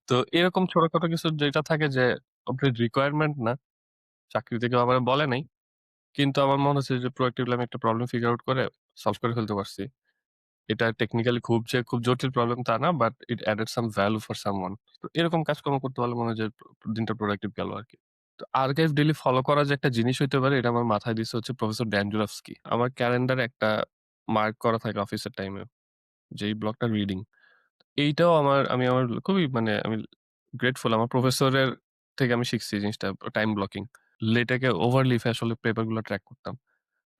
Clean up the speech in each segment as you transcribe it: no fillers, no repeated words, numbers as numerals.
তো এরকম ছোটখাটো কিছু যেটা থাকে যে কমপ্লিট রিকোয়ারমেন্ট না, চাকরিতে কেউ আমারে বলে নাই। কিন্তু আমার মনে হচ্ছে যে প্রোয়াক্টিভলি আমি একটা প্রবলেম ফিগার আউট করে সলভ করে ফেলতে পারছি। এটা টেকনিক্যালি খুব জটিল প্রবলেম তা না, but it added some value for someone. তো এরকম কাজকর্ম করতে পারলে মনে হয় যে দিনটা প্রোডাক্টিভ গেল আরকি। তো আর্কাইভ ডেইলি ফলো করা যে একটা জিনিস হইতে পারে এটা আমার মাথায় দিছে হচ্ছে প্রফেসর ড্যান্ডুরাফস্কি। আমার ক্যালেন্ডারে একটা মার্ক করা থাকে অফিসের টাইমে যে এই ব্লকটা রিডিং। এইটাও আমার খুবই মানে আমি গ্রেটফুল আমার প্রফেসরের থেকে আমি শিখছি এই জিনিসটা টাইম ব্লকিং। এটাকে ওভার লিফে আসলে পেপার গুলো ট্র্যাক করতাম।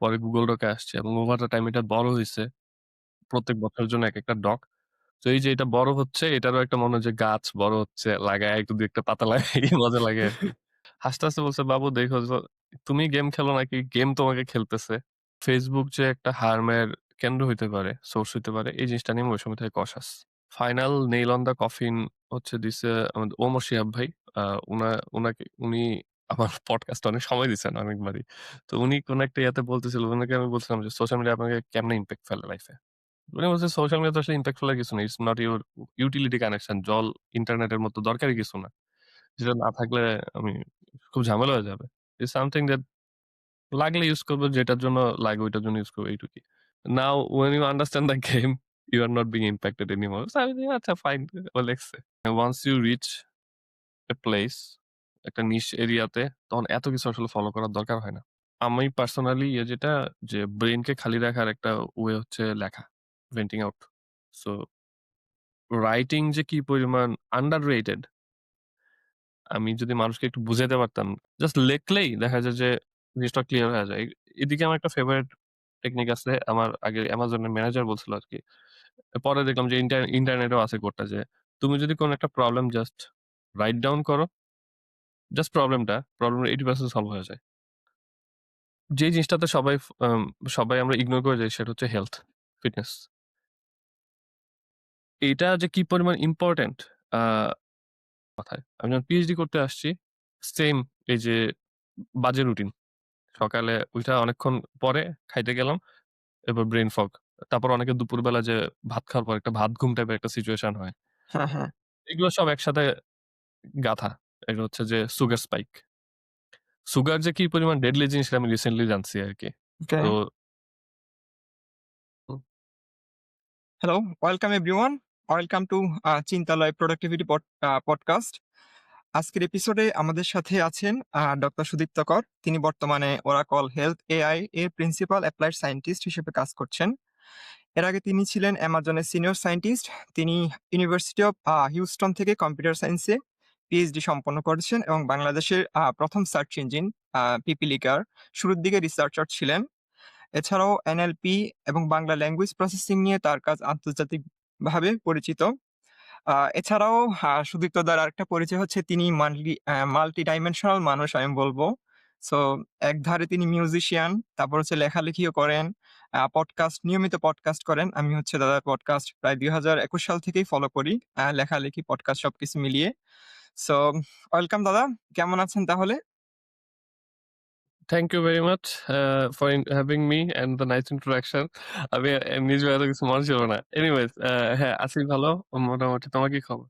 পরে Google Doc-এ আসছে এবং ওভার দ্যা টাইম এটা বড় হইছে। প্রত্যেক বছরের জন্য একেকটা ডক। তো এই যে এটা বড় হচ্ছে এটারও একটা মনে হয় যে গাছ বড় হচ্ছে, লাগায় একটু ২ একটা পাতা লাগাই মজা লাগে আরকি। হাসতে, হাসতে বলছে, "বাবু দেখো তুমি গেম খেলো নাকি গেম তোমাকে খেলতেছে?" Facebook যে একটা হার্মের কেন্দ্র হইতে পারে, সোর্স হইতে পারে এই জিনিসটা নিয়ে আমি ওই সময় থেকে conscious. Final nail on the coffin হচ্ছে দিছে আমাদের ওমর শিহাব ভাই। আ উনা উনি আমার পডকাস্টে অনেক সময় দিছেন অনেকবারই। তো উনি কোন একটা ইয়াতে বলতেছিল, উনাকে আমি বলছিলাম যে সোশ্যাল মিডিয়া আপনাকে কেমনে ইমপ্যাক্ট ফেলে লাইফে? উনি বলছে সোশ্যাল মিডিয়া তো আসলে ইমপ্যাক্ট ফেলার কিছু নেই। It's not your utility connection. জল ইন্টারনেটের মতো দরকারি কিছু না। যেটা না থাকলে আমি খুব ঝামেলা হয়ে যাবে। ইটস সামথিং দ্যাট লাগলে ইউজ করব, যেটার জন্য লাগে ওইটার জন্য ইউজ করব এইটুকুই। নাও when you understand the game, you are not being impacted anymore. So আমি বলি, আচ্ছা ফাইন, ও লেখছে। Once you reach a place, একটা নিশ এরিয়াতে তখন এত কিছু আসলে ফলো করার দরকার হয় না। আমি পার্সোনালি যেটা যে ব্রেইনকে খালি রাখার একটা ওয়ে হচ্ছে লেখা, ভেন্টিং আউট। সো রাইটিং যে কি পরিমাণ আন্ডাররেটেড আমি যদি মানুষকে একটু বুঝাইতে পারতাম, জাস্ট লেখলেই দেখা যায় যে জিনিসটা ক্লিয়ার হয়ে যায়। এদিকে আমার একটা ফেভারিট টেকনিক আছে। আমার আগে Amazon এর ম্যানেজার বলছিল আরকি। পরে দেখলাম যে ইন্টারনেটেও আছে কোডটা যে তুমি যদি কোন একটা প্রবলেম জাস্ট রাইট ডাউন করো, জাস্ট প্রবলেমের 80% সলভ হয়ে যায়। যে জিনিসটাতে সবাই আমরা ইগনোর করে যাই সেটা হচ্ছে হেলথ, ফিটনেস। এইটা যে কি পরিমাণ ইম্পোর্টেন্ট আ মাথায়। আমি যখন পিএইচডি করতে আসছি, সেইম এই যে বাজে রুটিন। সকালে উইঠা অনেকক্ষণ পরে খাইতে গেলাম, এরপর ব্রেইন ফগ। তারপর অনেকে দুপুরবেলা যে ভাত খাওয়ার পর একটা ভাত ঘুম টাইপের একটা সিচুয়েশন হয়। হ্যাঁ, হ্যাঁ। এগুলো সব একসাথে গাঁথা। এটা হচ্ছে যে সুগার স্পাইক। সুগার যে কি পরিমাণ ডেডলি জিনিস সেটা আমি রিসেন্টলি জানছি আরকি। ওকে। তো hmm, hello, welcome everyone. Welcome to Chintaloy productivity podcast. আজকের এপিসোডে আমাদের সাথে আছেন ডক্টর সুদীপ্ত কর। তিনি বর্তমানে ওরাকল হেলথ এআই এর প্রিন্সিপাল অ্যাপ্লাইড সায়েন্টিস্ট হিসেবে কাজ করছেন। এর আগে তিনি ছিলেন অ্যামাজনের সিনিয়র সায়েন্টিস্ট। তিনি ইউনিভার্সিটি অফ হিউস্টন থেকে কম্পিউটার সায়েন্সে পিএইচডি সম্পন্ন করেছেন এবং বাংলাদেশের প্রথম সার্চ ইঞ্জিন পিপিলিকার শুরুর দিকে রিসার্চার ছিলেন। এছাড়াও এনএলপি এবং বাংলা ল্যাঙ্গুয়েজ প্রসেসিং নিয়ে তার কাজ আন্তর্জাতিকভাবে পরিচিত। এছাড়াও সুদীপ্ত দার আরেকটা পরিচয় হচ্ছে তিনি মাল্টি ডাইমেনশনাল মানুষ আমি বলব। সো একধারে তিনি মিউজিশিয়ান, তারপর হচ্ছে লেখালেখিও করেন, নিয়মিত পডকাস্ট করেন। আমি হচ্ছে দাদার পডকাস্ট প্রায় ২০২১ সাল থেকেই ফলো করি। লেখালেখি, পডকাস্ট সবকিছু মিলিয়ে। সো ওয়েলকাম দাদা। কেমন আছেন তাহলে? Thank you very much for having me and the nice introduction. আমি নিজেও এত কিছু মনে ছিল না। এনিওয়েজ হ্যাঁ, আছি ভালো। মোটামুটি। তোমার কি খবর?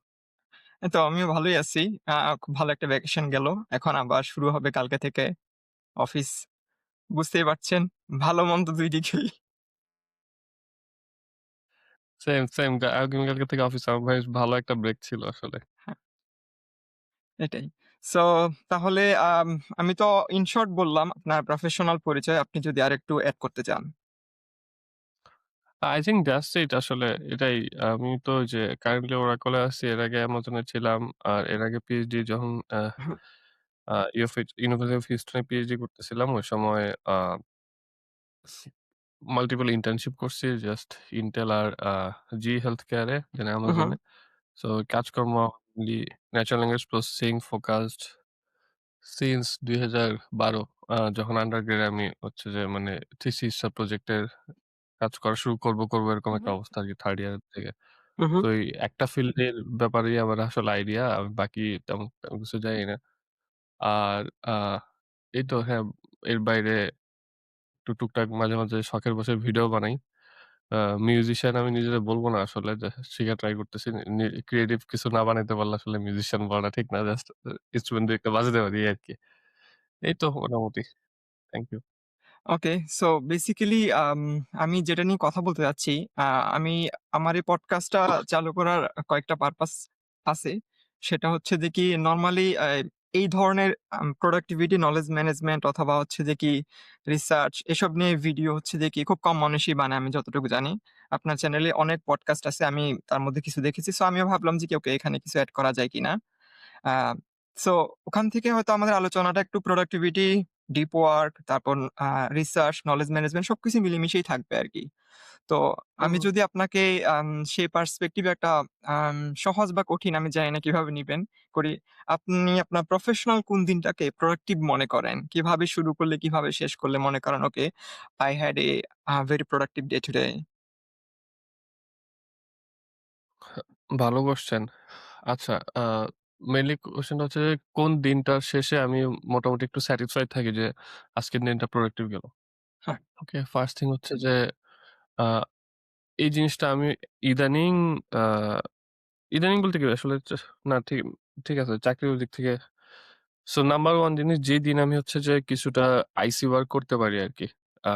এই তো আমিও ভালোই আছি। খুব ভালো একটা ভ্যাকেশন গেল। এখন আবার শুরু হবে কালকে থেকে অফিস। বুঝতেই পারছেন, ভালো-মন্দ ২ দিকেই। সেম আগামীকালকে থেকে অফিস। আমার বেশ ভালো একটা ব্রেক ছিল আসলে। হ্যাঁ, এটাই। সো তাহলে আমি তো ইন শর্ট বললাম আপনার প্রফেশনাল পরিচয়। আপনি যদি আরেকটু এড করতে চান। আই থিংক দ্যাটস ইট আসলে এটাই। আমি তো ওই যে কারেন্টলি ওরাকলে আছি। এর আগে অ্যামাজনে ছিলাম। আর এর আগে পিএইচডি যখন হুম, ইউনিভার্সিটি অফ হিউস্টনে পিএইচডি করতেছিলাম ওই সময় মাল্টিপল ইন্টার্নশিপ করছি জাস্ট ইন্টেল আর জি হেলথ কেয়ারে দেন হুম, অ্যামাজনে। সো কাজকর্ম mainly natural language processing focused since ২০১২ যখন আন্ডারগ্রেড আমি হচ্ছে যে মানে থিসিস প্রজেক্টের কাজ করা শুরু করব এরকম একটা হুম, অবস্থা আরকি 3rd ইয়ার থেকে। হুম, তো এই একটা ফিল্ডের ব্যাপারেই আমার আসলে আইডিয়া। আমি বাকি তেমন কিছু জানি না। আর আ এই তো হ্যাঁ, এর বাইরে একটু টুকটাক মাঝে, মাঝে শখের বশে ভিডিও বানাই। আ মিউজিশিয়ান আমি নিজেরে বলব না আসলে যে শিখার ট্রাই করতেছি। ক্রিয়েটিভ কিছু না বানাইতে পারলে আসলে মিউজিশিয়ান বলাটা ঠিক না। জাস্ট ইন্সট্রুমেন্ট ২ একটা বাজাতে পারি এই আরকি। এই তো মোটামুটি। Thank you. Okay. So basically আমি যেটা নিয়ে কথা বলতে চাচ্ছি, আ আমি আমার এই পডকাস্টটা চালু করার কয়েকটা পারপাস আছে। সেটা হচ্ছে যে কি নরমালি এই ধরনের প্রোডাক্টিভিটি, নলেজ ম্যানেজমেন্ট অথবা হচ্ছে যে কি রিসার্চ এসব নিয়ে ভিডিও হচ্ছে যে কি খুব কম মানুষই বানায় আমি যতটুকু জানি। আপনার চ্যানেলে অনেক পডকাস্ট আছে। আমি তার মধ্যে কিছু দেখেছি। সো আমিও ভাবলাম যে কি ওকে এখানে কিছু এড করা যায় কিনা। আ সো ওখান থেকে হয়তো আমাদের আলোচনাটা একটু প্রোডাক্টিভিটি, ডিপ ওয়ার্ক, তারপর আ রিসার্চ, নলেজ ম্যানেজমেন্ট সবকিছু মিলেমিশেই থাকবে আরকি। তো আমি হুম। যদি আপনাকে সেই পার্সপেক্টিভ এ একটা আম সহজ বা কঠিন আমি জানি না কিভাবে নিবেন করি। আপনি আপনার প্রফেশনাল কোন দিনটাকে প্রোডাক্টিভ মনে করেন? কিভাবে শুরু করলে কিভাবে শেষ করলে মনে করেন ওকে I had a very productive day today? ভালো কোয়েশ্চেন। আচ্ছা, মেইনলি কোয়েশ্চেনটা হচ্ছে যে কোন দিনটার শেষে আমি মোটামুটি একটু স্যাটিসফাইড থাকি যে আজকের দিনটা প্রোডাক্টিভ গেল। হ্যাঁ, ওকে, ফার্স্ট থিং হচ্ছে যে আ এই জিনিসটা আমি ইদানিং আ ইদানিং বলতে কি আসলে না, ঠিক ঠিক আছে চাকরির দিক থেকে। সো নাম্বার 1 জিনিস যেই দিন আমি হচ্ছে যে কিছুটা আইসি ওয়ার্ক করতে পারি আরকি। আ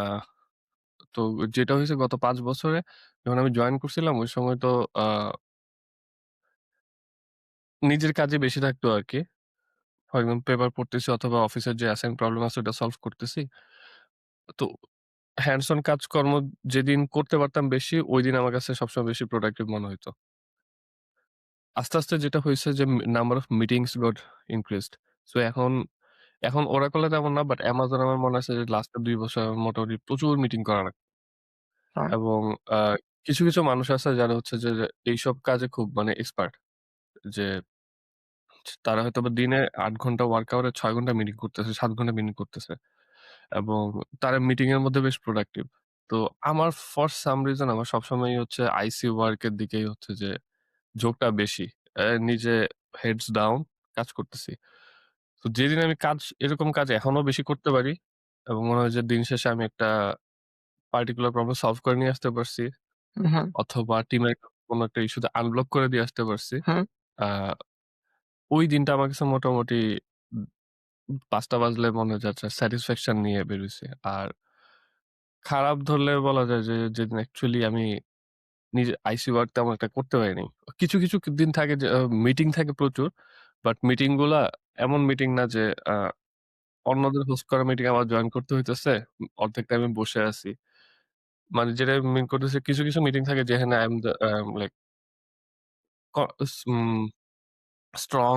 তো যেটা হইছে গত ৫ বছরে যখন আমি জয়েন করছিলাম ওই সময় তো আ নিজের কাজে বেশি থাকতো আরকি। ফর এক্সাম্পল পেপার পড়তেছি অথবা অফিসের যে অ্যাসাইন প্রবলেম আছে ওটা সলভ করতেছি। তো হ্যান্ডস অন কাজকর্ম যেদিন করতে পারতাম বেশি, ঐদিন আমার কাছে সবসময় বেশি প্রোডাক্টিভ মনে হইতো। আস্তে, আস্তে যেটা হইছে যে number of meetings goat increased. So এখন Oracle এ তেমন না, বাট Amazon আমার মনে আছে যে লাস্ট ২ বছর আমার মোটামুটি প্রচুর মিটিং করা লাগতো। হ্যাঁ। এবং আ কিছু, কিছু মানুষ আছে যারা হচ্ছে যে এইসব কাজে খুব মানে এক্সপার্ট। যে তারা হয়তোবা দিনে ৮ ঘন্টা ওয়ার্ক আওয়ারে ৬ ঘন্টা মিটিং করতেছে, ৭ ঘন্টা মিটিং করতেছে। এবং তারা মিটিং এর মধ্যে বেশ প্রোডাক্টিভ। তো আমার ফর সাম রিজন আমার সবসময়ই হচ্ছে আইসি ওয়ার্ক এর দিকেই হচ্ছে যে ঝোঁকটা বেশি। নিজে হেডস ডাউন কাজ করতেছি। তো যেদিন আমি এরকম কাজ এখনো বেশি করতে পারি এবং মনে হয় যে দিন শেষে আমি একটা পার্টিকুলার প্রবলেম সলভ করে নিয়ে আসতে পারছি হুম, অথবা টিমের কোনো একটা ইস্যুতে আনব্লক করে দিয়ে আসতে পারছি। হুম, আ ওই দিনটা আমার কাছে মোটামুটি উম ৫টা বাজলে মনে হয় যে আচ্ছা স্যাটিসফ্যাকশন নিয়ে বের হইছি। আর খারাপ ধরলে বলা যায় যে যেদিন অ্যাকচুয়ালি আমি নিজে আইসি ওয়ার্ক তেমন একটা করতে পারিনি। কিছু, কিছু দিন থাকে যে মিটিং থাকে প্রচুর। বাট মিটিং গুলা এমন মিটিং না যে আ অন্যদের হোস্ট করা মিটিং আমার জয়েন করতে হইতেছে। অর্ধেক টাইমে বসে আছি। মানে যেটা মিন করতেছে কিছু, কিছু মিটিং থাকে যেখানে আই এম দ্যা লাইক ক স strong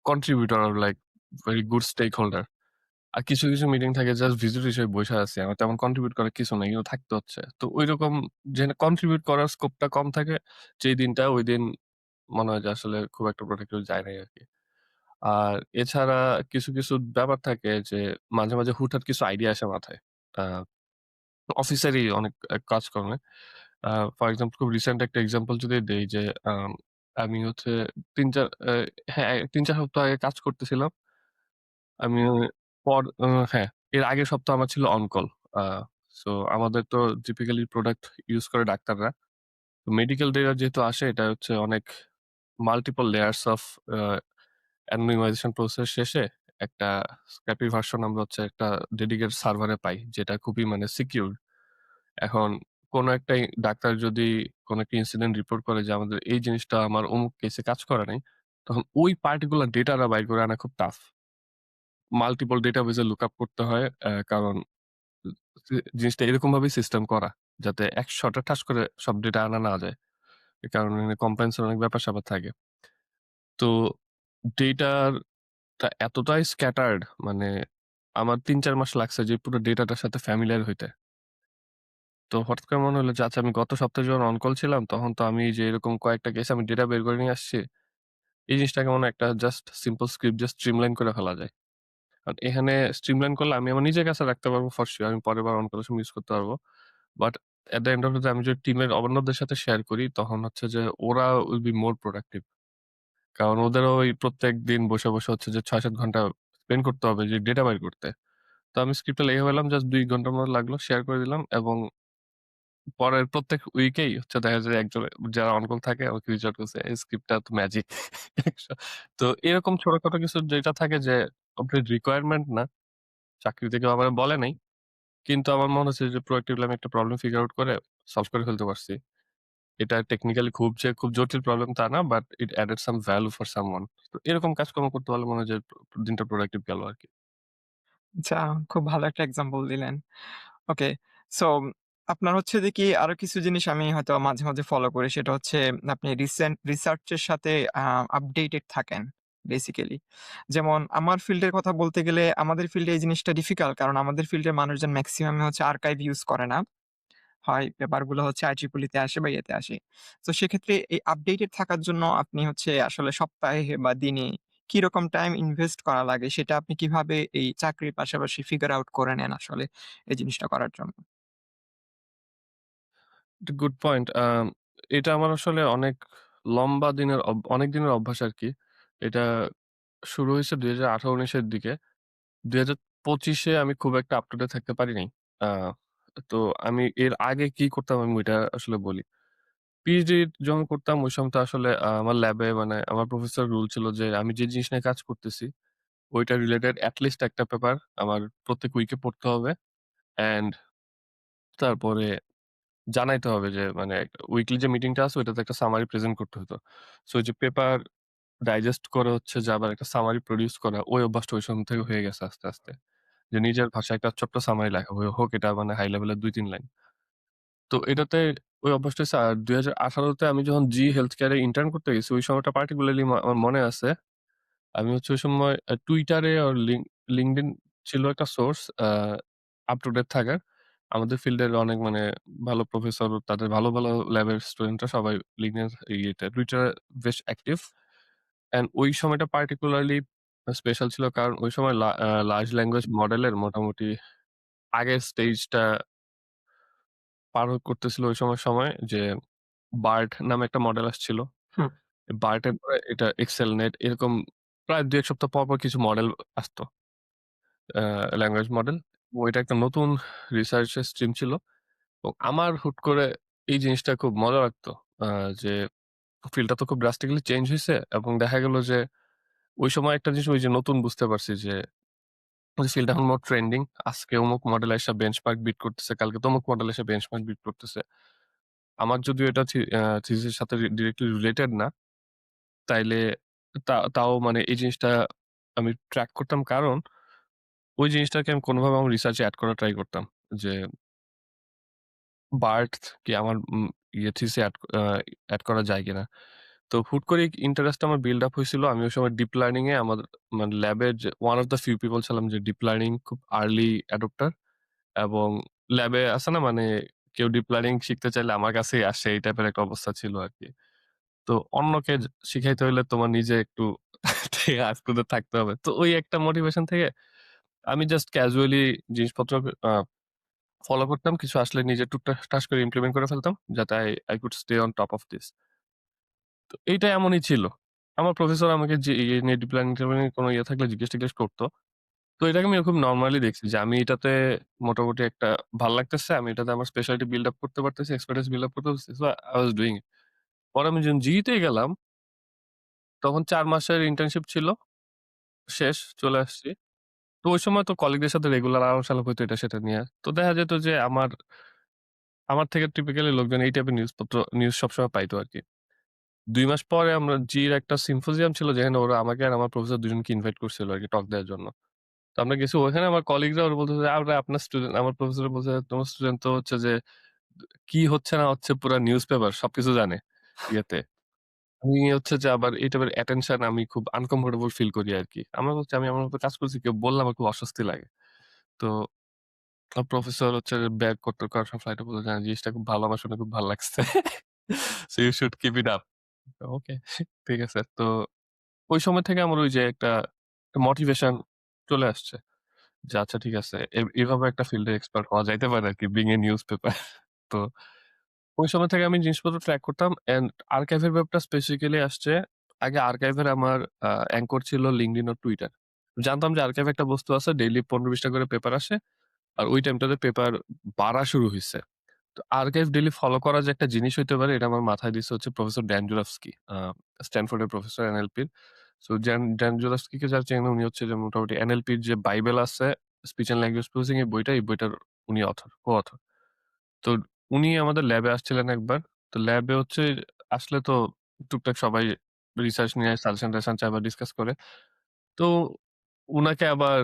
contributor or like very good stakeholder. আর কিছু, কিছু মিটিং থাকে জাস্ট ভিজিটর হিসেবে বইসা আছি। আমার তেমন কন্ট্রিবিউট করার কিছু নাই। কিন্তু থাকতে হচ্ছে। তো ঐরকম যেখানে কন্ট্রিবিউট করার স্কোপটা কম থাকে, যেই দিনটা ঐদিন মনে হয় যে আসলে খুব একটা প্রোডাক্টিভ যায় নাই আরকি। আর এছাড়া কিছু, কিছু ব্যাপার থাকে যে মাঝে, মাঝে হুটহাট কিছু আইডিয়া আসে মাথায়। আ অফিসেরই অনেক কাজকর্মে। আ ফর এক্সাম্পল খুব রিসেন্ট একটা এক্সাম্পল যদি দেই যে আমি হচ্ছে ৩-৪ হ্যাঁ, ৩-৪ সপ্তাহ আগে কাজ করতেছিলাম। আমি পর হ্যাঁ, এর আগের সপ্তাহ আমার ছিল অন কল। আ সো আমাদের তো টিপিক্যালি প্রোডাক্ট ইউস করে ডাক্তাররা। মেডিকেল ডেটা যেহেতু আসে এটা হচ্ছে অনেক multiple layers of a anonymization process শেষে একটা স্ক্র্যাপি ভার্সন আমরা হচ্ছে একটা ডেডিকেটেড সার্ভারে পাই। যেটা খুবই মানে সিকিউরড। এখন কোন একটা ডাক্তার যদি কোন একটা ইনসিডেন্ট রিপোর্ট করে যে আমাদের এই জিনিসটা আমার অমুক কেসে কাজ করে নাই, তখন ওই পার্টিকুলার ডেটাটা বাইর করে আনা খুব টাফ। মাল্টিপল ডেটাবেজে লুকআপ করতে হয়। কারণ উ জিনিসটা এরকমভাবেই সিস্টেম করা। যাতে একশটা ঠাস করে সব ডেটা আনা না যায়। এ কারণে কমপ্লায়েন্স এর অনেক ব্যাপার-স্যাপার থাকে। তো ডেটাটা এতটাই স্ক্যাটার্ড, মানে আমার ৩-৪ মাস লাগছে যে পুরো ডেটাটার সাথে ফ্যামিলিয়ার হইতে। তো হঠাৎ করে মনে হলো যে আচ্ছা আমি গত সপ্তাহে যখন অন কল ছিলাম তখন তো আমি যে এরকম কয়েকটা কেস আমি ডেটা বের করে নিয়ে আসছি। এই জিনিসটাকে মনে হয় একটা জাস্ট সিম্পল স্ক্রিপ্ট দিয়ে স্ট্রিমলাইন করে ফেলা যায়। কারণ এখানে স্ট্রিমলাইন করলে আমি আমার নিজের কাছে রাখতে পারবো ফর সিউর। আমি পরের বার অন করার সময় ইউজ করতে পারবো। But at the end of the day আমি যদি টিমের অন্যদের সাথে শেয়ার করি তখন হচ্ছে যে ওরা উইল বি মোর প্রোডাক্টিভ। কারণ ওদেরও ওই প্রত্যেকদিন বসে, বসে হচ্ছে যে ৬-৭ ঘন্টা স্পেন্ড করতে হবে যে ডেটা বাইর করতে। তো আমি স্ক্রিপ্টটা লিখে ফেললাম, জাস্ট ২ ঘন্টার মতো লাগলো। শেয়ার করে দিলাম এবং পরের প্রত্যেক উইকেই হচ্ছে দেখা যায় একজন যারা অনকল থাকে আমাকে রিচ আউট করছে, "এই স্ক্রিপ্টটা তো ম্যাজিক।" তো এরকম ছোটখাটো কিছু যেটা থাকে যে কমপ্লিট রিকোয়ারমেন্ট না, চাকরিতে কেউ আমারে বলে নাই। কিন্তু আমার মনে হচ্ছে যে প্রোয়েক্টিভলি আমি একটা প্রবলেম ফিগার আউট করে সলভ করে ফেলতে পারছি। এটা টেকনিক্যালি খুব জটিল প্রবলেম তা না, but it added some value for someone. তো এরকম কাজকর্ম করতে পারলে মনে হয় যে দিনটা প্রোডাক্টিভ গেল আরকি। আচ্ছা, খুব ভালো একটা এক্সাম্পল দিলেন। ওকে। সো আপনার হচ্ছে যে কি আরো কিছু জিনিস আমি হয়তো মাঝে, মাঝে ফলো করি। সেটা হচ্ছে আপনি রিসেন্ট রিসার্চ এর সাথে আপডেটেড থাকেন বেসিক্যালি। যেমন আমার ফিল্ডের কথা বলতে গেলে আমাদের ফিল্ডে এই জিনিসটা ডিফিকাল্ট। কারণ আমাদের ফিল্ডের মানুষজন মেক্সিমামই হচ্ছে আর্কাইভ ইউজ করে না। হয় পেপারগুলো হচ্ছে IEEE তে আসে বা ইয়েতে আসে। তো সেক্ষেত্রে এই আপডেটেড থাকার জন্য আপনি হচ্ছে আসলে সপ্তাহে বা দিনে কিরকম টাইম ইনভেস্ট করা লাগে সেটা আপনি কিভাবে এই চাকরির পাশাপাশি ফিগার আউট করে নেন আসলে এই জিনিসটা করার জন্য? এটা গুড পয়েন্ট। এটা আমার আসলে লম্বা দিনের অনেক দিনের অভ্যাস আরকি। এটা শুরু হইছে ২০১৮-১৯ এর দিকে। ২০২৫ এ আমি খুব একটা আপ টু ডেট থাকতে পারি নাই। আ তো আমি এর আগে কি করতাম আমি ওইটা আসলে বলি। পিএইচডি যখন করতাম ওই সময় তো আসলে আমার ল্যাবে মানে আমার প্রফেসর রুল ছিল যে আমি যে জিনিস নিয়ে কাজ করতেছি ওইটা রিলেটেড এট লিস্ট একটা পেপার আমার প্রত্যেক উইকে পড়তে হবে। অ্যান্ড তারপরে জানাইতে হবে যে মানে উইকলি যে মিটিংটা আছে ওইটাতে একটা সামারি প্রেজেন্ট করতে হতো। সো ওই যে পেপার ডাইজেস্ট করে হচ্ছে যে আবার একটা সামারি প্রোডিউস করা ওই অভ্যাসটা ওই সময় থেকে হয়ে গেছে আস্তে, আস্তে। যে নিজের ভাষায় একটা ছোট্ট সামারি লেখা হোক এটা মানে হাই লেভেলের ২-৩ লাইন। তো এটাতে ওই অভ্যাসটা হইছে। আর ২০১৮ তে আমি যখন জি হেলথ কেয়ার এ ইন্টার্ন করতে গেছি ওই সময়টা পার্টিকুলারলি আমার মনে আছে। আমি হচ্ছে ওই সময় Twitter এ আর LinkedIn ছিল একটা সোর্স আপ টু ডেট থাকার। আমাদের ফিল্ডের অনেক মানে ভালো প্রফেসর তাদের ভালো, ভালো ল্যাবের স্টুডেন্টরা সবাই LinkedIn Twitter এ বেশ অ্যাক্টিভ। অ্যান্ড ওই সময়টা পার্টিকুলারলি স্পেশাল ছিল কারণ ওই সময় লার্জ ল্যাঙ্গুয়েজ মডেলের মোটামুটি আগের স্টেজটা করতেছিল ওই সময় যে BART নামে একটা মডেল আসছিল। হুম, BART এর পরে এটা ExcelNet এরকম প্রায় ২-১ সপ্তাহ পর কিছু মডেল আসতো। A language model. ওইটা একটা নতুন রিসার্চ এর স্ট্রিম ছিল। আমার হুট করে এই জিনিসটা খুব মজা লাগতো। আ যে ফিল্ডটা তো খুব drastically চেঞ্জ হইছে এবং দেখা গেল যে ওই সময় একটা জিনিস ওই যে নতুন বুঝতে পারছি যে ওই ফিল্ডটা এখন মোর ট্রেন্ডিং। আজকে অমুক মডেল আইসা বেঞ্চমার্ক বিট করতেছে, কালকে তমুক মডেল এসে বেঞ্চমার্ক বিট করতেছে। আমার যদিও এটা থিসিস এর সাথে ডিরেক্টলি রিলেটেড না। তাইলে তাও মানে এই জিনিসটা আমি ট্র্যাক করতাম কারণ ওই জিনিসটাকে আমি কোনভাবে আমার রিসার্চ এ এড করার ট্রাই করতাম। যে বার্ট কি আমার থিসিসে এড করা যায় কিনা। তো হুট করে ইন্টারেস্টটা আমার বিল্ড আপ হইছিল। আমি ওই সময় ডিপ লার্নিং এ আমার মানে ল্যাবের যে one of the few people ছিলাম যে ডিপ লার্নিং খুব আর্লি অ্যাডপ্টার এবং ল্যাবে আছে না মানে কেউ ডিপ লার্নিং শিখতে চাইলে আমার কাছেই আসে এই টাইপের একটা অবস্থা ছিল আরকি। তো অন্যকে শিখাইতে হইলে তোমার নিজে একটু আপ টু ডেট থাকতে হবে। তো ওই একটা মোটিভেশন থেকে আমি জাস্ট ক্যাজুয়ালি জিনিসপত্র আ ফলো করতাম। কিছু আসলে নিজে টুকটাক টাস করে ইমপ্লিমেন্ট করে ফেলতাম। যাতে I could stay on top of this. তো এইটা এমনই ছিল। আমার প্রফেসর আমাকে যে ইয়ে নিয়ে ডিপ লার্নিং টিপ লার্নিং কোন ইয়ে থাকলে জিজ্ঞেস-টিজ্ঞেস করত। তো এটাকে আমি খুব নরমালি দেখছি যে আমি এটাতে মোটামুটি একটা ভাল লাগতেছে। আমি এটাতে আমার স্পেশালিটি বিল্ড আপ করতে পারতেছি, এক্সপার্টাইজ বিল্ড আপ করতে পারতেছি। So I was doing it. পরে আমি যখন জিইতে গেলাম তখন ৪ মাসের ইন্টার্নশিপ ছিল। শেষ চলে আসছি। তো ওই সময় তো কলিগদের সাথে রেগুলার আলাপ-সালাপ হইতো এটা সেটা নিয়ে। তো দেখা যেত যে আমার থেকে টিপিক্যালি লোকজন এই টাইপের নিউজ সবসময় পাইতো আরকি। ২ মাস পরে আমরা জির একটা সিম্পোজিয়াম ছিল যেখানে ওরা আমাকে আর আমার প্রফেসর ২ জনকে ইনভাইট করছিল আরকি টক দেওয়ার জন্য। তো আমরা গেছি ওখানে আমার কলিগরা ওরা বলতেছে, "আরে আপনার স্টুডেন্ট" আমার প্রফেসর বলছে, "তোমার স্টুডেন্ট তো হচ্ছে যে কি হচ্ছে না হচ্ছে পুরা নিউজ পেপার সবকিছু জানে ইয়েতে।" আমি হচ্ছে যে আবার এই টাইপের অ্যাটেনশন আমি খুব আনকমফোর্টেবল ফিল করি আরকি। আমার হচ্ছে আমি আমার মতো কাজ করছি কেউ বললে আমার খুব অস্বস্তি লাগে। তো প্রফেসর হচ্ছে ব্যাক করার সময় ফ্লাইটে বলল যে, "জিনিসটা খুব ভালো। আমার শুনে খুব ভাল লাগছে। So you should keep it up." Okay ঠিক আছে। তো ওই সময় থেকে আমার ওই যে একটা মোটিভেশন চলে আসছে। যে আচ্ছা ঠিক আছে। এভাবে একটা ফিল্ডে এক্সপার্ট হওয়া যাইতে পারে আরকি বিং এ নিউজ পেপার। তো ওই সময় থেকে আমি জিনিসপত্র ট্র্যাক করতাম অ্যান্ড আর্কাইভ এর ব্যাপারটা স্পেসিফিক্যালি আসছে। আগে আর্কাইভ এর আমার অ্যাঙ্কর ছিল LinkedIn ও Twitter। জানতাম যে আর্কাইভ একটা বস্তু আছে ডেইলি ১৫-২০ টা করে পেপার আসে। আর ওই টাইমটাতে পেপার বাড়া শুরু হইছে। তো আর্কাইভ ডেইলি ফলো করা যে একটা জিনিস হইতে পারে এটা আমার মাথায় দিছে হচ্ছে প্রফেসর ড্যান জুরাফস্কি। স্ট্যানফোর্ডের প্রফেসর এনএলপির। সো ড্যান জুরাফস্কিকে যারা চেনে উনি হচ্ছে যে মোটামুটি এনএলপির যে বাইবেল আছে স্পিচ অ্যান্ড ল্যাঙ্গুয়েজ প্রসেসিং এই বইটার উনি কো-অথর। তো উনি আমাদের ল্যাবে আসছিলেন একবার। তো ল্যাবে হচ্ছে আসলে তো টুকটাক সবাই রিসার্চ নিয়ে সাজেশন-টাজেশন চায় বা ডিসকাস করে। তো উনাকে আবার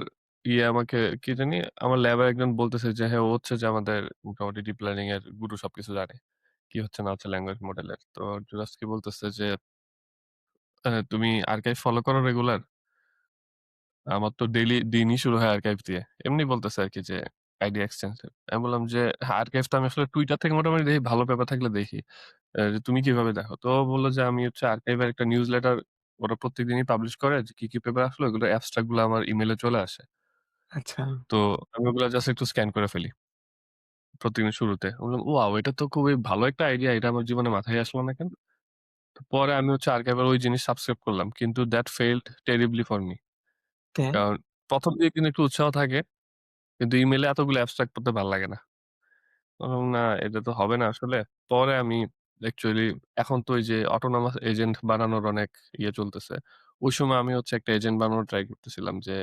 আমাকে কি জানি আমার ল্যাবের একজন বলতেছে যে, হ্যাঁ, ও হচ্ছে যে আমাদের মোটামুটি ডিপ লার্নিং এর গুরু সবকিছু জানে। কি হচ্ছে না হচ্ছে ল্যাঙ্গুয়েজ মডেলের। তো জুরাস্কি বলতেছে যে, তুমি আর্কাইভ ফলো করো রেগুলার?" আমার তো দিনই শুরু হয় আর্কাইভ দিয়ে। এমনি বলতেছে আরকি যে আইডিয়া এক্সচেঞ্জ এর। আমি বললাম যে, "হ্যাঁ, আর্কাইভ তো আমি আসলে টুইটার থেকে মোটামুটি দেখি ভালো পেপার থাকলে দেখি। যে তুমি কিভাবে দেখো?" তো ও বলল যে, "আমি হচ্ছে আর্কাইভ এর একটা নিউজ লেটার ওরা প্রত্যেকদিনই পাবলিশ করে যে কি পেপার আসলো ওগুলোর অ্যাবস্ট্রাক্ট গুলো আমার ইমেইলে চলে আসে। আচ্ছা। তো আমি ওগুলা জাস্ট একটু স্ক্যান করে ফেলি প্রত্যেকদিন শুরুতে।" আমি বললাম, "ওয়াও! এটা তো খুবই ভালো একটা আইডিয়া। এটা আমার জীবনে মাথায় আসলো না কেন?" তো পরে আমি হচ্ছে আর্কাইভ এর ওই জিনিস সাবস্ক্রাইব করলাম। কিন্তু that failed terribly for me. Okay. কারণ ১ম দিকে কিন্তু একটু উৎসাহ থাকে। কিন্তু ইমেইলে এতগুলো অ্যাবস্ট্রাক্ট পড়তে ভাল লাগে না। না এটা তো হবে না আসলে। পরে আমি অ্যাকচুয়ালি এখন তো ওই যে অটোনমাস এজেন্ট বানানোর অনেক চলতেছে। ওই সময় আমি হচ্ছে একটা এজেন্ট বানানোর ট্রাই করতেছিলাম যে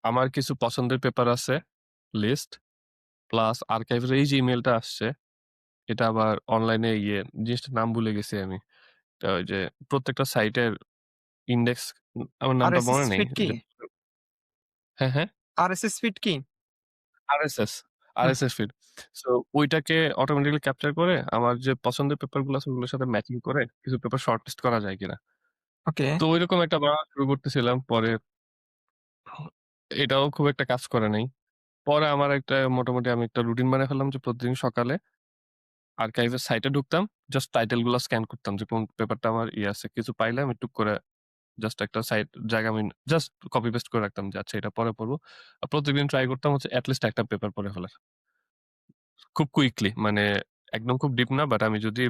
আমার কিছু পছন্দের পেপার আছে লিস্ট প্লাস আর্কাইভের এই যে ইমেইলটা আসছে এটা আবার অনলাইনে জিনিসটার নাম ভুলে গেছি আমি। ওই যে প্রত্যেকটা সাইটের ইনডেক্স আমার নামটা আরএসএস মনে নেই। ফিড কি? হ্যাঁ, হ্যাঁ। আরএসএস ফিড কি? আরএসএস, হুম, আরএসএস ফিড। সো ওইটাকে অটোমেটিক্যালি ক্যাপচার করে আমার যে পছন্দের পেপার গুলো আছে ওগুলোর সাথে ম্যাচিং করে কিছু পেপার শর্টলিস্ট করা যায় কিনা। ওকে। তো ঐরকম একটা বানানো শুরু করতেছিলাম। পরে এটাও খুব একটা কাজ করে নাই। পরে আমার একটা মোটামুটি আমি একটা রুটিন বানায় ফেললাম যে প্রতিদিন সকালে আর্কাইভ এর সাইটে ঢুকতাম। জাস্ট টাইটেল গুলা স্ক্যান করতাম যে কোন পেপারটা আমার আছে। কিছু পাইলে আমি টুক করে জাস্ট একটা জায়গা আমি জাস্ট কপি পেস্ট করে রাখতাম যে আচ্ছা এটা পরে পড়বো। প্রত্যেকদিন ট্রাই করতাম হচ্ছে এট লিস্ট একটা পেপার পড়ে ফেলার। খুব কুইকলি মানে একদম খুব ডিপ না বাট আমি যদি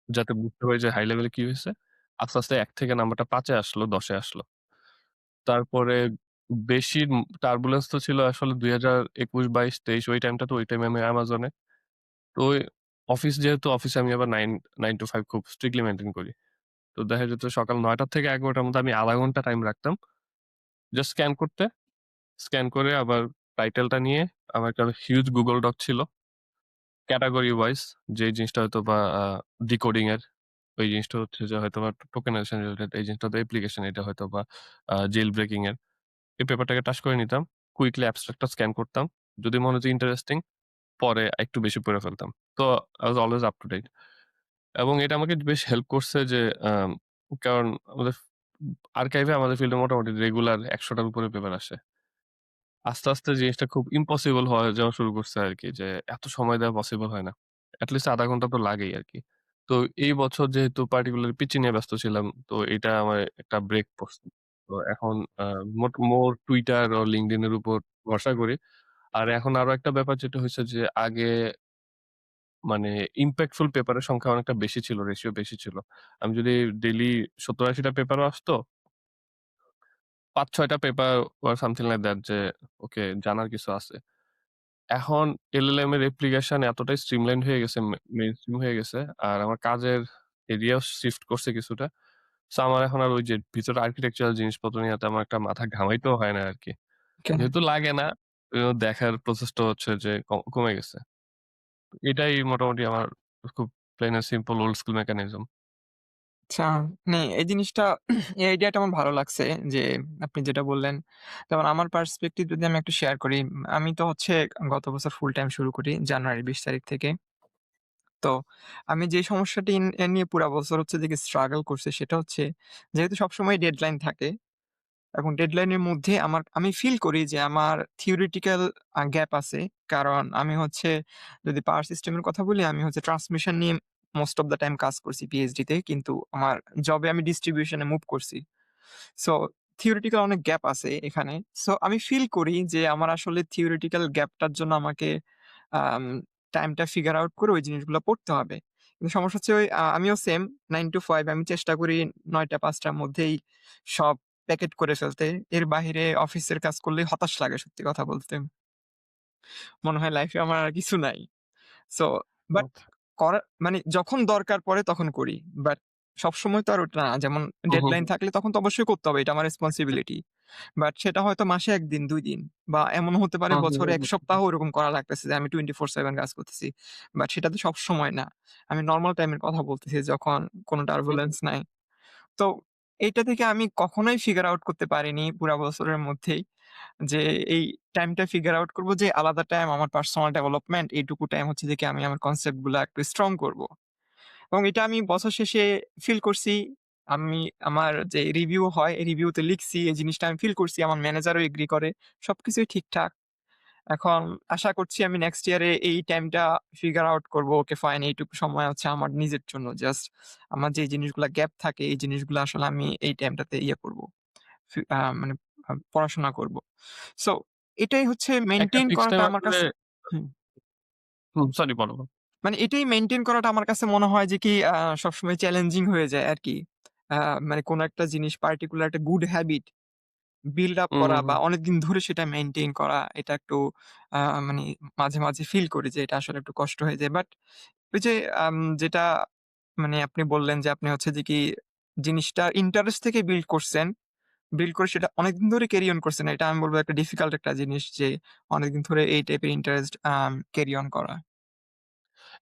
যাতে বুঝতে পারি যে হাই লেভেলে কি হইছে, আস্তে, আস্তে ১ থেকে নাম্বারটা ৫ এ আসলো, ১০ এ আসলো। তারপরে বেশি টার্বুলেন্স তো ছিল আসলে ২০২১, ২২, ২৩ ওই টাইমটা তো ওই টাইমে আমি Amazon এ। তো ওই যেহেতু অফিসে আমি আবার 9 to 5 খুব স্ট্রিক্টলি মেইনটেইন করি। তো দেখা যেত সকাল ৯ টা থেকে ১১ টার মধ্যে আমি ০.৫ ঘন্টা টাইম রাখতাম। জাস্ট স্ক্যান করতে। স্ক্যান করে আবার টাইটেলটা নিয়ে আমার একটা হিউজ Google Doc ছিল। ক্যাটেগরি ওয়াইজ যে জিনিসটা হয়তোবা ডিকোডিং এর ওই জিনিসটা হচ্ছে যে হয়তোবা টোকেনাইজেশন রিলেটেড এই জিনিসটা তো অ্যাপ্লিকেশন এটা হয়তোবা জেল ব্রেকিং এর। এই পেপারটাকে টাচ করে নিতাম। কুইকলি অ্যাবস্ট্রাক্টটা স্ক্যান করতাম। যদি মনে হতো ইন্টারেস্টিং পরে একটু বেশি পড়ে ফেলতাম। তো I was always up to date এবং এটা আমাকে বেশ হেল্প করছে যে আম কারণ আমাদের আর্কাইভে আমাদের ফিল্ডে মোটামুটি রেগুলার ১০০ টার উপরে পেপার আসে। আস্তে, আস্তে জিনিসটা খুব ইম্পসিবল হয়ে যাওয়া শুরু করছে আরকি যে এত সময় দেওয়া পসিবল হয় না। এট লিস্ট ০.৫ ঘন্টা তো লাগেই আরকি। তো এই বছর যেহেতু পার্টিকুলারলি পিচি নিয়ে ব্যস্ত ছিলাম, তো এটা আমার একটা ব্রেক পড়ছে। তো এখন আ মোর Twitter ও LinkedIn এর উপর ভরসা করি। আর এখন আরো একটা ব্যাপার যেটা হইছে যে আগে মানে ইমপ্যাক্টফুল পেপারের সংখ্যা অনেকটা বেশি ছিল, রেশিও বেশি ছিল। আমি যদি ডেইলি ৭০-৮০ টা পেপারও আসতো ৫-৬ টা paper or something like that যে ওকে জানার কিছু আছে। এখন এলএলএম এর অ্যাপ্লিকেশন এতটাই স্ট্রিমলাইন হয়ে গেছে, মেইনস্ট্রিম হয়ে গেছে। আর আমার কাজের এরিয়াও শিফট করছে কিছুটা। সো আমার এখন আর ওই যে ভিতরে আর্কিটেকচারাল জিনিসপত্র নিয়ে তেমন একটা মাথা ঘামাইতেও হয় না আরকি। ওকে। যেহেতু লাগে না, দেখার প্রসেসটা হচ্ছে যে কমে গেছে। এটাই মোটামুটি আমার খুব plain and simple old school mechanism. আচ্ছা, মানে এই জিনিসটা এই আইডিয়াটা আমার ভালো লাগছে যে আপনি যেটা বললেন। যেমন আমার পার্সপেক্টিভ যদি আমি একটু শেয়ার করি, আমি তো হচ্ছে গত বছর ফুল টাইম শুরু করি জানুয়ারির ২০ তারিখ থেকে। তো আমি যে সমস্যাটি নিয়ে পুরা বছর হচ্ছে যে স্ট্রাগল করছি সেটা হচ্ছে যেহেতু সবসময় ডেডলাইন থাকে এবং ডেডলাইনের মধ্যে আমি ফিল করি যে আমার থিওরিটিক্যাল গ্যাপ আছে। কারণ আমি হচ্ছে যদি পাওয়ার সিস্টেমের কথা বলি, আমি হচ্ছে ট্রান্সমিশন নিয়ে মোস্ট অফ দ্যা টাইম কাজ করছি পিএইচডি তে। কিন্তু আমার জবে আমি ডিস্ট্রিবিউশন এ মুভ করছি। সো থিওরিটিক্যাল অনেক গ্যাপ আছে এখানে। সো আমি ফিল করি যে আমার আসলে থিওরিটিক্যাল গ্যাপটার জন্য আমাকে আম টাইমটা ফিগার আউট করে ওই জিনিসগুলো পড়তে হবে। কিন্তু সমস্যা হচ্ছে ওই আমিও সেম 9 to 5 আমি চেষ্টা করি ৯ টা ৫ টার মধ্যেই সব প্যাকেট করে ফেলতে। এর বাহিরে অফিসের কাজ করলেই হতাশ লাগে সত্যি কথা বলতে। মনে হয় লাইফে আমার আর কিছু নাই। সো বাট আচ্ছা। মানে যখন দরকার পড়ে তখন করি। বাট সবসময় তো আর ওটা না। যেমন হু, হু, ডেডলাইন হু। থাকলে তখন তো অবশ্যই করতে হবে। এটা আমার রেসপনসিবিলিটি। বাট সেটা হয়তো মাসে ১ দিন, ২ দিন বা এমন হতে পারে হু, হু, বছরে ১ হু, হু। সপ্তাহ ওরকম করা লাগতেছে যে আমি 24/7 কাজ করতেছি। বাট সেটা তো সবসময় না। আমি নরমাল টাইমের কথা বলতেছি যখন কোন হু, হু। টার্বুলেন্স নাই। তো এইটা থেকে আমি কখনোই ফিগার আউট করতে পারিনি পুরা বছরের মধ্যেই যে এই টাইমটা ফিগার আউট করব যে আলাদা টাইম আমার পার্সোনাল ডেভেলপমেন্ট এইটুকু টাইম হচ্ছে যে কি আমি আমার কনসেপ্ট গুলা একটু স্ট্রং করব। এবং এটা আমি বছর শেষে ফিল করছি। আমি আমার যে রিভিউ হয়, এই রিভিউতে লিখছি। এই জিনিসটা আমি ফিল করছি। আমার ম্যানেজারও এগ্রি করে। সবকিছুই ঠিকঠাক। এখন আশা করছি আমি নেক্সট ইয়ারে এই টাইমটা ফিগার আউট করব। ওকে ফাইন এইটুকু সময় হচ্ছে আমার নিজের জন্য। জাস্ট আমার যে জিনিসগুলা গ্যাপ থাকে এই জিনিসগুলো আসলে আমি এই টাইমটাতে ইয়ে করব। মানে পড়াশোনা করব। সো এটাই হচ্ছে একটা মেইনটেইন ফিক্সড টাইম করাটা আমার আসলে কাছে হুম। হুম, সরি বলো। মানে এটাই মেইনটেইন করাটা আমার কাছে মনে হয় যে কি সবসময় চ্যালেঞ্জিং হয়ে যায় আরকি। আ মানে কোন একটা জিনিস পার্টিকুলার একটা গুড হ্যাবিট বিল্ড আপ হু, হু, করা হু। বা অনেকদিন ধরে সেটা মেইনটেইন করা এটা একটু আ মানে মাঝে, মাঝে ফিল করি যে এটা আসলে একটু কষ্ট হয়ে যায়। বাট ওই যে যেটা মানে আপনি বললেন যে আপনি হচ্ছে যে কি জিনিসটা ইন্টারেস্ট থেকে বিল্ড করছেন। বিল্ড করে সেটা অনেকদিন ধরে ক্যারি অন করছেন। এটা আমি বলব একটা ডিফিকাল্ট একটা জিনিস যে অনেকদিন ধরে এই টাইপের ইন্টারেস্ট ক্যারি অন করা।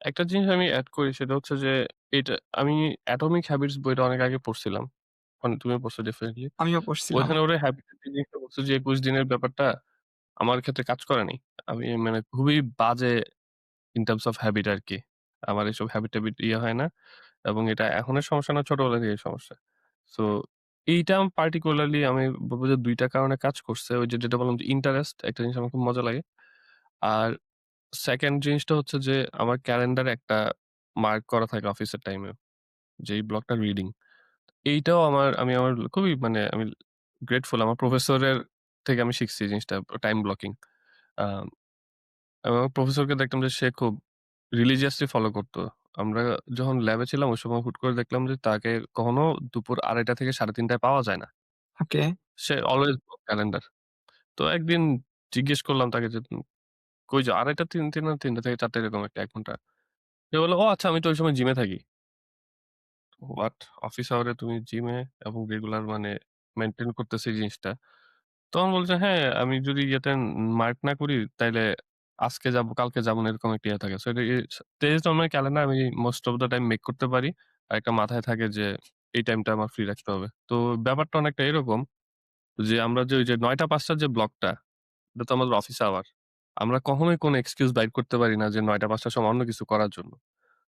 একটা জিনিস আমি এড করি সেটা হচ্ছে যে এটা আমি 'Atomic Habits' বইটা অনেক আগে পড়ছিলাম। মানে তুমিও পড়ছো ডেফিনিটলি। আমিও পড়ছিলাম। ওইখানে ওরা হ্যাবিটের যে জিনিসটা বলছে যে ২১ দিনের ব্যাপারটা আমার ক্ষেত্রে কাজ করেনি। আমি মানে খুবই বাজে ইন টার্মস অফ হ্যাবিট আরকি। আমার এসব হ্যাবিট-ট্যাবিট ইয়ে হয় না এবং এটা এখনের সমস্যা না ছোটবেলা থেকেই সমস্যা। সো এইটা পার্টিকুলারলি আমি বলব যে ২ টা কারণে কাজ করছে। ওই যে যেটা বললাম যে ইন্টারেস্ট একটা জিনিস আমার খুব মজা লাগে। আর 2nd জিনিসটা হচ্ছে যে আমার ক্যালেন্ডারে একটা মার্ক করা থাকে অফিসের টাইমেও। যে এই ব্লকটা রিডিং। এইটাও আমি আমার খুবই মানে আমি গ্রেটফুল আমার প্রফেসরের থেকে আমি শিখছি এই জিনিসটা টাইম ব্লকিং। আ এবং প্রফেসরকে দেখতাম যে সে খুব রিলিজিয়াসলি ফলো করত। আমরা যখন ল্যাবে ছিলাম ওই সময় হুট করে দেখলাম যে তাকে কখনো দুপুর ২:৩০ থেকে ৩:৩০ টায় পাওয়া যায় না। ওকে। সে অলওয়েজ ক্যালেন্ডার। তো একদিন জিজ্ঞেস করলাম তাকে যে, "কই যাও?" ২:৩০ ৩:০০ থেকে ৪:০০ এরকম একটা ১ ঘন্টা। সে বলল, "ও আচ্ছা আমি তো ওই সময় জিমে থাকি।" হোয়াট? অফিস আওয়ারে তুমি জিমে এবং রেগুলার মানে মেইনটেইন করতেছি এই জিনিসটা। তখন বলছে, "হ্যাঁ, আমি যদি ইয়েতে মার্ক না করি তাইলে আজকে যাবো, কালকে যাবো না এরকম একটা ইয়ে থাকে।" সো এটা তেইশ অন মাই ক্যালেন্ডার আমি most of the time make করতে পারি। আর একটা মাথায় থাকে যে এই টাইমটা আমার ফ্রি রাখতে হবে। তো ব্যাপারটা অনেকটা এরকম যে আমরা যে ওই যে ৯ঃ০০-৫ঃ০০ র যে ব্লকটা, এটা তো আমাদের অফিস আওয়ার। আমরা কখনোই কোনো এক্সকিউজ বাইর করতে পারি না যে ৯ঃ০০-৫ঃ০০ র সময় অন্য কিছু করার জন্য।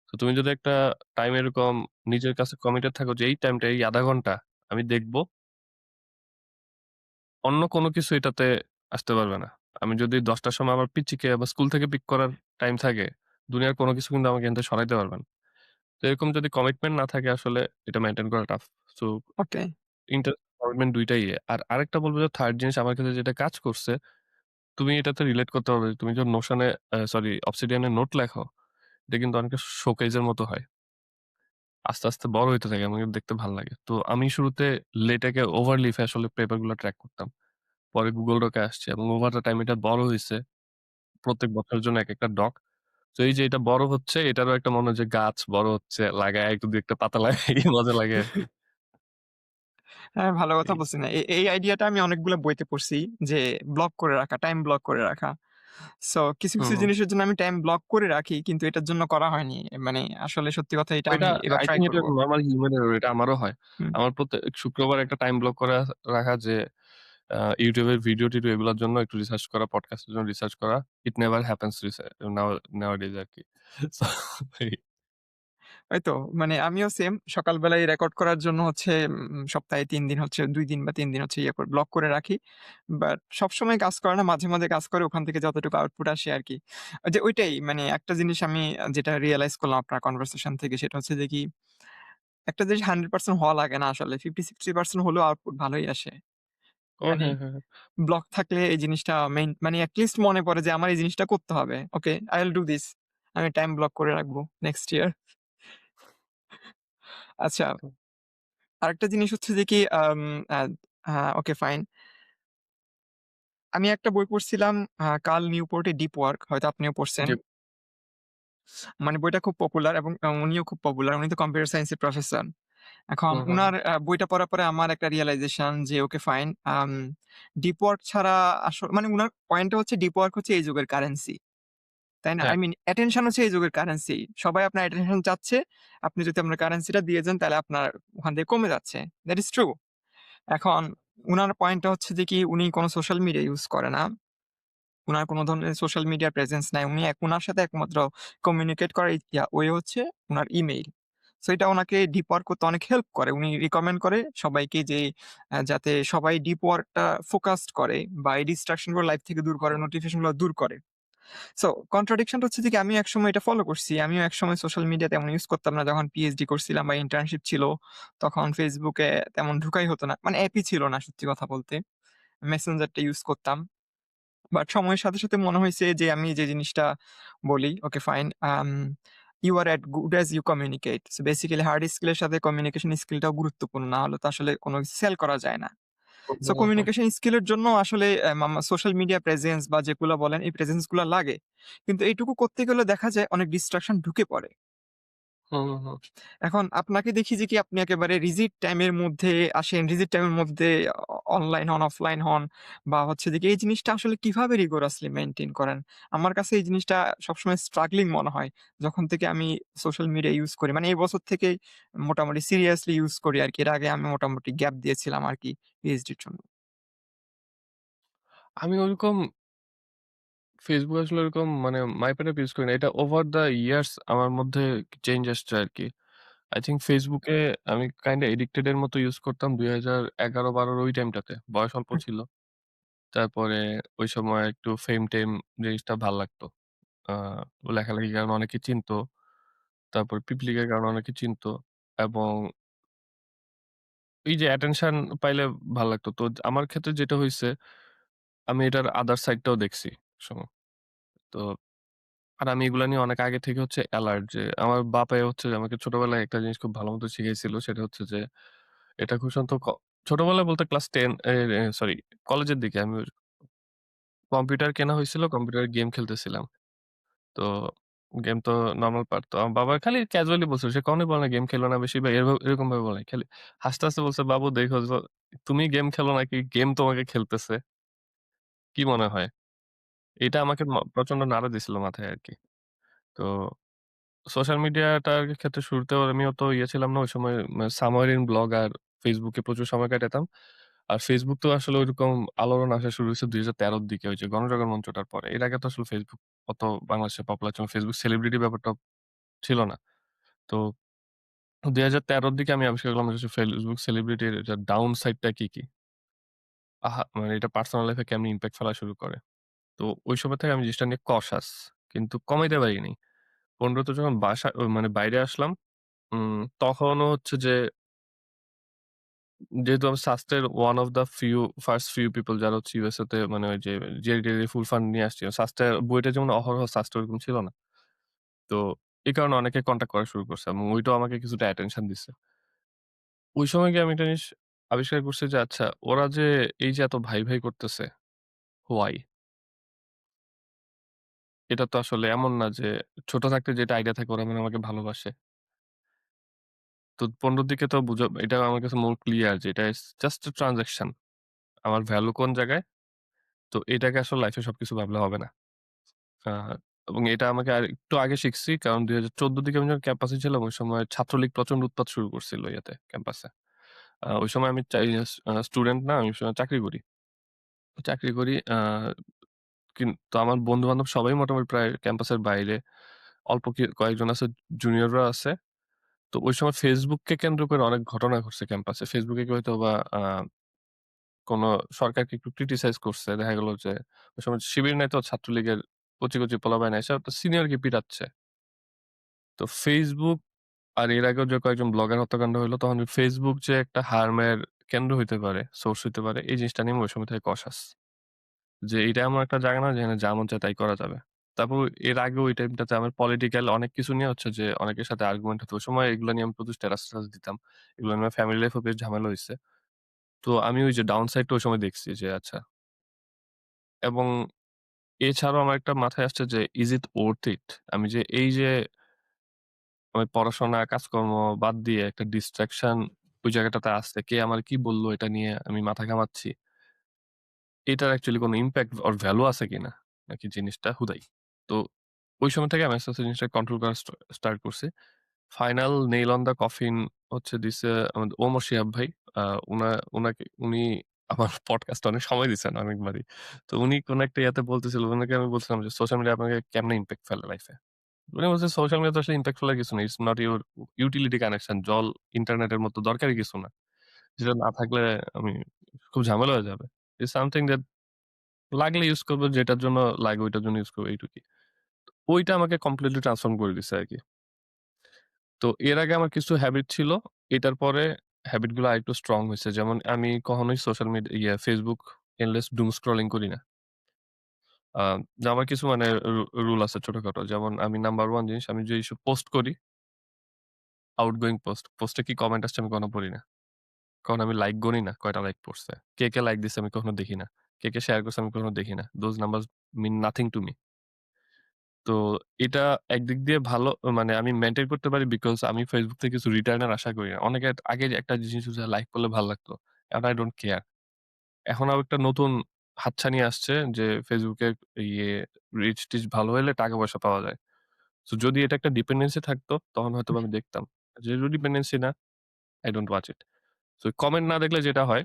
তো তুমি যদি একটা টাইম এরকম নিজের কাছে কমিটেড থাকো যে এই টাইমটা এই ০.৫ ঘন্টা আমি দেখব অন্য কোনো কিছু এটাতে আসতে পারবে না। আমি যদি ১০ টার সময় আমার পিচ্চিকে আবার স্কুল থেকে পিক করার টাইম থাকে, দুনিয়ার কোনো কিছু কিন্তু আমাকে এখান থেকে সরাইতে পারবে না। তো এরকম যদি কমিটমেন্ট না থাকে আসলে এটা মেইনটেইন করা টাফ। So okay. কমিটমেন্ট ২ টাই ইয়ে। আর আরেকটা বলব যে 3rd জিনিস আমার ক্ষেত্রে যেটা কাজ করছে, তুমি এটাতে রিলেট করতে পারবে। তুমি যখন Notion এ সরি Obsidian এ নোট লেখো, এটা কিন্তু অনেকটা শোকেজের মতো হয়। আস্তে, আস্তে বড় হইতে থাকে। আমার কিন্তু দেখতে ভাল লাগে। তো আমি শুরুতে লেটেকে ওভারলিফে আসলে পেপার গুলো ট্র্যাক করতাম। পরে Google Doc এ আসছে এবং ওভার দ্যা টাইম এটা বড় হইছে। প্রত্যেক বছরের জন্য একেকটা ডক। তো এই যে এটা বড় হচ্ছে এটারও একটা মনে হয় যে গাছ বড় হচ্ছে, লাগায় একটু ২ ১ টা পাতা লাগাই মজা লাগে আরকি। হ্যাঁ, ভালো কথা এই বলছেন। এই আইডিয়াটা আমি অনেকগুলা বইতে পড়ছি যে ব্লক করে রাখা, টাইম ব্লক করে রাখা। সো কিছু, হুম, কিছু হুম। জিনিসের জন্য আমি টাইম ব্লক করে রাখি কিন্তু এটার জন্য করা হয়নি। মানে আসলে সত্যি কথা এটা ওইটা আমি এবার আই ট্রাই থিংক এটা করব। নরমাল হিউম্যান এরর এটা আমারও হয়। হুম। আমার প্রত্যেক শুক্রবার একটা টাইম ব্লক করে রাখা যে YouTube এর ভিডিও-টিডিও এগুলোর জন্য একটু রিসার্চ করা, পডকাস্ট এর জন্য রিসার্চ করা। ইট নেভার হ্যাপেনস নাও-এ-ডেজ আরকি। সো এই ওইতো মানে আমিও সেম সকালবেলায় রেকর্ড করার জন্য হচ্ছে সপ্তাহে ৩ দিন হচ্ছে ২ দিন বা ৩ দিন হচ্ছে ইয়ে করে ব্লক করে রাখি। বাট সবসময় কাজ করে না। মাঝে, মাঝে কাজ করে ওখান থেকে যতটুকু আউটপুট আসে আরকি। ওই যে ওইটাই মানে একটা জিনিস আমি যেটা রিয়ালাইজ করলাম আপনার কনভারসেশন থেকে সেটা হচ্ছে যে কি একটা জিনিস 100% হওয়া লাগে না আসলে। 50-60% হলেও আউটপুট ভালোই আসে। ও মানে হ্যাঁ, হ্যাঁ, হ্যাঁ। ব্লক থাকলে এই জিনিসটা মানে এট লিস্ট মনে পড়ে যে আমার এই জিনিসটা করতে হবে। ওকে, I will do this. আমি টাইম ব্লক করে রাখবো নেক্সট ইয়ার। আচ্ছা, আরেকটা জিনিস হচ্ছে যে কি আম আ আ ওকে ফাইন। আমি একটা বই পড়ছিলাম কার্ল নিউপোর্টের 'ডিপ ওয়ার্ক' হয়তো আপনিও পড়ছেন। জি, মানে বইটা খুব পপুলার এবং উনিও খুব পপুলার। উনি তো কম্পিউটার সায়েন্সের প্রফেসর। এখন হুম, হুম, হুম। উনার বইটা পড়ার পরে আমার একটা রিয়ালাইজেশন যে ওকে ফাইন। ডিপ ওয়ার্ক ছাড়া মানে উনার পয়েন্টটা হচ্ছে ডিপ ওয়ার্ক হচ্ছে এই যুগের কারেন্সি। তাই না? হ্যাঁ। আই মিন অ্যাটেনশন হচ্ছে এই যুগের কারেন্সি। সবাই আপনার অ্যাটেনশন চাচ্ছে। আপনি যদি আপনার কারেন্সিটা দিয়ে যান তাহলে আপনার ওখান থেকে কমে যাচ্ছে। That is true. এখন উনার পয়েন্টটা হচ্ছে যে কি উনি কোন সোশ্যাল মিডিয়া ইউজ করে না। উনার কোন ধরনের সোশ্যাল মিডিয়া প্রেজেন্স নাই। উনার সাথে একমাত্র কমিউনিকেট করার ওয়ে হচ্ছে উনার ইমেইল। সো এটা উনাকে ডিপ ওয়ার্ক করতে অনেক হেল্প করে। উনি রিকমেন্ড করে সবাইকে যে যাতে সবাই ডিপ ওয়ার্কটা ফোকাসড করে বা এই ডিস্ট্রাকশন গুলো লাইফ থেকে দূর করে, নোটিফিকেশন গুলো দূর করে। সো কন্ট্রাডিকশন টা হচ্ছে যে কি আমিও একসময় এটা ফলো করছি। আমিও একসময় সোশ্যাল মিডিয়া তেমন ইউজ করতাম না। যখন পিএইচডি করছিলাম বা ইন্টার্নশিপ ছিল, তখন Facebook এ তেমন ঢুকাই হতো না। মানে অ্যাপই ছিল না সত্যি কথা বলতে। মেসেঞ্জারটা ইউজ করতাম। বাট সময়ের সাথে, সাথে মনে হইছে যে আমি যে জিনিসটা বলি, okay fine you are at good as you communicate. So basically hard স্কিলের সাথে কমিউনিকেশন স্কিলটাও গুরুত্বপূর্ণ। না হলে তো আসলে কোন সেল করা যায় না। হুম, সো হুম, হুম। কমিউনিকেশন স্কিলের জন্য আসলে সোশ্যাল মিডিয়া প্রেজেন্স বা যেগুলা বলেন এই প্রেজেন্স গুলা লাগে। কিন্তু এইটুকু করতে গেলে দেখা যায় অনেক ডিস্ট্রাকশন ঢুকে পড়ে। হুম, হুম, হুম। এখন আপনাকে দেখি যে কি আপনি একেবারে রিজিড টাইমের মধ্যে আসেন, রিজিড টাইমের মধ্যে অনলাইন হন, অফলাইন হন বা হচ্ছে যে কি এই জিনিসটা আসলে কিভাবে রিগোরাসলি মেইনটেইন করেন? আমার কাছে এই জিনিসটা সবসময় স্ট্রাগলিং মনে হয়। যখন থেকে আমি সোশ্যাল মিডিয়া ইউজ করি। মানে এই বছর থেকেই মোটামুটি সিরিয়াসলি ইউজ করি আরকি। এর আগে আমি মোটামুটি গ্যাপ দিয়েছিলাম আরকি পিএইচডির জন্য। আমি ওরকম Facebook আসলে ওরকম মানে মাইপের অ্যাপ ইউজ করি না। এটা ওভার দ্যা ইয়ার্স আমার মধ্যে চেঞ্জ আসছে আরকি। আই থিংক Facebook এ আমি কাইন্ডা এডিক্টেড এর মতো ইউজ করতাম ২০১১-১২ ওই টাইমটাতে। বয়স অল্প হুম, ছিল। তারপরে ওই সময় একটু ফেম-টেম জিনিসটা ভাল লাগতো। আ লেখালেখির কারণে অনেকে চিনতো। তারপর পিপলিকের কারণে অনেকে চিনতো। এবং এই যে অ্যাটেনশন পাইলে ভাল লাগতো। তো আমার ক্ষেত্রে যেটা হইছে, আমি এটার আদার সাইডটাও দেখছি সময়। তো আর আমি এগুলা নিয়ে অনেক আগে থেকে হচ্ছে এলার্ট যে আমার বাপাই হচ্ছে যে আমাকে ছোটবেলায় একটা জিনিস খুব ভালো মতো শিখাইছিল। সেটা হচ্ছে যে এটা খুব সম্ভবত ছোটবেলায় বলতে ক্লাস 10 সরি কলেজের দিকে আমি কম্পিউটার কেনা হইছিল। কম্পিউটারে গেম খেলতেছিলাম। তো গেম তো নরমাল পারতো। আমার বাবা খালি ক্যাজুয়ালি বলছিল। সে কখনোই বলে নাই গেম খেলো না বেশি বা এরকম ভাবে বলে নাই। খালি হাসতে, হাসতে বলছে, "বাবু দেখো তুমি গেম খেলো নাকি গেম তোমাকে খেলতেছে? কি মনে হয়?" এটা আমাকে প্রচন্ড নাড়া দিছিল মাথায় আরকি। তো সোশ্যাল মিডিয়াটার ক্ষেত্রে শুরুতেও আমিও তো ছিলাম না ওই সময় সামারিন ব্লগ আর Facebook এ প্রচুর সময় কাটাতাম। আর Facebook তো আসলে ঐরকম আলোড়ন আসা শুরু হইছে ২০১৩ র দিকে ওই যে গণজাগরণ মঞ্চটার পরে। এর আগে তো আসলে Facebook অত বাংলাদেশে পপুলার ছিল না। Facebook সেলিব্রিটি ব্যাপারটা ছিল না। তো ২০১৩ র দিকে আমি আবিষ্কার করলাম যে Facebook সেলিব্রিটির এটার ডাউন সাইড টা কি, কি? মানে এটা পার্সোনাল লাইফ এ কেমনে ইমপ্যাক্ট ফেলা শুরু করে। তো ওই সময় থেকে আমি জিনিসটা নিয়ে কশাস কিন্তু কমাইতে পারিনি। ১৫ তে যখন মানে বাইরে আসলাম তখনও হচ্ছে যে যেহেতু আমি স্বাস্থ্যের one of the first few people যারা হচ্ছে ইউএসএ তে মানে ওই যে জেআরডি ফুল ফান্ড নিয়ে আসছি। স্বাস্থ্যের বইটা যেমন অহরহ স্বাস্থ্য ওরকম ছিল না। তো এই কারণে অনেকে কনট্যাক্ট করা শুরু করছে এবং ওইটাও আমাকে কিছুটা অ্যাটেনশন দিছে। ওই সময় গিয়ে আমি একটা জিনিস আবিষ্কার করছি যে আচ্ছা ওরা যে এই যে এত ভাই, ভাই করতেছে, হোয়াই? এটা তো আসলে এমন না যে ছোট থাকতে যেটা আইডিয়া থাকে ওরা মানে আমাকে ভালোবাসে। তো ১৫ দিকে তো এটা আমার কাছে মোর ক্লিয়ার যে এটা ইস জাস্ট আ ট্রান্সেকশন। আমার ভ্যালু কোন জায়গায়? তো এটাকে আসলে লাইফ এ সবকিছু ভাবলে হবে না। আ এবং এটা আমাকে আরেকটু আগে শিখছি। কারণ ২০১৪ দিকে আমি যখন ক্যাম্পাসে ছিলাম ওই সময় ছাত্রলীগ প্রচন্ড উৎপাত শুরু করছিল ইয়াতে ক্যাম্পাসে। ওই সময় আমি স্টুডেন্ট না, আমি ওই সময় চাকরি করি। চাকরি করি তো আমার বন্ধু-বান্ধব সবাই মোটামুটি প্রায় ক্যাম্পাসের বাইরে। অল্প কয়েকজন আছে জুনিয়ররা আছে। তো ওই সময় Facebook কে কেন্দ্র করে অনেক ঘটনা ঘটছে ক্যাম্পাসে। Facebook এ কেউ হয়তোবা কোন সরকারকে একটু ক্রিটিসাইজ করছে। দেখা গেল যে ওই সময় শিবির নাই তো ছাত্রলীগের কচি, কচি পোলাপাইন আইসা তো সিনিয়রকে পিটাচ্ছে। তো Facebook আর এর আগেও যে কয়েকজন ব্লগার হত্যাকাণ্ড হইলো তখন Facebook যে একটা হার্মের কেন্দ্র হইতে পারে, সোর্স হইতে পারে এই জিনিসটা নিয়ে আমি ওই সময় থেকে কশাস। যে এটা এমন একটা জায়গা না যেখানে যা মন চায় তাই করা যাবে। তারপর এর আগেও ওই টাইমটাতে আমার পলিটিক্যাল অনেক কিছু নিয়ে হচ্ছে যে অনেকের সাথে আর্গুমেন্ট হতো। ওই সময় এগুলো নিয়ে আমি প্রচুর স্ট্যাটাস-ট্যাটাস দিতাম। এগুলো নিয়ে ফ্যামিলি লাইফ এও বেশ ঝামেলা হইছে। তো আমি ওই যে ডাউন সাইড টা ওই সময় দেখছি যে আচ্ছা এবং এছাড়াও আমার একটা মাথায় আসছে যে, "Is it worth it?" আমি যে এই যে আমি পড়াশোনা, কাজকর্ম বাদ দিয়ে একটা distraction ওই জায়গাটাতে আছে। কে আমার কি বলল এটা নিয়ে আমি মাথা ঘামাচ্ছি। এটার অ্যাকচুয়ালি কোনো ইমপ্যাক্ট অর ভ্যালু আছে কিনা? নাকি জিনিসটা হুদাই। তো ওই সময় থেকে আমি আস্তে, আস্তে জিনিসটা কন্ট্রোল করা স্টার্ট করছি। Final nail on the coffin হচ্ছে দিছে আমাদের ওমর শিহাব ভাই। আ উনি আমার পডকাস্টে অনেক সময় দিছেন অনেকবারই। তো উনি কোন একটা ইয়াতে বলতেছিল, উনাকে আমি বলছিলাম যে, "সোশ্যাল মিডিয়া আপনাকে কেমনে ইমপ্যাক্ট ফেলে লাইফে?" উনি বলছে, "সোশ্যাল মিডিয়া তো আসলে ইমপ্যাক্ট ফেলার কিছু না। It's not your utility connection. জল ইন্টারনেটের মতো দরকারি কিছু না। যেটা না থাকলে আমি খুব ঝামেলা হয়ে যাবে। ইটস সামথিং দ্যাট লাগলে ইউজ করব, যেটার জন্য লাগে ওইটার জন্য ইউজ করব এইটুকুই।" ওইটা আমাকে কমপ্লিটলি ট্রান্সফর্ম করে দিছে আরকি। তো এর আগে আমার কিছু হ্যাবিট ছিল। এটার পরে হ্যাবিট গুলো আরেকটু স্ট্রং হইছে। যেমন আমি কখনোই social Facebook endless doom scrolling করি না। আ আমার কিছু মানে রুল আছে ছোটখাটো। যেমন আমি নাম্বার 1 জিনিস, আমি যে এসব পোস্ট করি, আউটগোয়িং পোস্টে কি কমেন্ট আসছে আমি কখনো পড়ি না। কারণ আমি লাইক গণি না কয়টা লাইক পড়ছে। কে লাইক দিছে আমি কখনো দেখি না। কে শেয়ার করছে আমি কখনো দেখি না। Those numbers mean nothing to me. তো এটা একদিক দিয়ে ভালো, মানে আমি মেইনটেইন করতে পারি বিকজ আমি Facebook থেকে কিছু রিটার্ন এর আশা করি না। অনেকে আগে একটা জিনিস হচ্ছে লাইক করলে ভাল লাগতো। এখন I don't care. এখন আবার একটা নতুন হাতছানি আসছে যে Facebook এ ইয়ে রিচ-টিচ ভালো হইলে টাকা-পয়সা পাওয়া যায়। সো যদি এটা একটা ডিপেন্ডেন্সি থাকতো তখন হয়তোবা আমি দেখতাম। যেহেতু ডিপেন্ডেন্সি না, I don't watch it. So comment না দেখলে যেটা হয়,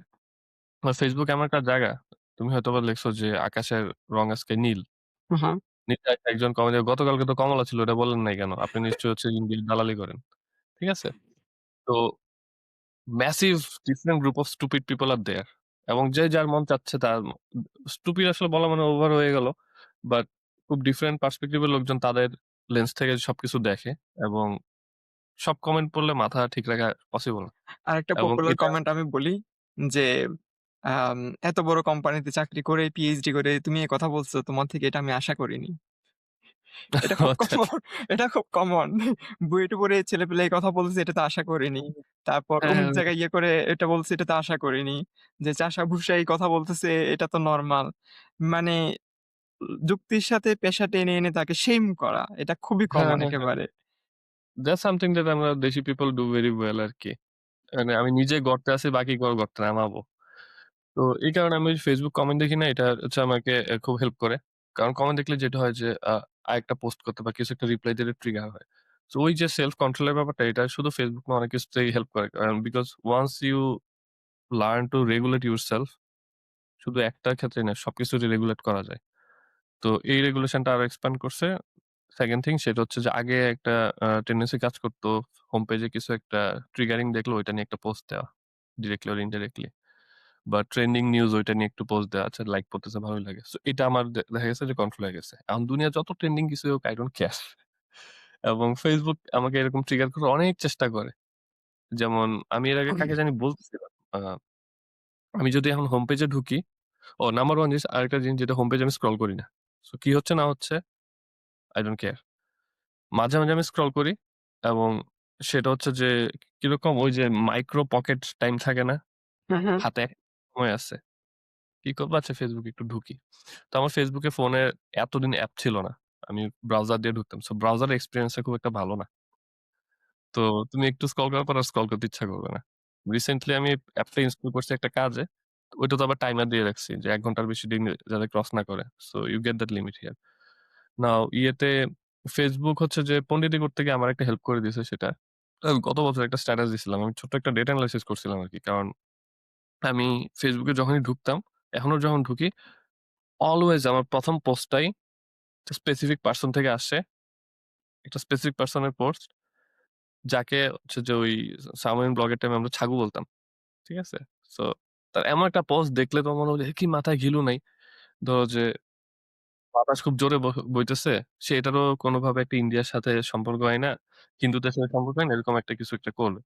Facebook এমন একটা জায়গা, তুমি হয়তোবা লিখছো যে আকাশের রং আজকে নীল। হু, হু। নিচে একজন কমেন্ট, গতকালকে তো কমলা ছিল ওটা বললেন নাই কেন? আপনি নিশ্চয়ই হচ্ছে ইন্ডিয়ার দালালি করেন। ঠিক আছে? তো massive different group of stupid people are there. এবং যে যার মন চাচ্ছে তার স্টুপিড আসলে বলা মানে ওভার হয়ে গেল। বাট খুব ডিফারেন্ট পার্সপেক্টিভ এর লোকজন তাদের লেন্স থেকে সবকিছু দেখে এবং সব কমেন্ট পড়লে মাথা ঠিক রাখা পসিবল না। আরেকটা এবং পপুলার এটা কমেন্ট আমি বলি যে, আম "এত বড় কোম্পানিতে চাকরি করে, পিএইচডি করে তুমি এ কথা বলছো, তোমার থেকে এটা আমি আশা করিনি।" এটা খুব আচ্ছা, কমন, আচ্ছা। এটা খুব কমন। বুয়েটে পড়ে ছেলেপেলে এই কথা বলছে, এটা তো আশা করিনি। তারপর হ্যাঁ, অমুক হ্যাঁ। জায়গায় ইয়ে করে এটা বলছে, এটা তো আশা করিনি। যে চাষা-ভুষা এই কথা বলতেছে, এটা তো নরমাল। মানে যুক্তির সাথে পেশা টেনে এনে তাকে সেইম করা, এটা খুবই হ্যাঁ, কমন হ্যাঁ, হ্যাঁ। একেবারে। That's something that আমরা দেশি পিপল ডু ভেরি ওয়েল আরকি। মানে আমি নিজে গর্তে আছি, বাকি গর্তে নামাবো। তো এই কারণে আমি Facebook কমেন্ট দেখি না। এটা হচ্ছে আমাকে খুব হেল্প করে। কারণ কমেন্ট দেখলে যেটা হয় যে আরেকটা পোস্ট করতে বা কিছু একটা রিপ্লাই দিলে ট্রিগার হয়। সো ওই যে সেলফ কন্ট্রোল এর ব্যাপারটা, এটা শুধু Facebook না, অনেক কিছুতেই হেল্প করে। Because once you learn to regulate yourself, শুধু একটা ক্ষেত্রে না, সবকিছুরই রেগুলেট করা যায়। তো এই রেগুলেশনটা আরো এক্সপ্যান্ড করছে। 2nd থিং সেটা হচ্ছে যে আগে একটা টেনডেন্সি কাজ করত। হোম পেজে কিছু একটা ট্রিগারিং দেখলে ওইটা নিয়ে একটা পোস্ট দেওয়া। Directly or indirectly. বা ট্রেন্ডিং নিউজ ওইটা নিয়ে একটু পোস্ট দেওয়া। আচ্ছা, লাইক পড়তেছে ভালোই লাগে। সো এটা আমার দেখা গেছে যে কন্ট্রোল হয়ে গেছে। এখন দুনিয়া যত ট্রেন্ডিং কিছুই হোক, I don't care. এবং Facebook আমাকে এরকম ট্রিগার করার অনেক চেষ্টা করে। যেমন আমি এর আগে কাকে জানি বলতেছিলাম। আমি যদি এখন হোম পেজে ঢুকি, নাম্বার 1 জিনিস, আরেকটা জিনিস যেটা হোম পেজে আমি স্ক্রল করি না। সো কি হচ্ছে না হচ্ছে I don't care. মাঝে মাঝে আমি স্ক্রল করি এবং সেটা হচ্ছে যে কিরকম, ওই যে মাইক্রো পকেট টাইম থাকে না? হু, হু। হাতে সময় আছে। কি করব? আচ্ছা, Facebook এ একটু ঢুকি। তো আমার Facebook এ ফোনে এতদিন অ্যাপ ছিল না। আমি ব্রাউজার দিয়ে ঢুকতাম। সো ব্রাউজার এক্সপেরিয়েন্স টা খুব একটা ভালো না। তো তুমি একটু স্ক্রল করার পর আর স্ক্রল করতে ইচ্ছা করবে না। রিসেন্টলি আমি অ্যাপটা ইনস্টল করছি একটা কাজে। ওইটা তো আবার টাইমার দিয়ে রাখছি যে ১ ঘন্টার বেশি দিন যাতে ক্রস না করে। So you get that limit here. Now ইয়েতে Facebook হচ্ছে যে পন্ডিতি করতে গিয়ে আমার একটা হেল্প করে দিয়েছে সেটা। গত বছর একটা স্ট্যাটাস দিছিলাম। আমি ছোট্ট একটা ডেটা এনালাইসিস করছিলাম আরকি। কারণ আমি Facebook এ যখনই ঢুকতাম, এখনো যখন ঢুকি, অলওয়েজ আমার ১ম পোস্টটাই একটা স্পেসিফিক পারসন থেকে আসে। একটা স্পেসিফিক পারসন এর পোস্ট, যাকে হচ্ছে যে ওই সাময়িক ব্লগের টাইমে আমরা ছাগু বলতাম। ঠিক আছে? সো তার এমন একটা পোস্ট দেখলে তোমার মনে হবে যে, "এ কি মাথায় ঘিলু নাই?" ধরো যে বাতাস খুব জোরে বইতেছে। সে এটারও কোনভাবে একটা ইন্ডিয়ার সাথে সম্পর্ক হয় না। হিন্দুদের সাথে সম্পর্ক হয় না। এরকম একটা কিছু একটা করবে।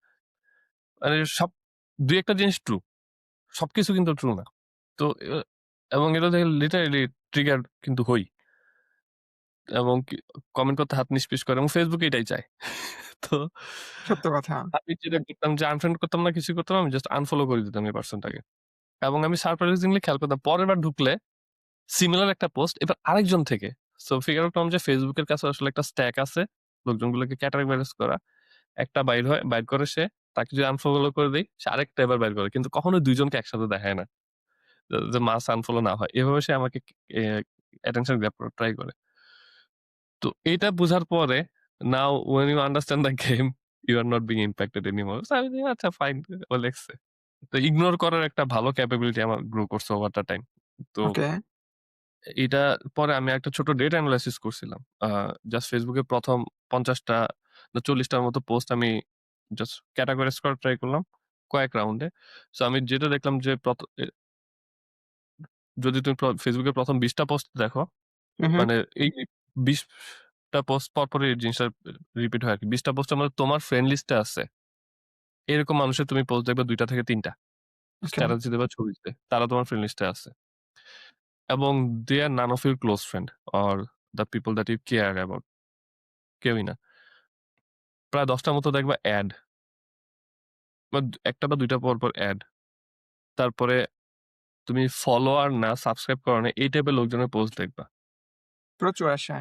মানে ২-১ টা জিনিস ট্রু। সবকিছু কিন্তু ট্রু না। তো এবং এটা দেখে লিটারেলি ট্রিগার কিন্তু হই। এবং কমেন্ট করতে হাত নিঃফিস করে এবং Facebook এটাই চায়। তো সত্য কথা। আমি যেটা করতাম যে আনফ্রেন্ড করতাম না, কিছু করতাম না। আমি জাস্ট আনফলো করে দিতাম এই পারসনটাকে। এবং আমি সারপ্রাইজিংলি খেয়াল করতাম পরের বার ঢুকলে সিমিলার একটা পোস্ট এবার আরেকজন থেকে। সো ফিগার আউট করলাম যে Facebook এর কাছে আসলে একটা স্ট্যাক আছে। লোকজনগুলোকে ক্যাটাগরাইজ করা। একটা বাইর করে সে। তাকে যদি আনফলো করে দেই, সে আরেকটা এবার বাইর করে। কিন্তু কখনোই ২ জনকে একসাথে দেখায় না। যে মাস আনফলো না হয়। এভাবে সে আমাকে এ অ্যাটেনশন গ্র্যাব করার ট্রাই করে। তো এটা বুঝার পরে নাও when you understand the game you are not being impacted anymore. So আমি বলি, আচ্ছা ফাইন ও লেখছে। তো ইগনোর করার একটা ভালো ক্যাপাবিলিটি আমার গ্রো করছে ওভার দ্যা টাইম। তো ওকে। এটা পরে আমি একটা ছোট ডেটা এনালাইসিস করছিলাম। জাস্ট Facebook এ ১ম ৫০ টা না ৪০ টার মতো পোস্ট আমি জাস্ট ক্যাটেগরাইজ করার ট্রাই করলাম কয়েক রাউন্ডে। সো আমি যেটা দেখলাম যে যদি তুমি Facebook এর ১ম ২০ টা পোস্ট দেখো, হু, হু। মানে এই ২০ টা পোস্ট পরপরই এই জিনিসটা রিপিট হয় আরকি। ২০ টা পোস্টের মধ্যে তোমার ফ্রেন্ড লিস্টে আছে। এরকম মানুষের তুমি পোস্ট দেখবা ২ টা থেকে ৩ টা। ওকে। স্ট্যাটাস দিতে বা ছবি দিতে। তারা তোমার ফ্রেন্ড লিস্টে আছে। এবং they are none of your close friend or the people that you care about কেউই না। প্রায় ১০ টার মতো দেখবা এড। বা ১ টা বা ২ টা পরপর এড। তারপরে তুমি ফলোয়ার না, সাবস্ক্রাইব করো না এই টাইপের লোকজনের পোস্ট দেখবা। প্রচুর আসে।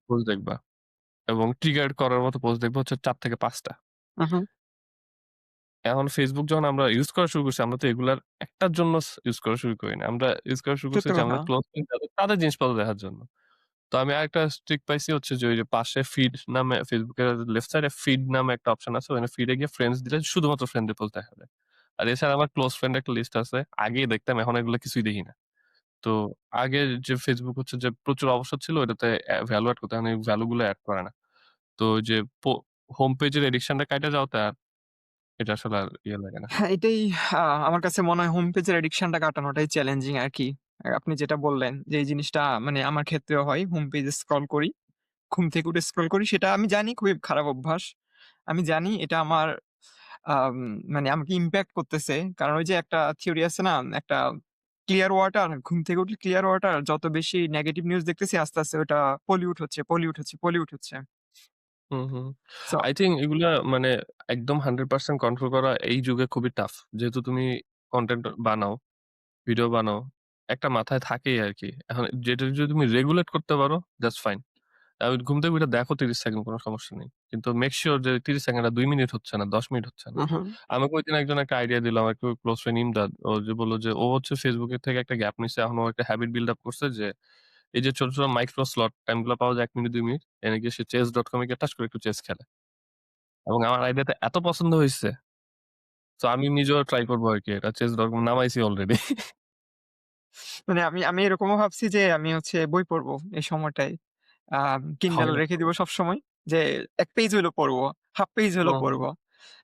পোস্ট দেখবা। এবং ট্রিগার করার মতো পোস্ট দেখবা হচ্ছে ৪ থেকে ৫ টা। হু, হু। এখন Facebook যখন আমরা ইউজ করা শুরু করছি, আমরা তো এগুলার একটার জন্য ইউজ করা শুরু করি না। আমরা ইউজ করা শুরু করছি সত্য যে কথা। আমাদের ক্লোজ ফ্রেন্ড যাদের তাদের জিনিসপত্র দেখার জন্য। তো আমি আরেকটা ট্রিক পাইছি হচ্ছে যে ওই যে পাশে ফিড নামে Facebook এর লেফট সাইডে ফিড নামে একটা অপশন আছে। ওখানে ফিডে গিয়ে ফ্রেন্ডস দিলে শুধুমাত্র ফ্রেন্ডদের পোস্ট দেখা যায়। আর এছাড়া আমার ক্লোজ ফ্রেন্ড একটা লিস্ট আছে। আগেই দেখতাম এখন এগুলো কিছুই দেখি না। তো আগে যে Facebook হচ্ছে যে প্রচুর অবসর ছিল ওটাতে ভ্যালু এড করতে এখন এই ভ্যালু গুলো এড করে না। তো ওই যে হোম পেজের এডিকশনটা কাইটা যাওয়াতে আর এটা আসলে আর ইয়ে লাগে না। হ্যাঁ, এটাই আমার কাছে মনে হয় হোম পেজের অ্যাডিকশনটা কাটানোটাই চ্যালেঞ্জিং আরকি। আপনি যেটা বললেন যে এই জিনিসটা মানে আমার ক্ষেত্রেও হয়। হোম পেজে স্ক্রল করি। ঘুম থেকে উঠে স্ক্রল করি সেটা আমি জানি খুবই খারাপ অভ্যাস। আমি জানি এটা আমার আম মানে আমাকে ইমপ্যাক্ট করতেছে। কারণ ওই যে একটা থিওরি আছে না? একটা ক্লিয়ার ওয়াটার, ঘুম থেকে উঠলে ক্লিয়ার ওয়াটার যত বেশি নেগেটিভ নিউজ দেখতেছি আস্তে, আস্তে ওটা পলিউট হচ্ছে, পলিউট হচ্ছে, পলিউট হচ্ছে। হুম, হুম। সো I think এগুলা মানে একদম 100% কন্ট্রোল করা এই যুগে খুবই টাফ। যেহেতু তুমি কনটেন্ট বানাও, ভিডিও বানাও, একটা মাথায় থাকেই আরকি। এখন যেটা যদি তুমি রেগুলেট করতে পারো, দ্যাটস ফাইন। ঘুম থেকে উইঠা দেখো ৩০ সেকেন্ড কোন সমস্যা নেই। কিন্তু মেক সিউর যে ৩০ সেকেন্ড না ২ মিনিট হচ্ছে না, ১০ মিনিট হচ্ছে না। হু, হু। আমাকে ঐদিন একজন একটা আইডিয়া দিল, আমার খুব ক্লোজ ফ্রেন্ড ইমদাদ। ও যে বলল যে ও হচ্ছে Facebook এর থেকে একটা গ্যাপ নিছে। এখন ও একটা হ্যাবিট বিল্ড আপ করছে যে এই যে ছোট, ছোট মাইক্রো স্লট টাইম গুলা পাওয়া যায় ১ মিনিট ২ মিনিট। এনে গিয়ে সে chess.com এ গিয়ে টাস করে একটু চেস খেলে। এবং আমার আইডিয়াটা এত পছন্দ হইছে, সো আমি নিজেও ট্রাই করব আরকি এটা। chess.com নামাইছি already. মানে আমি আমি এরকমও ভাবছি যে আমি হচ্ছে বই পড়বো এই সময়টায়। Kindle হয় না রেখে তো। দিব সবসময়। যে ১ পেজ হইলেও পড়বো, হাফ পেজ হইলেও হুম, হুম। পড়বো।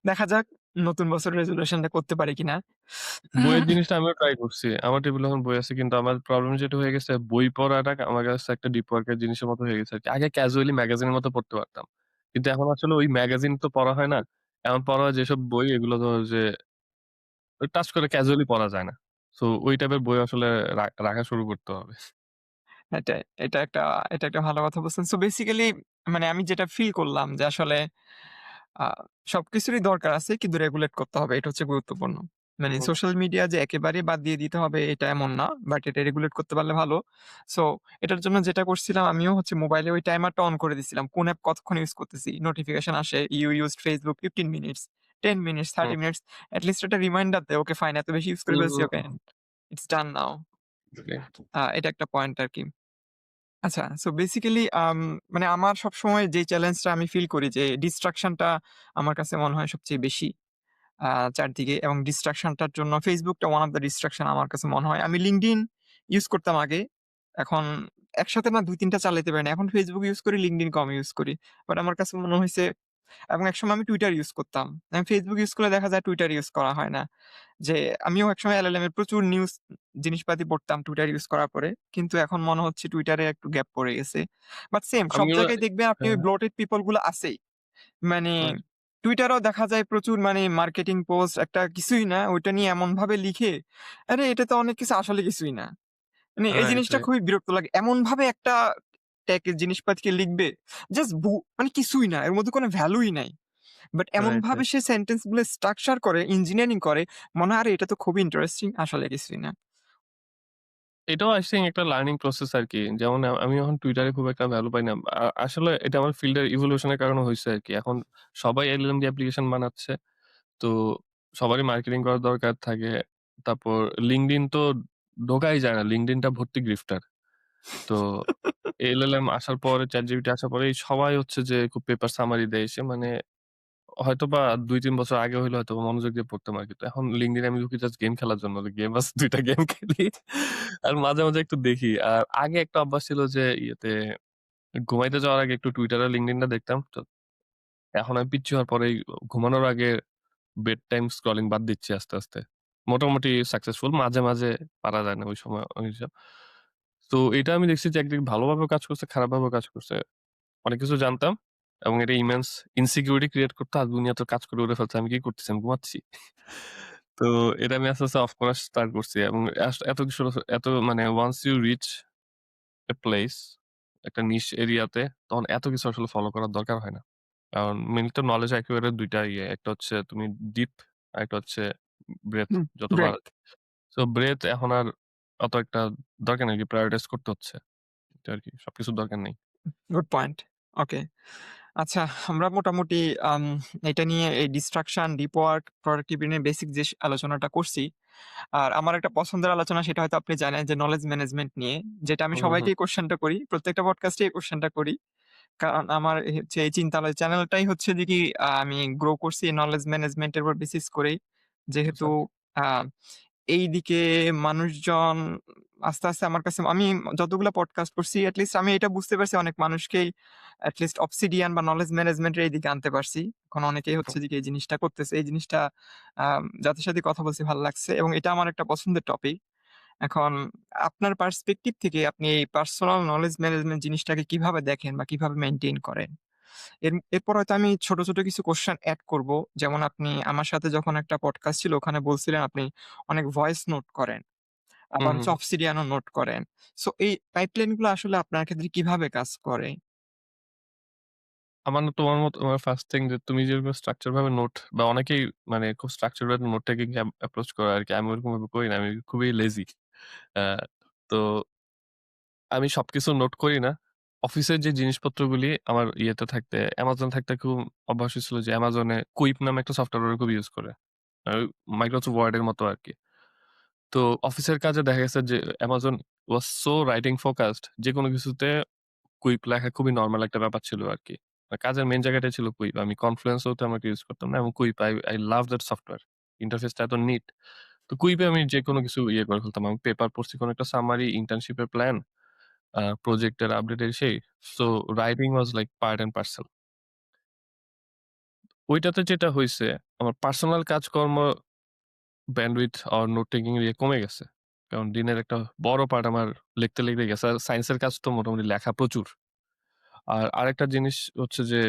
দেখা যাক নতুন বছরের রেজোলিউশনটা করতে পারি কিনা। বইয়ের জিনিসটা আমিও ট্রাই করছি। আমার টেবিলে এখন বই আছে কিন্তু আমার প্রবলেম যেটা হয়ে গেছে বই পড়াটা আমার কাছে একটা ডিপ ওয়ার্ক এর জিনিসের মতো হয়ে গেছে আরকি। আগে ক্যাজুয়ালি ম্যাগাজিনের মতো পড়তে পারতাম। কিন্তু এখন আসলে ওই ম্যাগাজিন তো পড়া হয় না। এখন পড়া হয় যেসব বই এগুলো ধরো যে ওই টাচ করে ক্যাজুয়ালি পড়া যায় না। সো ওই টাইপের বই আসলে রাখা শুরু করতে হবে। এটাই। এটা একটা ভালো কথা বলছেন। সো বেসিক্যালি মানে আমি যেটা ফিল করলাম যে আসলে আ সবকিছুরই দরকার আছে কিন্তু রেগুলেট করতে হবে। এটা হচ্ছে গুরুত্বপূর্ণ। মানে হুম, সোশ্যাল মিডিয়া যে একেবারেই বাদ দিয়ে দিতে হবে এটা এমন না। বাট এটা রেগুলেট করতে পারলে ভালো। সো এটার জন্য যেটা করছিলাম আমিও হচ্ছে মোবাইলে ওই টাইমারটা অন করে দিছিলাম। কোন অ্যাপ কতক্ষণ ইউজ করতেছি। নোটিফিকেশন আসে, "You used Facebook 15 minutes, 10 minutes, hmm, 30 minutes" at least একটা রিমাইন্ডার দেয়। ওকে ফাইন এত বেশি ইউজ করে হুম, ফেলছি। হুম, ওকে, হুম। ইটস ডান নাও। ওকে। এটা একটা পয়েন্ট আরকি। আচ্ছা, সো বেসিক্যালি মানে আমার সবসময় যে চ্যালেঞ্জটা আমি ফিল করি যে ডিস্ট্রাকশনটা আমার কাছে মনে হয় সবচেয়ে বেশি আ চারদিকে এবং ডিস্ট্রাকশনটার জন্য Facebook টা ওয়ান অফ দ্যা ডিস্ট্রাকশন আমার কাছে মনে হয়। আমি LinkedIn ইউজ করতাম আগে। এখন একসাথে না ২-৩ টা চালাইতে পারি না। এখন Facebook ইউজ করি, LinkedIn কম ইউজ করি। বাট আমার কাছে মনে হইছে এবং একসময় আমি Twitter ইউজ করতাম। এখন Facebook ইউজ করলে দেখা যায় Twitter ইউজ করা হয় না। যে আমিও একসময় LLM এর প্রচুর নিউজ জিনিসপাতি পড়তাম Twitter ইউজ করার পরে। কিন্তু এখন মনে হচ্ছে Twitter এ একটু গ্যাপ পড়ে গেছে। বাট সেম সব আমিও জায়গায় দেখবেন আপনি ওই হ্যাঁ, ব্লটেড পিপল গুলো আছেই। মানে রাইট, Twitter এও দেখা যায় প্রচুর মানে মার্কেটিং পোস্ট একটা কিছুই না ওইটা নিয়ে এমনভাবে লিখে, আরে এটা তো অনেক কিছু আসলে কিছুই না। মানে এই রাইট, জিনিসটা রাইট, খুবই বিরক্ত লাগে। এমনভাবে একটা টেক এর জিনিসপাতিকে লিখবে জাস্ট মানে কিছুই না। এর মধ্যে কোনো ভ্যালুই নাই। বাট রাইট, এমনভাবে রাইট। সে সেন্টেন্স গুলো স্ট্রাকচার করে, ইঞ্জিনিয়ারিং করে, মনে হয় আরে এটা তো খুবই ইন্টারেস্টিং। আসলে কিছুই না। এটাও I think একটা লার্নিং প্রসেস আরকি। যেমন আমি এখন Twitter এ খুব একটা ভ্যালু পাই না। আসলে এটা আমার ফিল্ডের ইভলিউশন এর কারণে হইছে আরকি। এখন সবাই LLM দিয়ে অ্যাপ্লিকেশন বানাচ্ছে। তো সবারই মার্কেটিং করার দরকার থাকে। তারপর LinkedIn তো ঢোকাই যায় না। LinkedIn টা ভর্তি গ্রিফটার। তো LLM আসার পরে, ChatGPT আসার পরে সবাই হচ্ছে যে খুব পেপার সামারি দেয় এসে মানে হয়তোবা ২-৩ বছর আগে হইলে হয়তোবা মনোযোগ দিয়ে পড়তাম আরকি। তো এখন LinkedIn এ আমি ঢুকি জাস্ট গেম খেলার জন্য। গেম আছে ২ টা গেম খেলি। আর মাঝে, মাঝে একটু দেখি। আর আগে একটা অভ্যাস ছিল যে ইয়েতে ঘুমাইতে যাওয়ার আগে একটু Twitter আর LinkedIn টা দেখতাম। তো এখন আমি পিচ্চি হওয়ার পরেই ঘুমানোর আগে বেড টাইম স্ক্রলিং বাদ দিচ্ছি আস্তে, আস্তে। মোটামুটি সাকসেসফুল। মাঝে, মাঝে পারা যায় না ওই সময় ওইসব। তো এটা আমি দেখছি যে একদিক ভালোভাবেও কাজ করছে, খারাপভাবেও কাজ করছে। অনেক কিছু জানতাম এবং এটা ইমেন্স ইনসিকিউরিটি ক্রিয়েট করতো। আর দুনিয়া তো কাজ করে উড়ে ফেলছে। আমি কি করতেছি? আমি ঘুমাচ্ছি। তো এটা আমি আস্তে, আস্তে অফ করা স্টার্ট করছি এবং এত কিছু এত মানে once you reach a place একটা নিশ এরিয়াতে তখন এত কিছু আসলে ফলো করার দরকার হয় না। কারণ মেইনলি তো নলেজ একুয়ার এর ২ টা ইয়ে। একটা হচ্ছে তুমি ডিপ আরেকটা হচ্ছে ব্রেথ হুম, যতবার গ্রেট। সো ব্রেথ এখন আর অত একটা দরকার নেই আরকি প্রায়োরিটাইজ করতে হচ্ছে। এটা আরকি। সবকিছুর দরকার নেই। Good point. ওকে। আচ্ছা, আমরা মোটামুটি আম এটা নিয়ে এই ডিস্ট্রাকশন, ডিপ ওয়ার্ক, প্রোডাক্টিভিটি নিয়ে বেসিক যে আলোচনাটা করছি। আর আমার একটা পছন্দের আলোচনা সেটা হয়তো আপনি জানেন যে নলেজ ম্যানেজমেন্ট নিয়ে। যেটা আমি হুম, হুম। সবাইকেই কোয়েশ্চেনটা করি। প্রত্যেকটা পডকাস্টে এই কোয়েশ্চেনটা করি। কারণ আমার হচ্ছে এই চিন্তালয় চ্যানেলটাই হচ্ছে যে কি আমি গ্রো করছি নলেজ ম্যানেজমেন্ট এর উপর বেসিস করেই। যেহেতু আচ্ছা। আ এইদিকে মানুষজন আস্তে, আস্তে আমার কাছে আমি যতগুলা পডকাস্ট করছি এটলিস্ট আমি এটা বুঝতে পারছি অনেক মানুষকেই এটলিস্ট অবসিডিয়ান বা নলেজ ম্যানেজমেন্ট এর এইদিকে আনতে পারছি। এখন অনেকেই হচ্ছে যে কি এই জিনিসটা করতেছে। এই জিনিসটা যাদের সাথে কথা বলছি ভাল লাগছে এবং এটা আমার একটা পছন্দের টপিক। এখন আপনার পার্সপেক্টিভ থেকে আপনি এই পার্সোনাল নলেজ ম্যানেজমেন্ট জিনিসটাকে কিভাবে দেখেন বা কিভাবে মেইনটেইন করেন? এরপর হয়তো আমি ছোট, ছোট কিছু কোয়েশ্চেন এড করব। যেমন আপনি আমার সাথে যখন একটা পডকাস্ট ছিল ওখানে বলছিলেন আপনি অনেক ভয়েস নোট করেন। হুম, আবার হুম। হচ্ছে অবসিডিয়ান ও নোট করেন। সো এই পাইপলাইন গুলো আসলে আপনার ক্ষেত্রে কিভাবে কাজ করে? আমার না তোমার মতো আমার ফার্স্ট থিং যে তুমি যেরকম স্ট্রাকচার ভাবে নোট বা অনেকেই মানে খুব স্ট্রাকচার ভাবে নোট টেকিং অ্যাপ্রোচ করে আরকি। আমি ওরকম ভাবে করি না। আমি খুবই লেজি। আ তো আমি সবকিছু নোট করি না। অফিসের যে জিনিসপত্রগুলি আমার ইয়েতে থাকতে Amazon থাকতে খুব অভ্যাস হয়েছিল যে Amazon এ কুইপ নামে একটা সফটওয়্যার ওরা খুব ইউজ করে। আর মাইক্রোসফট ওয়ার্ড এর মতো আরকি। তো অফিসের কাজে দেখা গেছে যে Amazon was so writing focused যেকোনো কিছুতে কুইক লেখা খুবই নরমাল একটা ব্যাপার ছিল আরকি। কাজের মেইন জায়গাটাই ছিল কুইক। আমি কনফ্লুয়েন্স ও তেমন একটা ইউজ করতাম না এবং কুইপ I লাভ দ্যাট সফটওয়্যার। ইন্টারফেসটা এত নিট। তো কুইপে আমি যেকোনো কিছু ইয়ে করে ফেলতাম। আমি পেপার পড়ছি কোনো একটা সামারি, ইন্টার্নশিপের প্ল্যান, প্রজেক্টের আপডেট এই সেই। So writing was like part and parcel. ওইটাতে যেটা হইছে আমার পার্সোনাল কাজকর্ম ব্যান্ডউইথ অর নোট টেকিং এর ইয়ে কমে গেছে। কারণ দিনের একটা বড় পার্ট আমার লিখতে, লিখতে গেছে। আর সায়েন্সের কাজ তো মোটামুটি লেখা প্রচুর। আর আরেকটা জিনিস হচ্ছে যে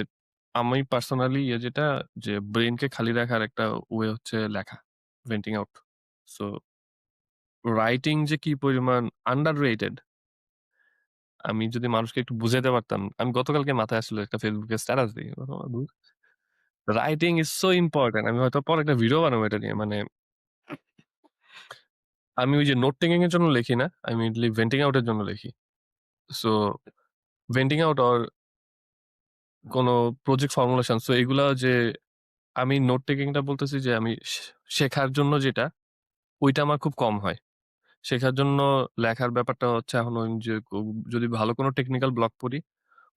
আমি পার্সোনালি যেটা যে ব্রেইনকে খালি রাখার একটা ওয়ে হচ্ছে লেখা। Venting out. সো রাইটিং যে কি পরিমাণ আন্ডাররেটেড আমি যদি মানুষকে একটু বুঝাইতে পারতাম। আমি গতকালকে মাথায় আসলো একটা Facebook এ স্ট্যাটাস দিই। রাইটিং ইস সো ইম্পোর্টেন্ট। আমি হয়তো পরে একটা ভিডিও বানাবো এটা নিয়ে। মানে আমি ওই যে নোট টেকিং এর জন্য লিখি না। আমি মেইনলি ভেন্টিং আউট এর জন্য লিখি। সো ভেন্টিং আউট অর কোন প্রজেক্ট ফর্মুলেশন সো এগুলা যে আমি নোট টেকিং টা বলতেছি যে আমি শেখার জন্য যেটা, ওইটা আমার খুব কম হয়। শেখার জন্য লেখার ব্যাপারটা হচ্ছে এখন ওই যে যদি ভালো কোনো টেকনিক্যাল ব্লগ পড়ি,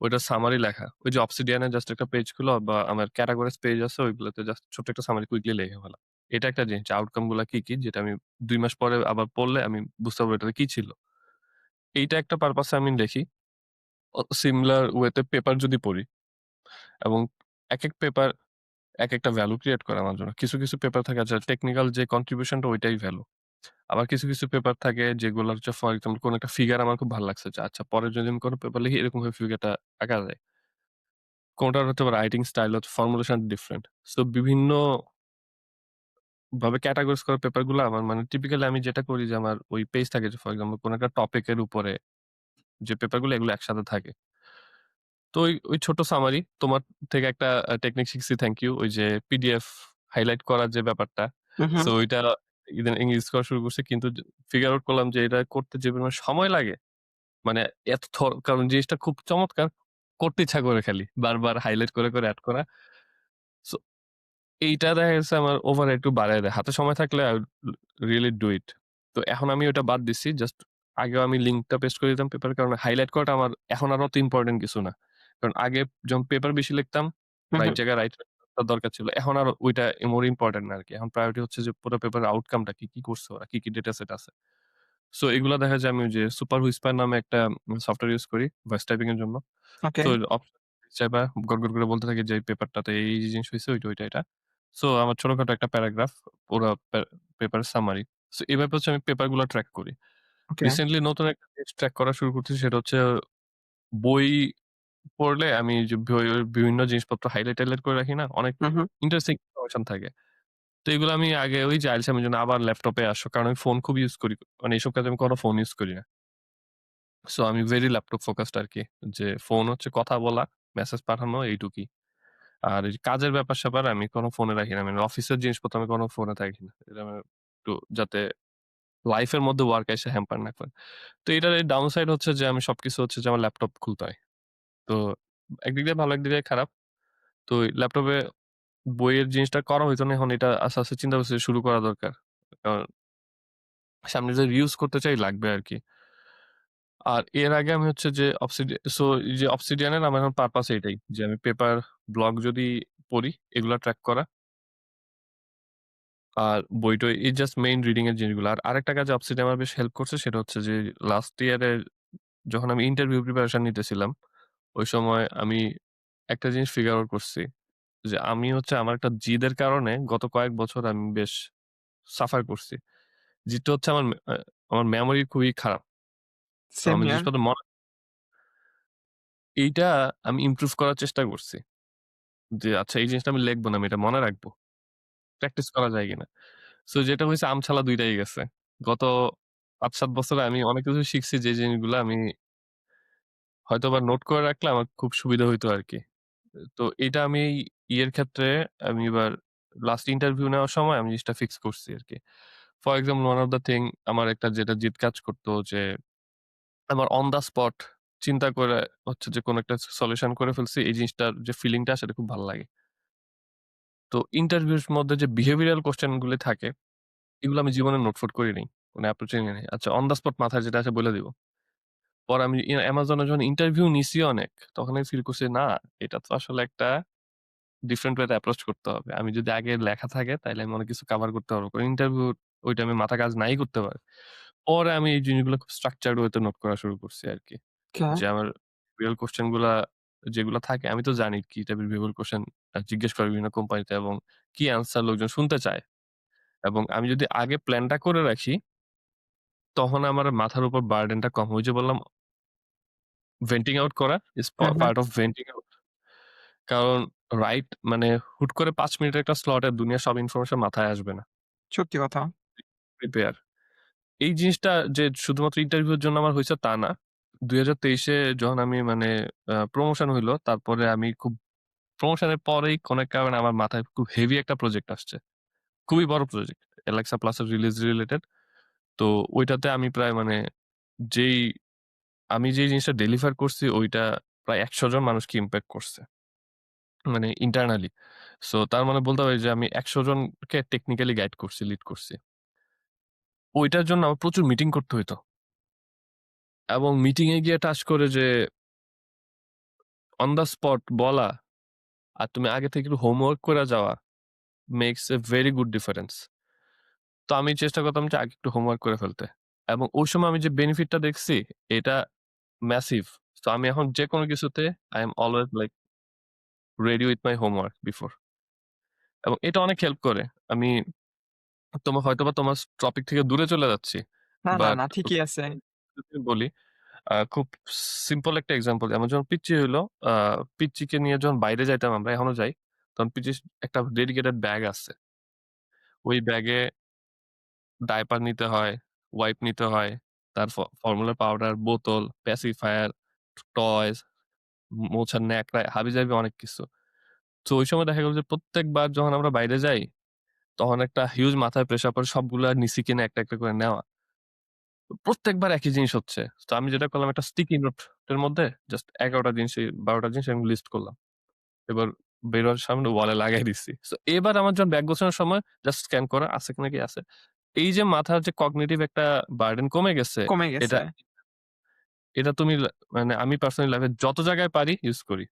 ওইটার সামারি লেখা। ওই যে Obsidian এ জাস্ট একটা পেজ খুলো বা আমার ক্যাটাগরিজ পেজ আছে ওইগুলোতে জাস্ট ছোট্ট একটা সামারি কুইকলি লিখে ফেলা। এটা একটা জিনিস আউটকাম গুলা কি, কি যেটা আমি ২ মাস পরে আবার পড়লে আমি বুঝতে পারবো এটাতে কি ছিল। এইটা একটা পারপাসে আমি লিখি। সিমিলার ওয়েতে পেপার যদি পড়ি এবং একেক পেপার একেকটা ভ্যালু ক্রিয়েট করে আমার জন্য। কিছু, কিছু পেপার থাকে আচ্ছা টেকনিক্যাল যে কন্ট্রিবিউশনটা ওইটাই ভ্যালু। আবার কিছু, কিছু পেপার থাকে যেগুলো হচ্ছে ফর এক্সাম্পল কোন একটা ফিগার আমার খুব ভাল লাগছে যে আচ্ছা পরে যদি আমি কোন পেপার লিখি এরকম ভাবে ফিগারটা আঁকা যায়। কোনটার হচ্ছে আবার রাইটিং স্টাইল হচ্ছে ফর্মুলেশন ডিফারেন্ট। সো বিভিন্ন ভাবে ক্যাটেগরিজ করা পেপার গুলো আমার মানে টিপিক্যালি আমি যেটা করি যে আমার ওই পেজ থাকে যে ফর এক্সাম্পল কোন একটা টপিক এর উপরে যে পেপার গুলো এগুলো একসাথে থাকে। তো ওই ছোট সামারি তোমার থেকে একটা টেকনিক শিখছি থ্যাংক ইউ। ওই যে পিডিএফ হাইলাইট করার যে ব্যাপারটা। হু, হু। সো ওইটা ইদানিং ইউজ করা শুরু করছি। কিন্তু ফিগার আউট করলাম যে এটা করতে যে পরিমাণ সময় লাগে, মানে এত কারণ জিনিসটা খুব চমৎকার। করতে ইচ্ছা করে খালি। বারবার হাইলাইট করে এড করা। সো এইটা দেখা গেছে আমার ওভারহেড একটু বাড়ায় দেয়। হাতে সময় থাকলে I would really do it. তো এখন আমি ওটা বাদ দিচ্ছি। জাস্ট আগেও আমি লিঙ্কটা পেস্ট করে দিতাম পেপারের কারণে হাইলাইট করাটা আমার এখন আর অত ইম্পোর্টেন্ট কিছু না। কারণ আগে যখন পেপার বেশি লিখতাম, হু, হু। রাইট জায়গায় রাইট দরকার ছিল। এখন আর ওইটা মোর ইম্পোর্টেন্ট না আরকি। এখন প্রায়োরিটি হচ্ছে যে পুরো পেপারের আউটকামটা কি করছে ওরা, কি ডেটা সেট আছে। সো এগুলা দেখা যায় আমি ওই যে সুপার হুইসপার নামে একটা সফটওয়্যার ইউজ করি ভয়েস টাইপিং এর জন্য। ওকে, সো অপশন চাইবা গড় করে বলতে থাকি যে এই পেপারটাতে এই জিনিস হইছে ওইটা এটা। সো আমার ছোটখাটো একটা প্যারাগ্রাফ পুরা পেপারের সামারি। সো এভাবে হচ্ছে আমি পেপার গুলা ট্র্যাক করি। ওকে। রিসেন্টলি নতুন একটা জিনিস ট্র্যাক করা শুরু করতেছি সেটা হচ্ছে বই পড়লে আমি যে বইয়ের বিভিন্ন জিনিসপত্র হাইলাইট করে রাখি না? অনেক হু, হু। ইন্টারেস্টিং ইনফরমেশন থাকে। তো এগুলো আমি আগে ওই যে আইএলটিএস এর জন্য আবার ল্যাপটপে আসো। কারণ আমি ফোন খুব ইউজ করি। মানে এসব কাজে আমি কোনো ফোন ইউজ করি না। সো আমি ভেরি ল্যাপটপ ফোকাসড আরকি। যে ফোন হচ্ছে কথা বলা, মেসেজ পাঠানো এইটুকুই। আর এই যে কাজের ব্যাপার-স্যাপার আমি কোনো ফোনে রাখি না। মানে অফিসের জিনিসপত্র আমি কোনো ফোনে রাখি না। এটা আমার একটু যাতে লাইফ এর মধ্যে ওয়ার্ক এসে হ্যাম্পার না করে। তো এটার এই ডাউন সাইড হচ্ছে যে আমি সবকিছু হচ্ছে যে আমার ল্যাপটপ খুলতে হয়। তো একদিক দিয়ে ভালো, একদিক দিয়ে খারাপ। তো ল্যাপটপে বইয়ের জিনিসটা করা হইতো না। এখন এটা আস্তে চিন্তা করছি যে শুরু করা দরকার। কারণ সামনে যে রিউজ করতে চাই লাগবে আরকি। আর এর আগে আমি হচ্ছে যে এই যে Obsidian এর আমার এখন পারপাস এইটাই। যে আমি পেপার, ব্লগ যদি পড়ি এগুলা ট্র্যাক করা। আর বই-টই এই জাস্ট মেইন রিডিং এর জিনিসগুলো। আর আরেকটা কাজে Obsidian আমার বেশ হেল্প করছে সেটা হচ্ছে যে লাস্ট ইয়ারে যখন আমি ইন্টারভিউ প্রিপারেশন নিতেছিলাম, ওই সময় আমি একটা জিনিস ফিগার আউট করছি। যে আমি হচ্ছে আমার একটা জিদের কারণে গত কয়েক বছর আমি বেশ সাফার করছি। জিদটা হচ্ছে আমার মেমোরি খুবই খারাপ। তো সেম আমি হিয়ার। জিনিসপত্র এইটা আমি ইমপ্রুভ করার চেষ্টা করছি। যে আচ্ছা এই জিনিসটা আমি লিখব না, আমি এটা মনে রাখবো। প্র্যাকটিস করা যায় কিনা। সো যেটা হইছে আমছালা ২ টাই গেছে। গত ৫-৭ বছরে আমি অনেক কিছু শিখছি যে জিনিসগুলা আমি হয়তোবা নোট করে রাখলে আমার খুব সুবিধা হইতো আরকি। তো এটা আমি ইয়ের ক্ষেত্রে আমি এবার লাস্ট ইন্টারভিউ নেওয়ার সময় আমি জিনিসটা ফিক্স করছি আরকি। For example one of the thing আমার একটা যেটা জিদ কাজ করত যে আমার অন দ্যা স্পট চিন্তা করে হচ্ছে যে কোন একটা সলিউশন করে ফেলছি। এই জিনিসটার যে ফিলিংটা সেটা খুব ভাল লাগে। তো ইন্টারভিউর মধ্যে যে বিহেভিয়ারাল কোয়েশ্চেন গুলি থাকে, এগুলো আমি জীবনে নোট-ফোট করি নাই। কোন অ্যাপ্রোচ এ নিই নাই। আচ্ছা অন দ্যা স্পট মাথায় যেটা আসে বইলা দিব। পরে আমি Amazon এ যখন ইন্টারভিউ নিছি অনেক, তখন আমি ফিল করছি না, এটা তো আসলে একটা ডিফারেন্ট ওয়ে তে অ্যাপ্রোচ করতে হবে। আমি যদি আগে লেখা থাকে তাইলে আমি অনেক কিছু কভার করতে পারবো। কারণ ইন্টারভিউ ওই টাইমে মাথা কাজ নাই করতে পারে। পরে আমি এই জিনিসগুলো খুব স্ট্রাকচারড ওয়ে তে নোট করা শুরু করছি আরকি। ওকে, যে আমার রিয়াল কোয়েশ্চেন গুলা যেগুলা থাকে আমি তো জানি কি টাইপের বিহেভিয়ারাল কোয়েশ্চেন জিজ্ঞেস করে বিভিন্ন কোম্পানিতে এবং কি অ্যান্সার লোকজন শুনতে চায়। এবং আমি যদি আগে প্ল্যানটা করে রাখি, তখন আমার মাথার উপর বার্ডেনটা কম। ওই যে বললাম ভেন্টিং আউট করা ইস হু, হু। Part of venting out. কারণ মানে হুট করে ৫ মিনিটের একটা স্লটে দুনিয়ার সব ইনফরমেশন মাথায় আসবে না। সত্যি কথা। প্রিপেয়ার। এই জিনিসটা যে শুধুমাত্র ইন্টারভিউর জন্য আমার হইছে তা না। ২০২৩ এ যখন আমি মানে প্রমোশন হইলো, তারপরে আমি খুব প্রমোশনের পরেই কোন এক কারণে আমার মাথায় খুব হেভি একটা প্রজেক্ট আসছে। খুবই বড় প্রজেক্ট। Alexa Plus এর রিলিজ রিলেটেড। তো ঐটাতে আমি প্রায় মানে যেই আমি যেই জিনিসটা ডেলিভার করছি ওইটা প্রায় ১০০ জন মানুষকে ইমপ্যাক্ট করছে। মানে ইন্টারনালি। সো তার মানে বলতে পারি যে আমি ১০০ জনকে টেকনিক্যালি গাইড করছি, লিড করছি। ওইটার জন্য আমার প্রচুর মিটিং করতে হইতো। এবং মিটিং এ গিয়ে টাস্ক করে যে অন দ্যা স্পট বলা আর তুমি আগে থেকে একটু হোমওয়ার্ক করে যাওয়া makes a very good difference. তো আমি চেষ্টা করতাম যে আগে একটু হোমওয়ার্ক করে ফেলতে। এবং ওই সময় আমি যে বেনিফিটটা দেখছি এটা ম্যাসিভ। সো আমি এখন যেকোনো কিছুতে I am always like ready with my homework before. এবং এটা অনেক হেল্প করে। আমি হয়তোবা তোমার টপিক থেকে দূরে চলে যাচ্ছি। না, না, বাট না ঠিকই আছে। যদি বলি খুব সিম্পল একটা এক্সাম্পল। আমার যখন পিচ্চি হইলো, আ পিচ্চিকে নিয়ে যখন বাইরে যাইতাম আমরা, এখনো যাই। তখন পিচ্চির একটা ডেডিকেটেড ব্যাগ আছে। ওই ব্যাগে ডায়াপার নিতে হয়, ওয়াইপ নিতে হয়, তার ফর্মুলা পাউডার, বোতল, প্যাসিফায়ার, টয়স, মোছার ন্যাকড়া, হাবিজাবি অনেক কিছু। তো ওই সময় দেখা গেল যে প্রত্যেকবার যখন আমরা বাইরে যাই, তখন একটা হিউজ মাথায় প্রেশার পড়ে সবগুলা নিছি কিনা একটা, একটা করে নেওয়া। তো প্রত্যেকবার একই জিনিস হচ্ছে। তো আমি যেটা করলাম একটা স্টিকি নোটের মধ্যে জাস্ট ১১ টা জিনিস ১২ টা জিনিস আমি লিস্ট করলাম। এবার বের হওয়ার সামনে ওয়ালে লাগাই দিছি। সো এবার আমার যখন ব্যাগ গোছানোর সময় জাস্ট স্ক্যান করা আছে কিনা কি আছে। এই যে মাথার যে কগনিটিভ একটা বার্ডেন কমে গেছে, কমে এটা গেছে। এটা তুমি মানে আমি পার্সোনালি লাইফে যত জায়গায় পারি ইউজ করি।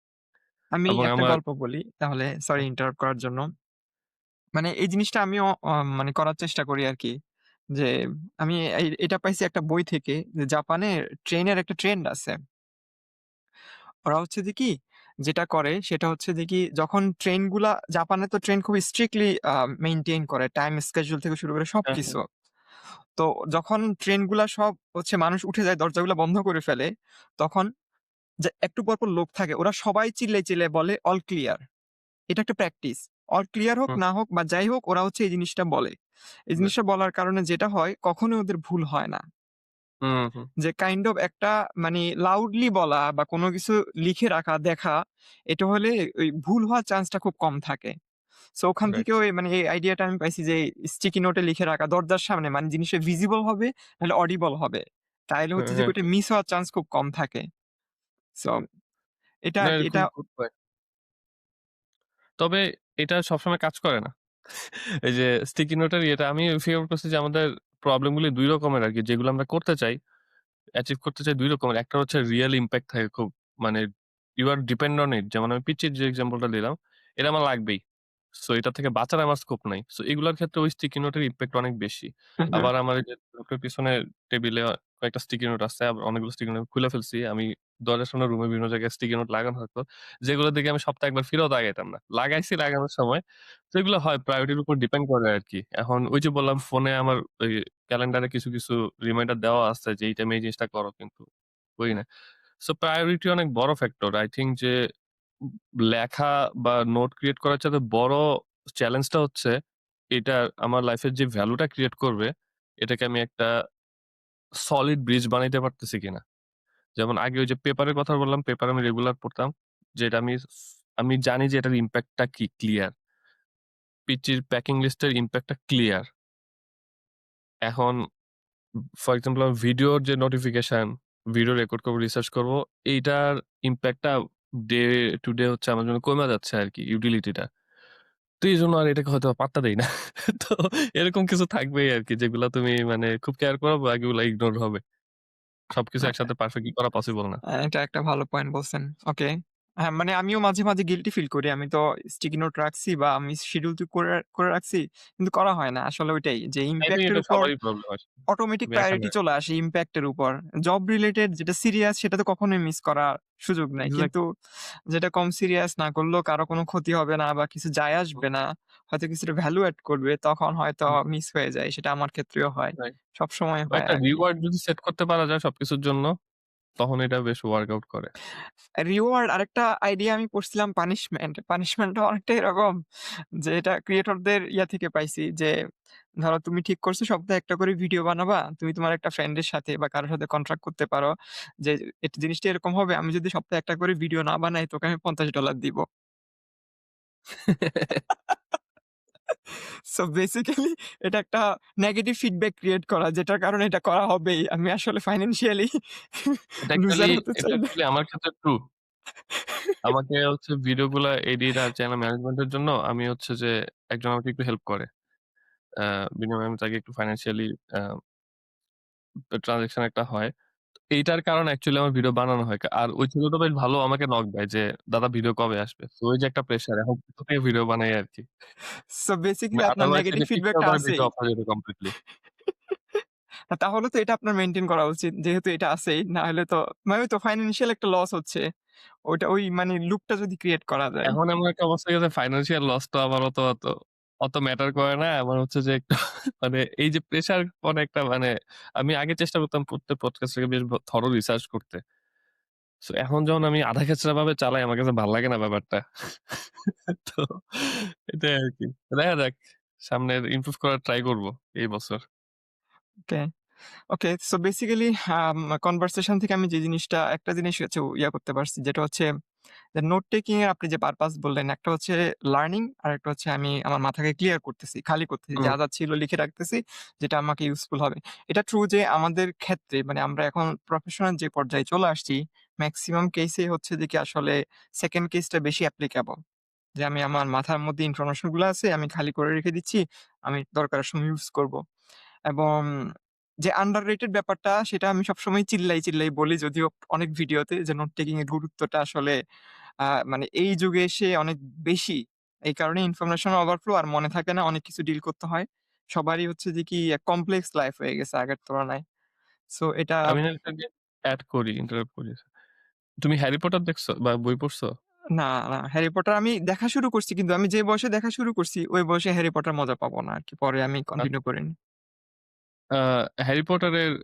আমি এবং একটা আমার গল্প বলি তাহলে, সরি ইন্টারাপ্ট করার জন্য। মানে এই জিনিসটা আমিও মানে করার চেষ্টা করি আরকি। যে আমি এটা পাইছি একটা বই থেকে যে জাপানে ট্রেনের একটা ট্রেন্ড আছে। ওরা হচ্ছে যে কি, যেটা করে সেটা হচ্ছে যে কি, যখন ট্রেনগুলা, জাপানে তো ট্রেন খুবই স্ট্রিক্টলি মেইনটেইন করে টাইম স্কেডিউল থেকে শুরু করে হ্যাঁ, হ্যাঁ, সবকিছু। তো যখন ট্রেনগুলা সব হচ্ছে মানুষ উঠে যায়, দরজাগুলা বন্ধ করে ফেলে, তখন যে একটু পর লোক থাকে, ওরা সবাই চিল্লায়ে, চিল্লায়ে বলে অল ক্লিয়ার। এটা একটা প্র্যাকটিস। অল ক্লিয়ার হোক হুম, না হোক বা যাই হোক, ওরা হচ্ছে এই জিনিসটা বলে। এই বে জিনিসটা বলার কারণে যেটা হয়, কখনোই ওদের ভুল হয় না। হুম, হুম, যে কাইন্ড অফ একটা মানে লাউডলি বলা বা কোনো কিছু লিখে রাখা, দেখা, এটা হলে ওই ভুল হওয়ার চান্সটা খুব কম থাকে। সো ওখান রাইট। থেকেও মানে এই আইডিয়াটা আমি পাইছি যে স্টিকি নোটে লিখে রাখা দরজার সামনে, মানে জিনিসটা ভিজিবল হবে, নাহলে অডিবল হবে। তাইলে হ্যাঁ, হচ্ছে যে হ্যাঁ, ওইটা মিস হওয়ার চান্স খুব কম থাকে। সো হুম। এটা না, আরকি, এটা এটা খুবই গুড পয়েন্ট। তবে এটা সবসময় কাজ করে না। এই যে স্টিকি নোটের ইয়েটা আমি ফিগার আউট করছি যে আমাদের প্রবলেম গুলি ২ রকমের আরকি। যেগুলো আমরা করতে চাই, অ্যাচিভ করতে চাই ২ রকমের। একটা হচ্ছে রিয়াল ইমপ্যাক্ট থাকে খুব। মানে you are depend on it. যেমন আমি পিচ্চির যে এক্সাম্পলটা দিলাম, এটা আমার লাগবেই। সো এটা থেকে বাঁচার আমার স্কোপ নাই। সো এগুলার ক্ষেত্রে ওই স্টিকি নোটের ইমপ্যাক্ট অনেক বেশি। হুম, হুম। আবার আমার এই যে ল্যাপটপের পিছনে টেবিলে কয়েকটা স্টিকি নোট আছে। আবার অনেকগুলো স্টিকি নোট খুলে ফেলছি। আমি দরজার সামনে রুমে বিভিন্ন জায়গায় স্টিকি নোট লাগানো হতো। যেগুলো দেখে আমি সপ্তাহে ১ বার ফিরেও তাকাইতাম না। লাগাইছি লাগানোর সময়। তো এগুলো হয় প্রায়োরিটির উপর ডিপেন্ড করে আরকি। এখন ওই যে বললাম ফোনে আমার ওই ক্যালেন্ডারে কিছু, কিছু রিমাইন্ডার দেওয়া আছে যে এই টাইমে এই জিনিসটা করো কিন্তু করি না। সো প্রায়োরিটি অনেক বড় ফ্যাক্টর। আই থিংক যে উম লেখা বা নোট ক্রিয়েট করার চাইতে বড় চ্যালেঞ্জটা হচ্ছে এটা আমার লাইফের যে ভ্যালুটা ক্রিয়েট করবে, এটাকে আমি একটা সলিড ব্রিজ বানাইতে পারতেছি কিনা। যেমন আগে ওই যে পেপারের কথা বললাম, পেপার আমি রেগুলার পড়তাম। যেটা আমি জানি যে এটার ইমপ্যাক্টটা কি ক্লিয়ার। পিচির প্যাকিং লিস্টের ইমপ্যাক্টটা ক্লিয়ার। এখন ফর এক্সাম্পল আমি ভিডিওর যে নোটিফিকেশন, ভিডিও রেকর্ড করব, রিসার্চ করব, এইটার ইমপ্যাক্টটা ডে টু ডে হচ্ছে আমার জন্য কইমা যাচ্ছে আরকি ইউটিলিটিটা। তো এইজন্য আর এটাকে হয়তো পাত্তা দেই না। তো এরকম কিছু থাকবেই আরকি যেগুলা তুমি মানে খুব কেয়ার করো, বাকিগুলা ইগনোর হবে। সবকিছু একসাথে পারফেক্টলি করা পসিবল না। এটা একটা ভালো পয়েন্ট বলছেন। ওকে। হ্যাঁ, মানে আমিও মাঝে, মাঝে গিল্টি ফিল করি। আমি তো স্টিকি নোট রাখছি বা আমি শিডিউল তো করে করে রাখছি। কিন্তু করা হয় না। আসলে ওইটাই যে আই থিংক ইমপ্যাক্ট এর এটা উপর সবারই প্রবলেম আসলে। অটোমেটিক তুমি একা প্রায়োরিটি নয়। চলে আসে ইমপ্যাক্ট এর উপর। জব রিলেটেড যেটা সিরিয়াস সেটা তো কখনোই মিস করার সুযোগ নাই। কিন্তু এক্সাক্টলি। যেটা কম সিরিয়াস, না করলেও কারো কোনো ক্ষতি হবে না বা কিছু যায় হুম, আসবে না। হয়তো কিছুটা ভ্যালু এড করবে, তখন হয়তো হুম, মিস হয়ে যায়। সেটা আমার ক্ষেত্রেও হয়। রাইট। সবসময় বা হয় একটা আরকি। রিওয়ার্ড যদি সেট করতে পারা যায় সবকিছুর জন্য, তখন এটা বেশ ওয়ার্কআউট করে। রিওয়ার্ড, আরেকটা আইডিয়া আমি পড়ছিলাম, পানিশমেন্ট। পানিশমেন্টটা অনেকটা এরকম যে এটা ক্রিয়েটরদের ইয়া থেকে পাইছি যে, ধরো তুমি ঠিক করছো সপ্তাহে একটা করে ভিডিও বানাবা। তুমি তোমার একটা ফ্রেন্ডের সাথে বা কারো সাথে কন্ট্রাক্ট করতে পারো যে জিনিসটা এরকম হবে, আমি যদি সপ্তাহে একটা করে ভিডিও না বানাই তোকে আমি $50 দিব। সো বেসিক্যালি এটা একটা নেগেটিভ ফিডব্যাক ক্রিয়েট করা, যেটার কারণে এটা করা হবেই। আমি আসলে ফাইন্যান্সিয়ালি লুজার হতে এটা চাই না। অ্যাকচুয়ালি আমার ক্ষেত্রে ট্রু। আমাকে হচ্ছে ভিডিওগুলা এডিট আর চ্যানেল ম্যানেজমেন্ট এর জন্য আমি হচ্ছে যে একজন আমাকে একটু হেল্প করে। আ বিনিময়ে আমি তাকে একটু ফাইন্যান্সিয়ালি আ ট্রান্সেকশন একটা হয়। এইটার কারণে অ্যাকচুয়ালি আমার ভিডিও বানানো হয়। আর ওই ছেলেটা বেশ ভালো আমাকে নক দেয় যে, "দাদা ভিডিও কবে আসবে?" সো ওই যে একটা প্রেশার এখন কোথা থেকে ভিডিও বানাই আরকি। সো বেসিক্যালি আপনার আদারওয়াইজ নেগেটিভ এটা পিকচার ফিডব্যাকটা করে আছেই। ভিডিও অফ হয়ে যেত কমপ্লিটলি। তাহলে তো এটা আপনার মেইনটেইন করা উচিত। যেহেতু এটা আছেই। না হলে তো মানে ওই তো ফাইন্যান্সিয়াল একটা লস হচ্ছে। ওইটা ওই মানে লুপটা যদি ক্রিয়েট করা যায়। এখন এমন একটা অবস্থা গেছে ফাইন্যান্সিয়াল লস তো আমার অত ম্যাটার করে না। আমার হচ্ছে যে একটু মানে এই যে প্রেশার পরে একটা মানে আমি আগে চেষ্টা করতাম প্রত্যেক পডকাস্ট থেকে বেশ থরো রিসার্চ করতে। সো এখন যখন আমি আধা খেচড়া ভাবে চালাই আমার কাছে ভাল লাগে না ব্যাপারটা। তো এটাই আরকি। দেখা যাক সামনের ইমপ্রুভ করার ট্রাই করব এই বছর। ওকে। ওকে। সো বেসিক্যালি কনভারসেশন থেকে আমি যে জিনিসটা, একটা জিনিস হচ্ছে ইয়া করতে পারছি, যেটা হচ্ছে নোট টেকিং এর আপনি যে পারপাস বললেন, একটা হচ্ছে লার্নিং, আরেকটা হচ্ছে আমি আমার মাথাকে ক্লিয়ার করতেছি, খালি করতেছি। হুম, যা ছিল লিখে রাখতেছি, যেটা আমাকে ইউজফুল হবে। এটা ট্রু যে আমাদের ক্ষেত্রে মানে আমরা এখন প্রফেশনাল যে পর্যায়ে চলে আসছি, মেক্সিমাম কেসেই হচ্ছে যে কি আসলে 2nd কেসটা বেশি অ্যাপ্লিকেবল। যে আমি আমার মাথার মধ্যে ইনফরমেশন গুলো আছে, আমি খালি করে রেখে দিচ্ছি। আমি দরকারের সময় ইউজ করব। এবং যে আন্ডাররেটেড ব্যাপারটা সেটা আমি সবসময় চিল্লাই বলি, যদিও অনেক ভিডিওতে, যে নোট টেকিং এর গুরুত্বটা আসলে মানে এই যুগে এসে অনেক বেশি। এই কারণে ইনফরমেশন ওভারফ্লো আর মনে থাকে না, অনেক কিছু ডিল করতে হয়। সবারই হচ্ছে যে কি কমপ্লেক্স লাইফ হয়ে গেছে আগের তুলনায়। সো এটা আমি না এটাকে এড করি, ইন্টারাপ্ট করি। তুমি 'হ্যারি পটার' দেখছো বা বই পড়ছো? না, হ্যারি পটার আমি দেখা শুরু করছি, কিন্তু আমি যে বয়সে দেখা শুরু করছি ওই বয়সে হ্যারি পটার মজা পাবো না আরকি। পরে আমি কন্টিনিউ করিনি। আ 'হ্যারি পটারের'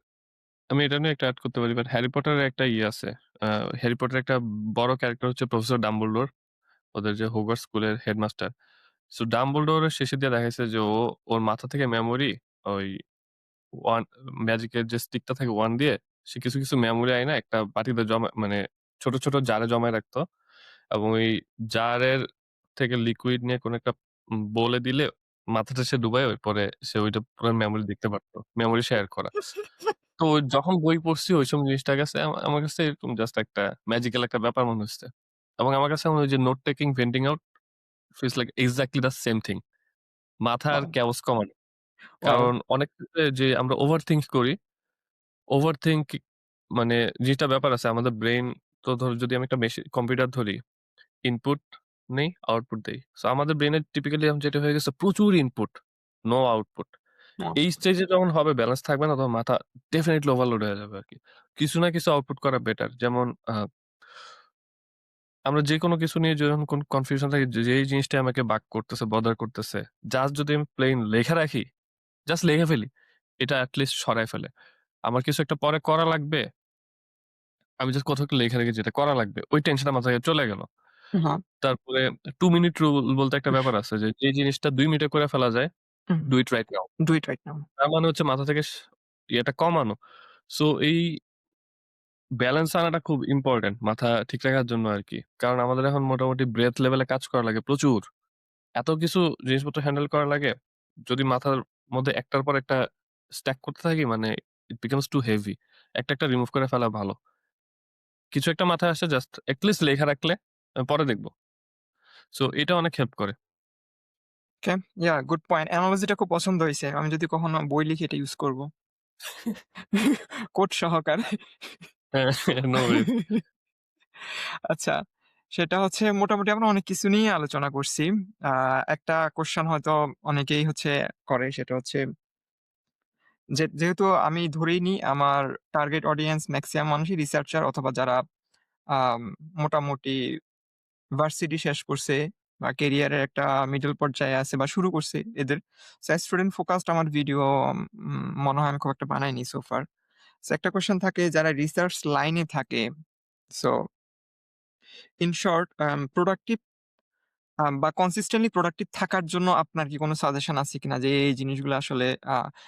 আমি এটা নিয়ে একটা এড করতে পারি। বাট 'হ্যারি পটারের' একটা ইয়ে আছে। আ 'হ্যারি পটারের' একটা বড় ক্যারাক্টার হচ্ছে প্রফেসর ডাম্বলডোর। ওদের যে হোগার্টস স্কুলের হেডমাস্টার। সো ডাম্বলডোরের শেষের দিয়ে দেখাইছে যে ওর মাথা থেকে মেমোরি ওই ওয়ান ম্যাজিকের যে স্টিকটা থাকে ওয়ান দিয়ে সে কিছু মেমোরি আইনা একটা বাটিতে জমা মানে ছোট জারে জমায় রাখতো। এবং ওই জারের থেকে লিকুইড নিয়ে কোন একটা বোলে দিলে মাথাটা সে ডুবায় পরে সে ওইটা পুরা মেমোরি দেখতে পারত। মেমোরি শেয়ার করা। তো যখন বই পড়ছি ওইসব জিনিসটা কাছে আমার কাছে এরকম জাস্ট একটা ম্যাজিক্যাল একটা ব্যাপার মনে হইছে। এবং আমার কাছে মনে হয় যে note taking, venting out feels like exactly the same thing. মাথার ওয়াও! কেওস কমানো। ওয়াও! কারণ অনেক ক্ষেত্রে যে আমরা ওভারথিংক করি, ওভারথিংক মানে জিনিসটা ব্যাপার আছে আমাদের ব্রেইন তো যদি আমি একটা কম্পিউটার ধরি, ইনপুট নেই, আউটপুট দেই। সো আমাদের ব্রেইনের টিপিক্যালি এখন যেটা হয়ে গেছে প্রচুর ইনপুট, নো আউটপুট। ওয়াও! এই স্টেজে যখন হবে ব্যালেন্স থাকবে না তখন মাথা ডেফিনিটলি ওভারলোড হয়ে যাবে আরকি। কিছু না কিছু আউটপুট করা বেটার। যেমন আমরা যেকোনো কিছু নিয়ে যখন কোন কনফিউশন থাকে যেই জিনিসটা আমাকে বাক করতেছে, বদার করতেছে, জাস্ট যদি আমি প্লেইন লেখা রাখি, জাস্ট লিখে ফেলি, এটা এট লিস্ট সরায় ফেলে। আমার কিছু একটা পরে করা লাগবে, আমি জাস্ট কোথাও একটা লেখা রেখেছি এটা করা লাগবে। ওই টেনশনটা মাথা থেকে চলে গেল। হ্যাঁ, তারপরে 2 মিনিট রুল বলতে একটা ব্যাপার আছে যে, যে জিনিসটা 2 মিনিটে করে ফেলা যায়, hmm, do it right now. Do it right now. তার মানে হচ্ছে মাথা থেকে ইয়েটা কমানো। সো এই ব্যালেন্স আনাটা খুব ইম্পোর্টেন্ট মাথা ঠিক রাখার জন্য আরকি। কারণ আমাদের এখন মোটামুটি ব্রেথ লেভেলে কাজ করা লাগে প্রচুর। এত কিছু জিনিসপত্র হ্যান্ডেল করা লাগে। যদি মাথার মধ্যে একটার পর একটা স্ট্যাক করতে থাকি মানে ইট বিকামস টু হেভি। একটা রিমুভ করে ফেলা ভালো। কিছু একটা মাথায় আসে জাস্ট এট লিস্ট লেখা রাখলে পরে দেখব। সো এটা অনেক হেল্প করে। ওকে, গুড পয়েন্ট। অ্যানালজিটা খুব পছন্দ হইছে। আমি যদি কখনো বই লিখি এটা ইউজ করব। কোট সহকারে। হ্যাঁ, নো ওয়ারিস। আচ্ছা, সেটা হচ্ছে মোটামুটি আমরা অনেক কিছু নিয়ে আলোচনা করছি। আ একটা কোয়েশ্চেন হয়তো অনেকেই হচ্ছে করে, সেটা হচ্ছে যেহেতু আমি ধরেই নিই আমার টার্গেট অডিয়েন্স মেক্সিমাম মানুষই রিসার্চার অথবা যারা আম মোটামুটি ভার্সিটি শেষ করছে বা ক্যারিয়ারের একটা মিডল পর্যায়ে আছে বা শুরু করছে এদের। সো স্টুডেন্ট ফোকাসড আমার ভিডিও মনে হয় আমি খুব একটা বানাইনি সো ফার। সো একটা কোয়েশ্চেন থাকে যারা রিসার্চ লাইনে থাকে। সো ইন শর্ট প্রোডাক্টিভ বা কনসিস্টেন্টলি প্রোডাক্টিভ থাকার জন্য আপনার কি কোনো সাজেশন আছে কিনা? যে এই জিনিসগুলো আসলে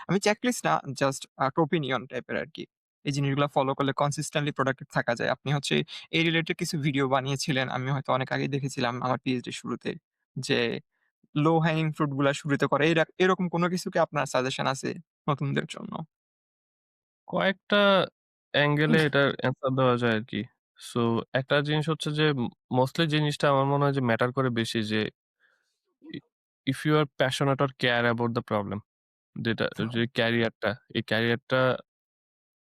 আমি চেকলিস্ট না, জাস্ট একটা ওপিনিয়ন টাইপের আরকি। এই জিনিসগুলা ফলো করলে কনসিস্টেন্টলি প্রোডাক্টিভ থাকা যায়। আপনি হচ্ছে এই রিলেটেড কিছু ভিডিও বানিয়েছিলেন। আমি হয়তো অনেক আগেই দেখেছিলাম আমার পিএইচডির শুরুতে। যে লো হ্যাঙ্গিং ফ্রুট গুলা শুরুতে করে। এরকম কোনো কিছু কি আপনার সাজেশন আছে নতুনদের জন্য? কয়েকটা অ্যাঙ্গেলে এটার অ্যান্সার দেওয়া যায় আরকি। সো একটা জিনিস হচ্ছে যে মোস্টলি জিনিসটা আমার মনে হয় যে ম্যাটার করে বেশি যে ই if you are passionate or care about the problem যেটা যে ক্যারিয়ারটা, এই ক্যারিয়ারটা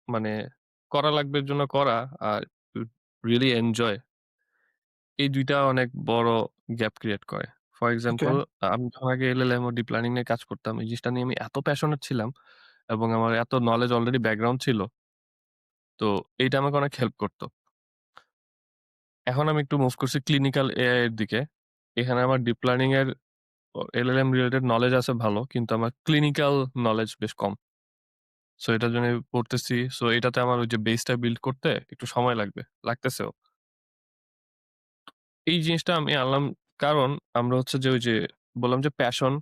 মানে করা লাগবে এর জন্য করা আর রিয়ালি এনজয় এই ২ টা অনেক বড় গ্যাপ ক্রিয়েট করে। ফর ওকে, এক্সাম্পল আমি যখন আগে এলএলএম ও ডিপ লার্নিং নিয়ে কাজ করতাম, এই জিনিসটা নিয়ে আমি এত প্যাশনেট ছিলাম এবং আমার এত নলেজ অলরেডি ব্যাকগ্রাউন্ড ছিল। তো এইটা আমাকে অনেক হেল্প করত। এখন আমি একটু মুভ করছি ক্লিনিক্যাল এআই এর দিকে। এখানে আমার ডিপ লার্নিং এর এলএলএম রিলেটেড নলেজ আছে ভালো। কিন্তু আমার ক্লিনিক্যাল নলেজ বেশ কম। সো এটার জন্য পড়তেছি। সো এটাতে আমার ওই যে বেসটা বিল্ড করতে একটু সময় লাগবে। লাগতেছেও। এই জিনিসটা আমি আনলাম কারণ আমরা হচ্ছে যে ওই যে বললাম যে প্যাশন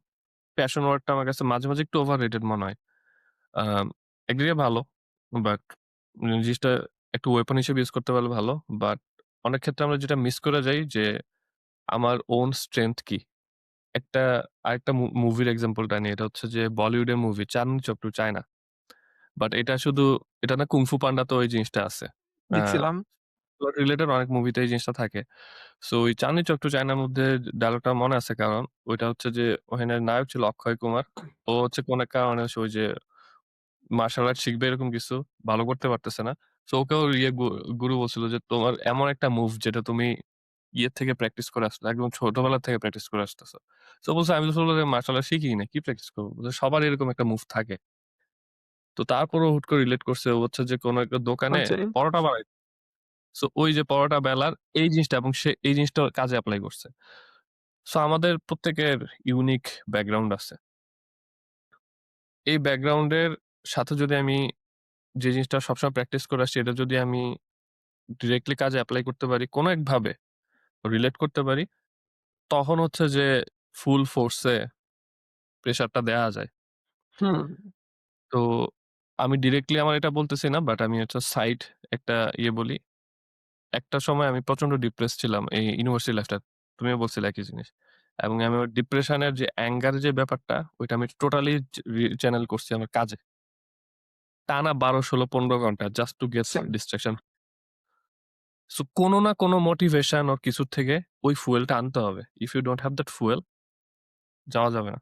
ওয়ার্ডটা আমার কাছে মাঝে একটু ওভাররেটেড মনে হয়। আম একদিকে ভালো বাট জিনিসটা একটু ওয়েপন হিসেবে ইউজ করতে পারলে ভালো। বাট অনেক ক্ষেত্রে আমরা যেটা মিস করে যাই যে আমার ওন স্ট্রেংথ কি? একটা আরেকটা মুভির এক্সাম্পলটা নিই। এটা হচ্ছে যে বলিউডের movie 'Chandni Chowk to China.' But এটা শুধু এটা না 'কুং ফু পান্ডা' তেও এই জিনিসটা আছে। আ দেখছিলাম। রিলেটেড অনেক মুভিতে এই জিনিসটা থাকে। সো ওই 'চাঁদনি চক টু চায়নার' মধ্যে ডায়ালগটা মনে আছে কারণ ওইটা হচ্ছে যে ওখানে নায়ক ছিল অক্ষয় কুমার। ও হচ্ছে কোন এক কারণে ওই যে মার্শাল আর্ট শিখবে এরকম কিছু, ভালো করতে পারতেছে না। সো ওকে ওর গুরু বলছিল যে, "তোমার এমন একটা মুভ যেটা তুমি থেকে প্র্যাকটিস করে আসছো। একদম ছোটবেলা থেকে প্র্যাকটিস করে আসতেছো।" সো বলছে, "আমি তো ছোটবেলা থেকে মার্শাল আর্ট শিখিই নাই। কি প্র্যাকটিস করব?" বলছে, "সবার এরকম একটা মুভ থাকে।" তো তারপরেও হুট করে রিলেট করছে ও হচ্ছে যে কোন একটা দোকানে আচ্ছা। পরোটা বানাই। সো ওই যে পরোটা বেলার এই জিনিসটা এবং সে এই জিনিসটা কাজে এপ্লাই করছে। সো আমাদের প্রত্যেকের ইউনিক ব্যাকগ্রাউন্ড আছে। এই ব্যাকগ্রাউন্ডের সাথে যদি আমি যে জিনিসটা সবসময় প্র্যাকটিস করে আসছি এটা যদি আমি ডিরেক্টলি কাজে এপ্লাই করতে পারি কোন একভাবে, রিলেট করতে পারি, তখন হচ্ছে যে ফুল ফোর্সে প্রেশারটা দেয়া যায়। হুম, তো আমি ডিরেক্টলি আমার এটা বলতেছি না বাট আমি একটা সাইড একটা বলি। একটা সময় আমি প্রচন্ড ডিপ্রেসড ছিলাম এই ইউনিভার্সিটি লাইফটা। তুমিও বলছিলে একই জিনিস। এবং আমি ওই ডিপ্রেশনের যে অ্যাঙ্গার যে ব্যাপারটা ওইটা আমি টোটালি চ্যানেল করছি আমার কাজে। টানা ১২, ১৬, ১৫ ঘন্টা just to get same. Distraction. So কোন না কোন মোটিভেশন ওর কিছুর থেকে ওই ফুয়েলটা আনতে হবে। If you don't have that fuel যাওয়া যাবে না।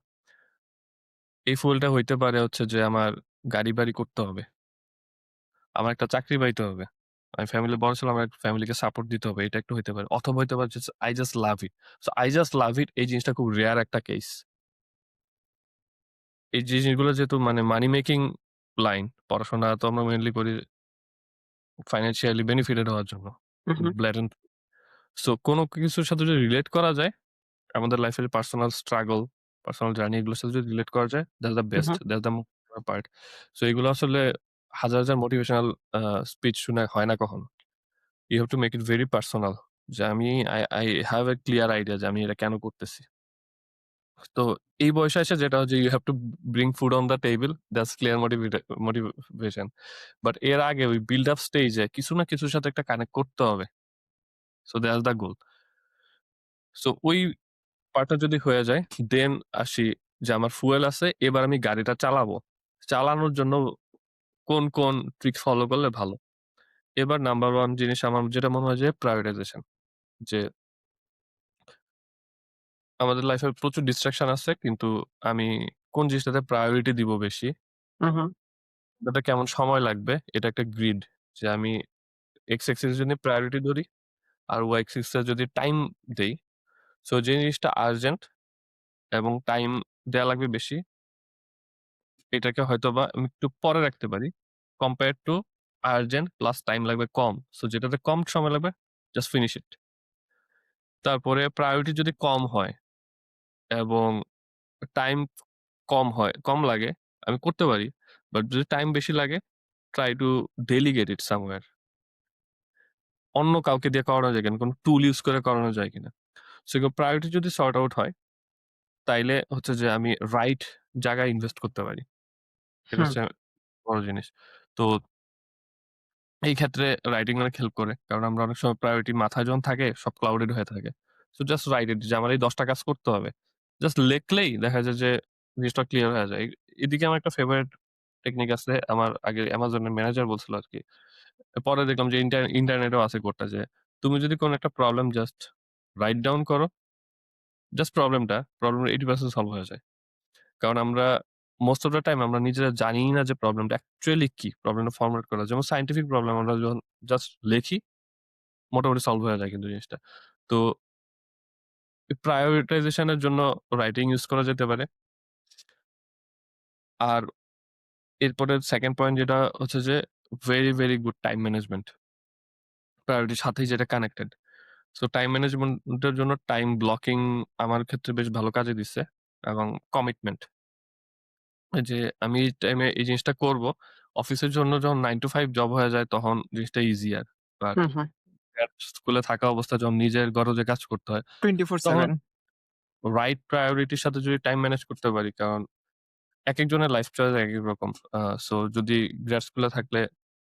এই ফুয়েলটা হইতে পারে হচ্ছে যে আমার গাড়ি-বাড়ি করতে হবে। আমার একটা চাকরি পাইতে হবে। আমি ফ্যামিলির বড় ছেলে, আমার ফ্যামিলিকে সাপোর্ট দিতে হবে। এটা একটা হইতে পারে। অথবা হইতে পারে যে I just love it. So I just love it এই জিনিসটা খুব রেয়ার একটা কেস। এই জিনিসগুলো যেহেতু মানে মানি মেকিং লাইন, পড়াশোনা তো আমরা মেইনলি করি ফাইন্যান্সিয়ালি বেনিফিটেড হওয়ার জন্য। হু, হু, ব্লাড এন্ড সো কোন কিছুর সাথে যদি রিলেট করা যায় আমাদের লাইফের পার্সোনাল স্ট্রাগল, পার্সোনাল জার্নি এগুলোর সাথে যদি রিলেট করা যায়, that's the who, best. Who, that's the part. So এগুলো আসলে হাজার, হাজার মোটিভেশনাল স্পিচ শুনে হয় না কখনো। You have to make it very personal. যে আমি I have a clear idea যে আমি এটা কেন করতেছি। তো এই বয়সে এসে যেটা হচ্ছে you have to bring food on the table that's clear motivation. But এর আগে ওই বিল্ড আপ স্টেজে কিছু না কিছুর সাথে একটা কানেক্ট করতে হবে। So that's the goal. So ওই পার্টটা যদি হয়ে যায়, দেন আসি যে আমার ফুয়েল আছে, এবার আমি গাড়িটা চালাবো। চালানোর জন্য কোন ট্রিকস ফলো করলে ভালো? এবার নাম্বার 1 জিনিস আমার যেটা মনে হয় যে প্রায়োরিটাইজেশন। যে আমাদের লাইফে প্রচুর ডিস্ট্রাকশন আছে কিন্তু আমি কোন জিনিসটাতে প্রায়োরিটি দিব বেশি, হু, হু, ওটাতে কেমন সময় লাগবে, এটা একটা গ্রিড। যে আমি এক্স অ্যাক্সিস যদি প্রায়োরিটি ধরি আর ওয়াই অ্যাক্সিস এ যদি টাইম দেই, সো যে জিনিসটা আর্জেন্ট এবং টাইম দেয়া লাগবে বেশি এটাকে হয়তোবা আমি একটু পরে রাখতে পারি। Compare to urgent plus time লাগবে কম। সো যেটাতে কম সময় লাগবে জাস্ট ফিনিশ ইট। তারপরে প্রায়োরিটি যদি কম হয় এবং টাইম কম লাগে, আমি করতে পারি। বাট যদি টাইম বেশি লাগে try to delegate it somewhere. অন্য কাউকে দিয়ে করানো যায় কিনা, কোন টুল ইউস করে করানো যায় কিনা। সো প্রায়োরিটি যদি সর্ট আউট হয় তাইলে হচ্ছে যে আমি রাইট জায়গায় ইনভেস্ট করতে পারি। এটা হুম, হচ্ছে বড় জিনিস। তো এই ক্ষেত্রে রাইটিং অনেক হেল্প করে। কারণ আমরা অনেক সময় প্রায়োরিটি মাথায় যখন থাকে সব ক্লাউডেড হয়ে থাকে। সো জাস্ট রাইট ইট যে আমার এই ১০ টা কাজ করতে হবে। জাস্ট লেখলেই দেখা যায় যে জিনিসটা ক্লিয়ার হয়ে যায়। এদিকে আমার একটা ফেভারিট টেকনিক আছে। আমার আগে Amazon এর ম্যানেজার বলছিল আরকি। পরে দেখলাম যে ইন্টারনেটেও আছে কোডটা যে তুমি যদি কোন একটা প্রবলেম জাস্ট রাইট ডাউন করো, জাস্ট প্রবলেমের 80% সলভ হয়ে যায়। কারণ আমরা মোস্ট অফ দ্যা টাইম আমরা নিজেরা জানিই না যে প্রবলেমটা অ্যাকচুয়ালি কি? প্রবলেমটা ফরম্যাট করা। যেমন সায়েন্টিফিক প্রবলেম আমরা যখন জাস্ট লেখি মোটামুটি সলভ হয়ে যায় কিন্তু জিনিসটা। তো প্রায়োরিটাইজেশন এর জন্য রাইটিং ইউস করা যেতে পারে। আর এরপরে 2nd পয়েন্ট যেটা হচ্ছে যে very, very good time management. প্রায়োরিটির সাথেই যেটা কানেক্টেড। সো টাইম ম্যানেজমেন্ট এর জন্য টাইম ব্লকিং আমার ক্ষেত্রে বেশ ভালো কাজে দিচ্ছে এবং কমিটমেন্ট। যে আমি এই টাইমে এই জিনিসটা করব। অফিসের জন্য যখন 9 to 5 জব হয়ে যায় তখন জিনিসটা ইজিয়ার। বাট হুম, হুম। স্কুলে থাকা অবস্থায় যখন নিজের গরজে কাজ করতে হয়, তখন 24/7 রাইট প্রায়োরিটির সাথে যদি টাইম ম্যানেজ করতে পারি, কারণ একেকজনের লাইফ চয়েস একেক রকম। সো যদি গ্র্যাড স্কুলে থাকলে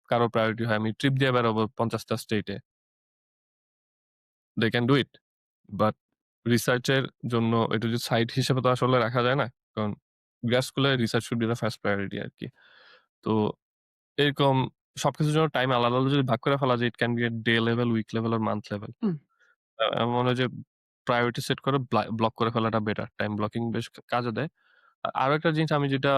কারো প্রায়োরিটি হয় আমি ট্রিপ দিয়ে বেরোবো ৫০ টা স্টেটে। They can do it. But research এর জন্য এটা যদি সাইড হিসেবে তো আসলে রাখা যায় না। কারণ গ্রাড স্কুলে research should be the first priority আরকি। তো এরকম সবকিছুর জন্য টাইম আলাদা, আলাদা যদি ভাগ করে ফেলা যায়, it can be a day level, week level or month level. Hmm, আমার মনে হয় যে প্রায়োরিটি সেট করে ব্লক করে ফেলাটা বেটার। টাইম ব্লকিং বেশ কাজে দেয়। আরো একটা জিনিস আমি যেটা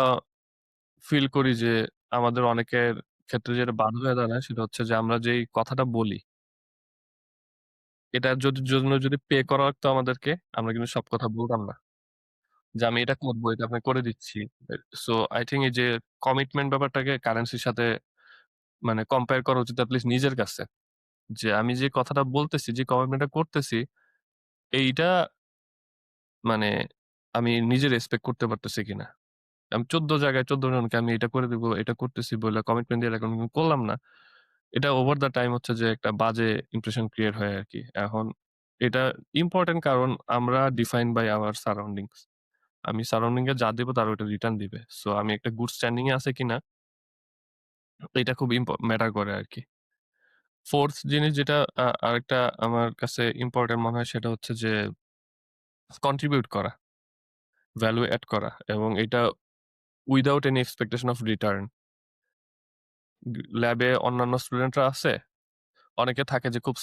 ফিল করি যে আমাদের অনেকের ক্ষেত্রে যেটা বাধা হয়ে দাঁড়ায় সেটা হচ্ছে যে আমরা যেই কথাটা বলি, এটার জন্য যদি পে করা লাগতো আমাদেরকে, আমরা কিন্তু সব কথা বলতাম না। যে আমি এটা করব, এটা আপনাকে করে দিচ্ছি। সো আই থিংক এই যে কমিটমেন্ট ব্যাপারটাকে কারেন্সির সাথে মানে কম্পেয়ার করা উচিত এট লিস্ট নিজের কাছে। যে আমি যে কথাটা বলতেছি, যে কমিটমেন্টটা করতেছি, এইটা মানে আমি নিজে রেসপেক্ট করতে পারতেছি কিনা। আমি ১৪ জায়গায় ১৪ জনকে আমি এটা করে দিব, এটা করতেছি বইলা কমিটমেন্ট দিয়ে রাখলাম কিন্তু করলাম না। এটা ওভার দ্যা টাইম হচ্ছে যে একটা বাজে ইমপ্রেশন ক্রিয়েট হয় আরকি। এখন এটা ইম্পোর্টেন্ট কারণ আমরা ডিফাইন বাই আওয়ার সারাউন্ডিংস। আমি সারাউন্ডিং এ যা দিব তারা ওটা রিটার্ন দিবে। সো আমি একটা গুড স্ট্যান্ডিং এ আছি কিনা এটা খুব ম্যাটার করে আরকি। 4th জিনিস যেটা আরেকটা আমার কাছে ইম্পোর্টেন্ট মনে হয় সেটা হচ্ছে যে কন্ট্রিবিউট করা, ভ্যালু এড করা এবং এটা without any expectation of return. ল্যাবে অন্যান্য স্টুডেন্টরা আছে। অনেকে থাকে যে খুব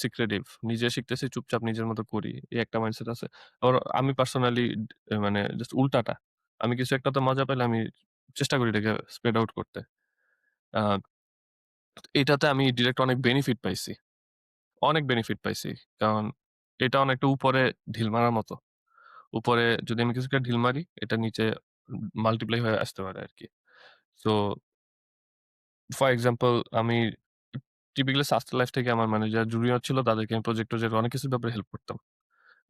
সিক্রেটিভ। নিজে শিখতেছি চুপচাপ নিজের মতো করি। এই একটা মাইন্ডসেট আছে। আবার আমি পার্সোনালি মানে জাস্ট উল্টাটা। আমি কিছু একটাতে মজা পাইলে আমি চেষ্টা করি এটাকে স্প্রেড আউট করতে। আ এটাতে আমি ডিরেক্ট অনেক বেনিফিট পাইছি। অনেক বেনিফিট পাইছি। কারণ এটা অনেকটা উপরে ঢিল মারার মতো। উপরে যদি আমি কিছু একটা ঢিল মারি, এটা নিচে মাল্টিপ্লাই হয়ে আসতে পারে আরকি। সো ফর এক্সাম্পল আমি টিপিক্যালি স্বাস্থ্য লাইফ থেকে আমার মানে যারা জুনিয়র ছিল তাদেরকে আমি প্রজেক্ট অনেক কিছুর ব্যাপারে হেল্প করতাম।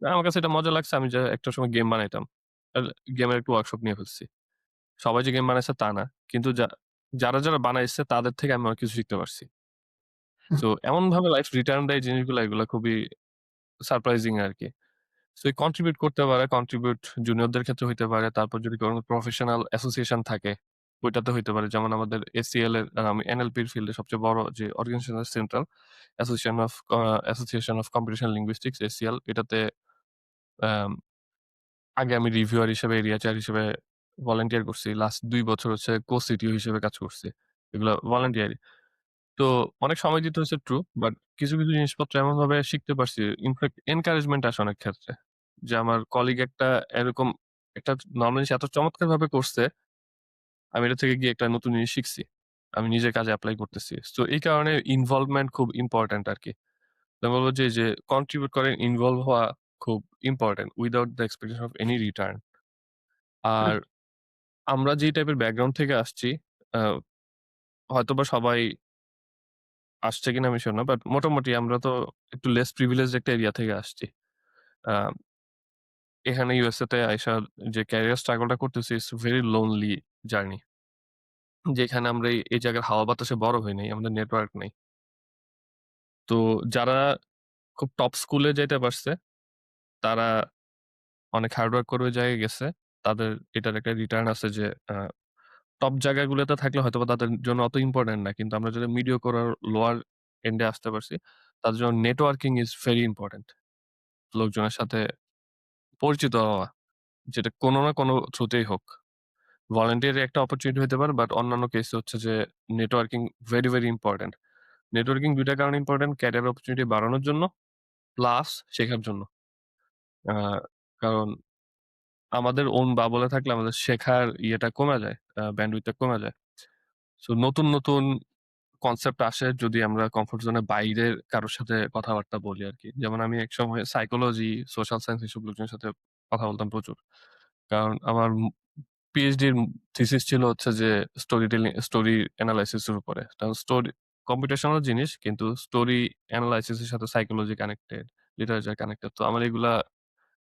আমার কাছে এটা মজা লাগছে আমি যে একটা সময় গেম বানাইতাম। আর গেমের একটু ওয়ার্কশপ নিয়ে ফেলছি। সবাই যে গেম বানাইছে তা না। কিন্তু যারা বানাইছে তাদের থেকে আমি অনেক কিছু শিখতে পারছি। হুম, সো এমনভাবে লাইফ রিটার্ন দেয় জিনিসগুলা এগুলা খুবই সারপ্রাইজিং আরকি। সো এই কন্ট্রিবিউট করতে পারে, কন্ট্রিবিউট জুনিয়রদের ক্ষেত্রে হইতে পারে। তারপর যদি কোন প্রফেশনাল অ্যাসোসিয়েশন থাকে, ওইটাতে হইতে পারে। যেমন আমাদের এসিএল এর আমি এনএলপির ফিল্ডে সবচেয়ে বড় যে অর্গানাইজেশন আছে central association of computational linguistics ACL এটাতে আম আগে আমি রিভিউয়ার হিসেবে, এরিয়া চেয়ার হিসেবে ভলান্টিয়ার করছি। লাস্ট ২ বছর হচ্ছে সিটিও হিসেবে কাজ করছি। এগুলা ভলান্টিয়ারি। তো অনেক সময় দিতে হয়েছে ট্রু। বাট কিছু জিনিসপত্র এমনভাবে শিখতে পারছি। ইনফেক্ট এনকারেজমেন্ট আসে অনেক ক্ষেত্রে। যে আমার কলিগ একটা এরকম একটা নরমাল জিনিস এত চমৎকারভাবে করছে, আমি এটা থেকে গিয়ে একটা নতুন জিনিস শিখছি। আমি নিজের কাজে এপ্লাই করতেছি। সো এই কারণে ইনভলভমেন্ট খুব ইম্পোর্টেন্ট আরকি। আমি বলব যে কন্ট্রিবিউট করেন, ইনভলভ হওয়া খুব important without the expectation of any return. আর হুম, আমরা যেই টাইপের ব্যাকগ্রাউন্ড থেকে আসছি, আ হয়তোবা সবাই আসছে কিনা আমি সিউর না। বাট মোটামুটি আমরা তো একটু লেস প্রিভিলেজড একটা এরিয়া থেকে আসছি। আ এখানে ইউএসএ তে আইসা যে ক্যারিয়ার স্ট্রাগল টা করতেছি ইটস ভেরি লোনলি জার্নি। যেখানে আমরা এই জায়গার হাওয়া বাতাসে বড় হই নাই। আমাদের নেটওয়ার্ক নাই। তো যারা খুব টপ স্কুলে যাইতে পারছে, তারা অনেক হার্ড ওয়ার্ক করে ওই জায়গায় গেছে। তাদের এটার একটা রিটার্ন আছে যে আ টপ জায়গাগুলোতে থাকলে হয়তোবা তাদের জন্য অত ইম্পোর্টেন্ট না। কিন্তু আমরা যারা মিডিওকর আর লোয়ার এন্ড এ আসতে পারছি, তাদের জন্য নেটওয়ার্কিং ইস ভেরি ইম্পোর্টেন্ট। লোকজনের সাথে পরিচিত হওয়া, যেটা কোন না কোন থ্রুতেই হোক। ভলান্টিয়ারি একটা অপরচুনিটি হইতে পারে, বাট অন্যান্য কেসে হচ্ছে যে নেটওয়ার্কিং ভেরি ইম্পোর্টেন্ট। নেটওয়ার্কিং ২ টা কারণে ইম্পোর্টেন্ট, ক্যারিয়ার অপরচুনিটি বাড়ানোর জন্য, প্লাস শেখার জন্য। আ কারণ আমাদের ওন বাবল এ থাকলে আমাদের শেখার ইয়েটা কমে যায়। ব্যান্ডউইথ টা কমে যায়। সো নতুন কনসেপ্ট আসে যদি আমরা কমফোর্ট জোনের বাইরের কারো সাথে কথাবার্তা বলি আরকি। যেমন আমি একসময় সাইকোলজি, সোশ্যাল সায়েন্স এসব লোকজনের সাথে কথা বলতাম প্রচুর। কারণ আমার পিএইচডি এর থিসিস ছিল হচ্ছে যে স্টোরি এনালাইসিস এর উপরে। কারণ কম্পিউটেশনাল জিনিস কিন্তু স্টোরি এনালাইসিস এর সাথে সাইকোলজি কানেক্টেড, লিটারেচার কানেক্টেড। তো আমার এগুলা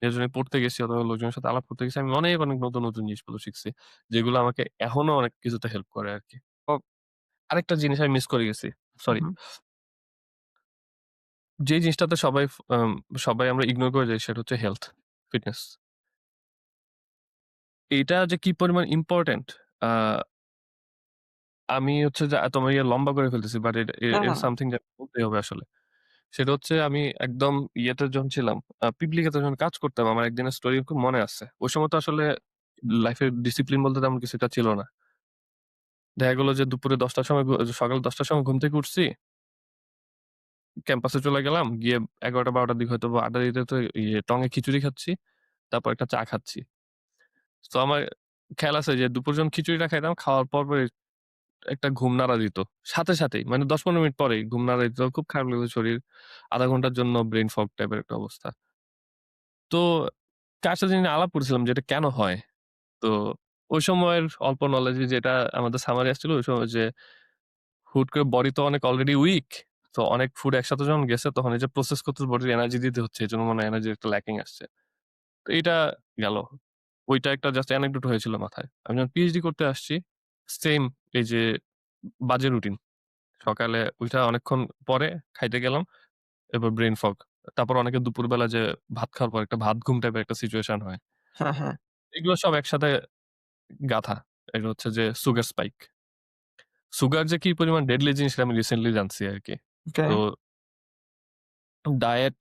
নিয়ে পড়তে গেছি অথবা লোকজনের সাথে আলাপ করতে গেছি। আমি অনেক নতুন জিনিসপত্র শিখছি। যেগুলো আমাকে এখনো অনেক কিছুতে হেল্প করে আরকি। আরেকটা জিনিস আমি মিস করে গেছি। সরি। হুম, যে জিনিসটাতে সবাই আমরা ইগনোর করে যাই সেটা হচ্ছে হেলথ, ফিটনেস। এইটা যে কি পরিমাণ ইম্পোর্টেন্ট আ আমি হচ্ছে যে তোমার লম্বা করে ফেলতেছি। বাট না, ইট না, ইস সামথিং দ্যাট বলতেই হবে আসলে। সেটা হচ্ছে আমি একদম ইয়েতে যখন ছিলাম, পিপলিকাতে যখন কাজ করতাম, আমার একদিনের স্টোরি খুব মনে আছে। ওই সময় তো আসলে লাইফে ডিসিপ্লিন বলতে তেমন কিছুটা ছিল না। দেখা গেল যে দুপুরে ১০ টার সময় সকাল ১০ টার সময় ঘুম থেকে উঠছি, ক্যাম্পাসে চলে গেলাম। গিয়ে ১১টা-১২টার দিকে হয়তোবা আড্ডা দিতে, দিতে টঙে খিচুড়ি খাচ্ছি। তারপর একটা চা খাচ্ছি। তো আমার খেয়াল আছে যে দুপুর যখন খিচুড়িটা খাইতাম, খাওয়ার পরই একটা ঘুম নাড়া দিত। সাথে, সাথেই মানে ১০-১৫ মিনিট পরেই ঘুম নাড়া দিত। খুব খারাপ লাগতো শরীর। ০.৫ ঘন্টার জন্য ব্রেইন ফগ টাইপের একটা অবস্থা। তো কার সাথে জানি আলাপ করছিলাম যে এটা কেন হয়? তো ওই সময়ের অল্প নলেজে যেটা আমাদের সামারি আসছিল ওই সময় যে হুট করে বডি তো অনেক অলরেডি উইক। তো অনেক ফুড একসাথে যখন গেছে তখন এই যে প্রসেস করতে বডির এনার্জি দিতে হচ্ছে। এজন্য মনে হয় এনার্জির একটা ল্যাকিং আসছে। তো এইটা গেল। ওইটা একটা জাস্ট অ্যানেকডোট হয়েছিল মাথায়। আমি যখন পিএইচডি করতে আসছি, সেইম এই যে বাজে রুটিন। সকালে উইঠা অনেকক্ষণ পরে খাইতে গেলাম। এরপর ব্রেইন ফগ। তারপর অনেকে দুপুরবেলা যে ভাত খাওয়ার পর একটা ভাত ঘুম টাইপের একটা সিচুয়েশন হয়। হ্যাঁ, হ্যাঁ। এগুলো সব একসাথে গাঁথা। এটা হচ্ছে যে সুগার স্পাইক। সুগার যে কি পরিমাণ ডেডলি জিনিস সেটা আমি রিসেন্টলি জানছি আরকি। ওকে। তো ডায়েট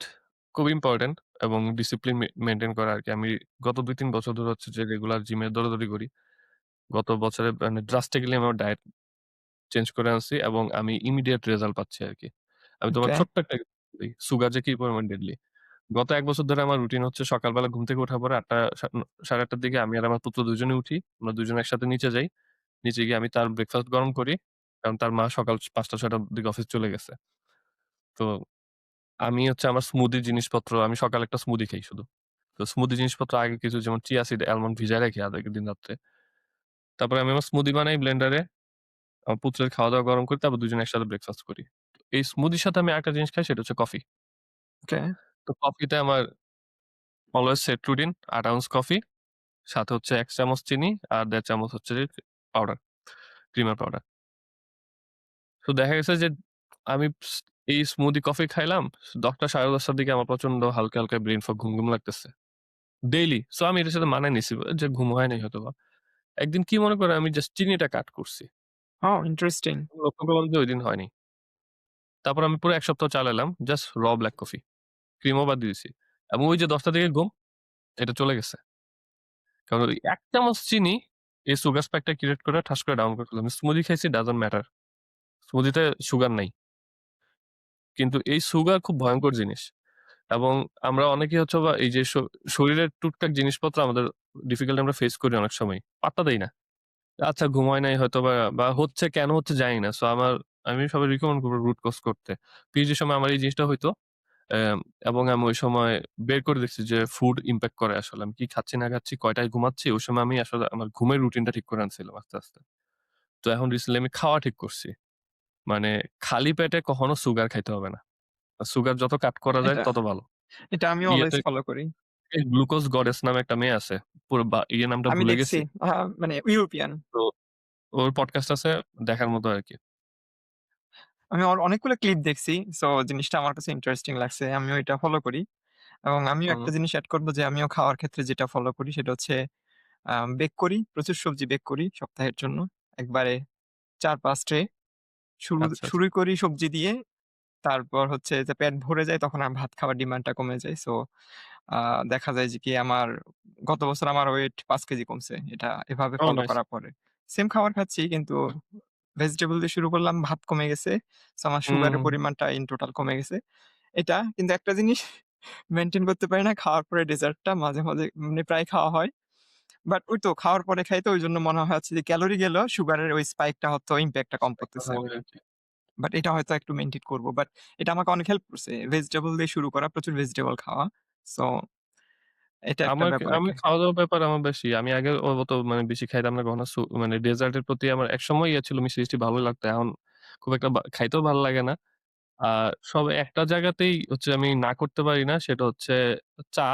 খুব ইম্পোর্টেন্ট এবং ডিসিপ্লিন মেইনটেইন করা আরকি। আমি গত ২-৩ বছর ধরে হচ্ছে যে রেগুলার জিমে দৌড়াদৌড়ি করি। গত বছরে মানে ড্রাস্টিক্যালি আমি আমার ডায়েট চেঞ্জ করে আনছি এবং আমি ইমিডিয়েট রেজাল্ট পাচ্ছি আরকি। আমি তোমার ওকে। ছোট্ট একটা বলি, সুগার যে কি পরিমাণ ডেডলি। গত ১ বছর ধরে আমার রুটিন হচ্ছে সকালবেলা ঘুম থেকে ওঠার পরে ৮ঃ০০ সাড়ে ৮ঃ০০ র দিকে আমি আর আমার পুত্র ২ জনেই উঠি। আমরা ২ জন একসাথে নিচে যাই। নিচে গিয়ে আমি তার ব্রেকফাস্ট গরম করি। কারণ তার মা সকাল ৫ঃ০০-৬ঃ০০ র দিকে অফিস চলে গেছে। তো আমি হচ্ছে আমার স্মুদি জিনিসপত্র আমি সকালে একটা স্মুদি খাই শুধু। তো স্মুদি জিনিসপত্র আগে কিছু যেমন চিয়া সিড, অ্যালমন্ড ভিজায় রাখি আগের দিন রাত্রে। তারপরে আমি আমার স্মুদি বানাই ব্লেন্ডারে। আমার পুত্রের খাওয়া-দাওয়া গরম করি। তারপর ২ জনে একসাথে ব্রেকফাস্ট করি। এই স্মুদির সাথে আমি আরেকটা জিনিস খাই সেটা হচ্ছে কফি। ওকে। তো কফিতে আমার always set routine ৮ ounce coffee. সাথে হচ্ছে ১ চামচ চিনি আর ১.৫ চামচ হচ্ছে যে পাউডার, ক্রিমার পাউডার। তো দেখা গেছে যে আমি এই স্মুদি কফি খাইলাম। ১০টা ১০:৩০ টার দিকে আমার প্রচন্ড হালকা, হালকা ব্রেইন ফগ ঘুম, ঘুম লাগতেছে। ডেইলি। সো আমি এটার সাথে মানায় নিছি যে ঘুম হয় নাই হয়তোবা। একদিন কি মনে করে আমি জাস্ট চিনিটা কাট করছি। ও ইন্টারেস্টিং। আমি লক্ষ্য করলাম যে ঐদিন হয়নি। তারপর আমি পুরো ১ সপ্তাহ চালাইলাম জাস্ট ব্লাক কফি। ক্রিমও বাদ দিয়ে দিছি। এবং ওই যে ১০ টা দিকে ঘুম, এটা চলে গেছে। কারণ ওই ১ চামচ চিনি এই সুগার স্পাইকটা ক্রিয়েট করে ঠাস করে ডাউন করে ফেললাম। স্মুদি খাইছি ডাজন্ট ম্যাটার। স্মুদিতে সুগার নাই। কিন্তু এই সুগার খুব ভয়ংকর জিনিস। এবং আমরা অনেকেই হচ্ছে বা এই যে শরীরের টুকটাক জিনিসপত্র আমাদের ডিফিকাল্টি আমরা ফেস করি অনেক সময়। পাত্তা দেই না। আচ্ছা ঘুম হয় নাই হয়তোবা বা হচ্ছে কেন হচ্ছে জানি না। সো আমি সবাই রিকমেন্ড করব রুট কজ করতে। পিএইচডির সময় আমার এই জিনিসটা হইতো। অ্যাম এবং আমি ওই সময় বের করে দেখছি যে ফুড ইমপ্যাক্ট করে আসলে। আমি কি খাচ্ছি না খাচ্ছি, কয়টায় ঘুমাচ্ছি ওই সময় আমি আসলে আমার ঘুমের রুটিনটা ঠিক করে আনছিলাম আস্তে, আস্তে। তো এখন রিসেন্টলি আমি খাওয়া ঠিক করছি। মানে খালি পেটে কখনো সুগার খাইতে হবে না। সুগার যত কাট করা যায় এটা তত ভালো। এটা আমিও অলওয়েজ ইয়েতে ফলো করি। গ্লুকোজ গডেস নামে একটা মেয়ে আছে। পুরো নামটা আমি ভুলে দেখছি গেছি। মানে ইউরোপিয়ান। তো ওর পডকাস্ট আছে দেখার মতো আরকি। আমি অনেকগুলো ক্লিপ দেখছি। সো জিনিসটা আমার কাছে ইন্টারেস্টিং লাগছে। আমিও এটা ফলো করি। এবং আমিও হুম, একটা জিনিস এড করব যে আমিও খাওয়ার ক্ষেত্রে যেটা ফলো করি সেটা হচ্ছে বেক করি। প্রচুর সবজি বেক করি সপ্তাহের জন্য। একবারে ৪-৫ ট্রে। আচ্ছা, আচ্ছা। শুরু করি সবজি দিয়ে। তারপর হচ্ছে যে পেট ভরে যায় তখন আর ভাত খাওয়ার ডিমান্ডটা কমে যায়। সো আ দেখা যায় যে কি আমার গত বছর আমার ওয়েট ৫ কেজি কমছে। এটা এভাবে ওহ ফলো নাইস। করার পরে। সেম খাবার খাচ্ছি কিন্তু ভেজিটেবল দিয়ে শুরু করলাম, ভাত কমে গেছে। সো আমার হুম, সুগারের হুম, হুম। পরিমাণটা ইন টোটাল কমে গেছে। এটা কিন্তু একটা জিনিস মেইনটেইন করতে পারি না। খাওয়ার পরে ডেজার্টটা মাঝে, মাঝে মানে প্রায় খাওয়া হয়। বাট ওই তো খাওয়ার পরে খাই তো ওইজন্য মনে হচ্ছে যে ক্যালোরি গেলেও সুগারের ওই স্পাইকটা হয়তো ইমপ্যাক্টটা কম একটা পড়তেছে। হয় আরকি। বাট এটা হয়তো একটু মেইনটেইন করব। বাট এটা আমাকে অনেক হেল্প করছে। ভেজিটেবল দিয়ে শুরু করা, প্রচুর ভেজিটেবল খাওয়া। সো এটা একটা ব্যাপার আমি আরকি। খাওয়া-দাওয়ার ব্যাপারে আমার বেশি। আমি আগে অত মানে বেশি খাইতাম না কখনো মানে ডেজার্ট এর প্রতি আমার একসময় ইয়ে ছিল মিষ্টি-টিষ্টি ভালোই লাগতো। এখন খুব একটা খাইতেও ভালো লাগে না। আর সব একটা জায়গাতেই হচ্ছে আমি না করতে পারি না সেটা হচ্ছে চা।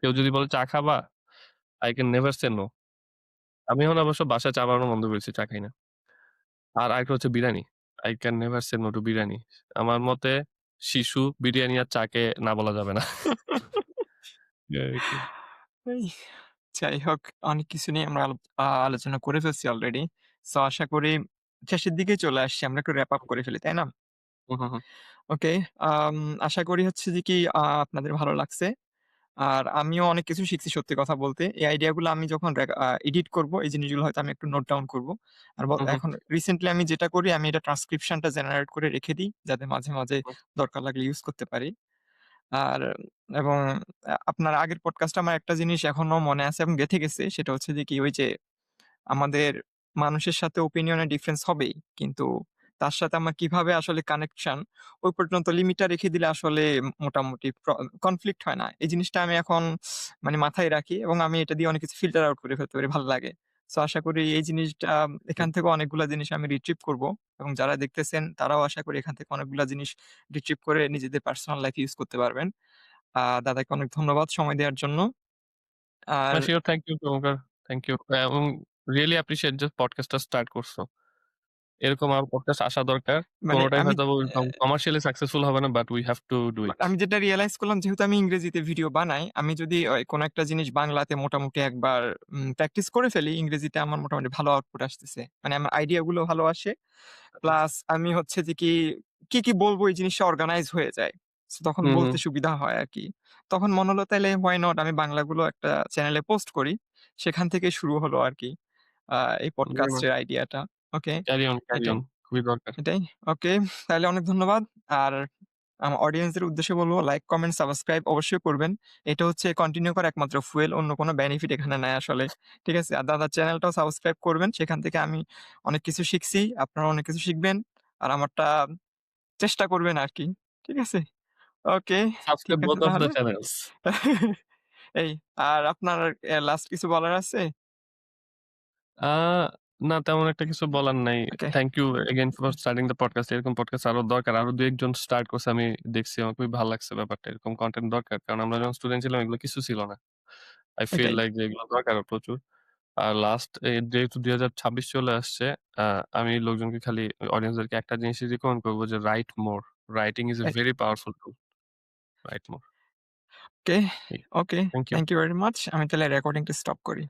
কেউ যদি বলে চা খাবা? I can never say no. আমি এখন অবশ্য বাসায় চা বানানো বন্ধ করেছি, চা খাই না। আর আরেকটা হচ্ছে biryani. I can never say no to biryani. আমার মতে শিশু, বিরিয়ানি আর চাকে না বলা যাবে না। এই আরকি। এই যাই হোক অনেক কিছু নিয়ে আমরা আলোচনা করে ফেলছি অলরেডি। সো আশা করি শেষের দিকেই চলে আসছি। আমরা একটু র‍্যাপ আপ করে ফেলি, তাই না? হুম, হুম, হুম। ওকে। আম আশা করি হচ্ছে যে কি আপনাদের ভালো লাগছে। আর আমিও অনেক কিছু শিখছি সত্যি কথা বলতে। এই আইডিয়া গুলো আমি যখন এডিট করব এই জিনিসগুলো হয়তো আমি একটু নোট ডাউন করব। আর হুম, হুম, এখন রিসেন্টলি আমি যেটা করি আমি এটা ট্রান্সক্রিপশনটা জেনারেট করে রেখে দিই। যাতে মাঝে, মাঝে হুম। দরকার লাগলে ইউজ করতে পারি। আর এবং আপনার আগের পডকাস্টে আমার একটা জিনিস এখনো মনে আছে এবং গেঁথে গেছে। সেটা হচ্ছে যে কি ওই যে আমাদের মানুষের সাথে ওপিনিয়ন এর ডিফারেন্স হবেই। কিন্তু তার সাথে আমার কিভাবে আসলে কানেকশন ওই পর্যন্ত লিমিটটা রেখে দিলে আসলে মোটামুটি কনফ্লিক্ট হয় না। এই জিনিসটা আমি এখন মানে মাথায় রাখি এবং আমি এটা দিয়ে অনেক কিছু ফিল্টার আউট করে ফেলতে পারি। ভাল লাগে। সো আশা করি এই জিনিসটা এখান থেকে অনেকগুলা জিনিস আমি রিট্রিভ করব এবং যারা দেখতেছেন তারাও আশা করি এখান থেকে অনেকগুলা জিনিস রিট্রিভ করে নিজেদের পার্সোনাল লাইফ এ ইউস করতে পারবেন। দাদাকে অনেক ধন্যবাদ সময় দেওয়ার জন্য। আর শিওর, থ্যাংক ইউ চমৎকার। Thank you. এবং রিয়েলি অ্যাপ্রিশিয়েট যে পডকাস্টটা স্টার্ট করছো। এরকম আরো পডকাস্ট আসা দরকার। মানে কোনটাই আমি হয়তোবা কমার্শিয়ালি সাকসেসফুল হবে না, but we have to do it. আমি যেটা রিয়ালাইজ করলাম যেহেতু আমি ইংরেজিতে ভিডিও বানাই, আমি যদি কোন একটা জিনিস বাংলাতে মোটামুটি একবার প্র্যাকটিস করে ফেলি, ইংরেজিতে আমার মোটামুটি ভালো আউটপুট আসতেছে। মানে আমার আইডিয়া গুলো ভালো আসে। আচ্ছা, আচ্ছা। প্লাস আমি হচ্ছে যে কি বলবো এই জিনিসটা অর্গানাইজ হয়ে যায়। সো তখন হুম, হুম। বলতে সুবিধা হয় আরকি। তখন মনে হলো তাইলে হোয়াই নট আমি বাংলাগুলো একটা চ্যানেলে পোস্ট করি। সেখান থেকে শুরু হলো আরকি এই ভেরি নাইস। পডকাস্টের আইডিয়াটা। ওকে, ক্যারি অন, ক্যারি এটাই। অন। খুবই দরকার। এটাই। ওকে। তাইলে অনেক ধন্যবাদ। আর আমার অডিয়েন্সদের উদ্দেশ্যে বলব লাইক, কমেন্ট, সাবস্ক্রাইব অবশ্যই করবেন। এটা হচ্ছে কন্টিনিউ করার একমাত্র ফুয়েল। অন্য কোনো বেনিফিট এখানে নাই আসলে। ঠিক আছে? আর দাদার চ্যানেলটাও সাবস্ক্রাইব করবেন। সেখান থেকে আমি অনেক কিছু শিখছি। আপনারাও অনেক কিছু শিখবেন। আর আমারটা চেষ্টা করবেন আরকি। ঠিক আছে? ওকে, ঠিক সাবস্ক্রাইব আছে বোথ অফ দ্যা তাহলে। চ্যানেলস। এই আর আপনার লাস্ট কিছু বলার আছে? আ না, তেমন একটা কিছু বলার নাই। Okay, thank you again for starting the podcast. এরকম পডকাস্ট আরো দরকার। আরো ২-১ জন স্টার্ট করছে আমি দেখছি। আমার খুবই ভাল লাগছে ব্যাপারটা। এরকম কনটেন্ট দরকার। কারণ আমরা যখন স্টুডেন্ট ছিলাম এগুলো কিছু ছিল না। I feel এটাই। like যে এগুলো দরকার প্রচুর। আর লাস্ট যেহেতু ২০২৬ চলে আসছে, আ আমি লোকজনকে খালি অডিয়েন্সদেরকে একটা জিনিসই রিকমেন্ড করব যে write more. Writing is a right. very powerful tool. Write more. Okay, জি, okay. Thank you. Thank you very much. আমি তাহলে রেকর্ডিংটা স্টপ করি।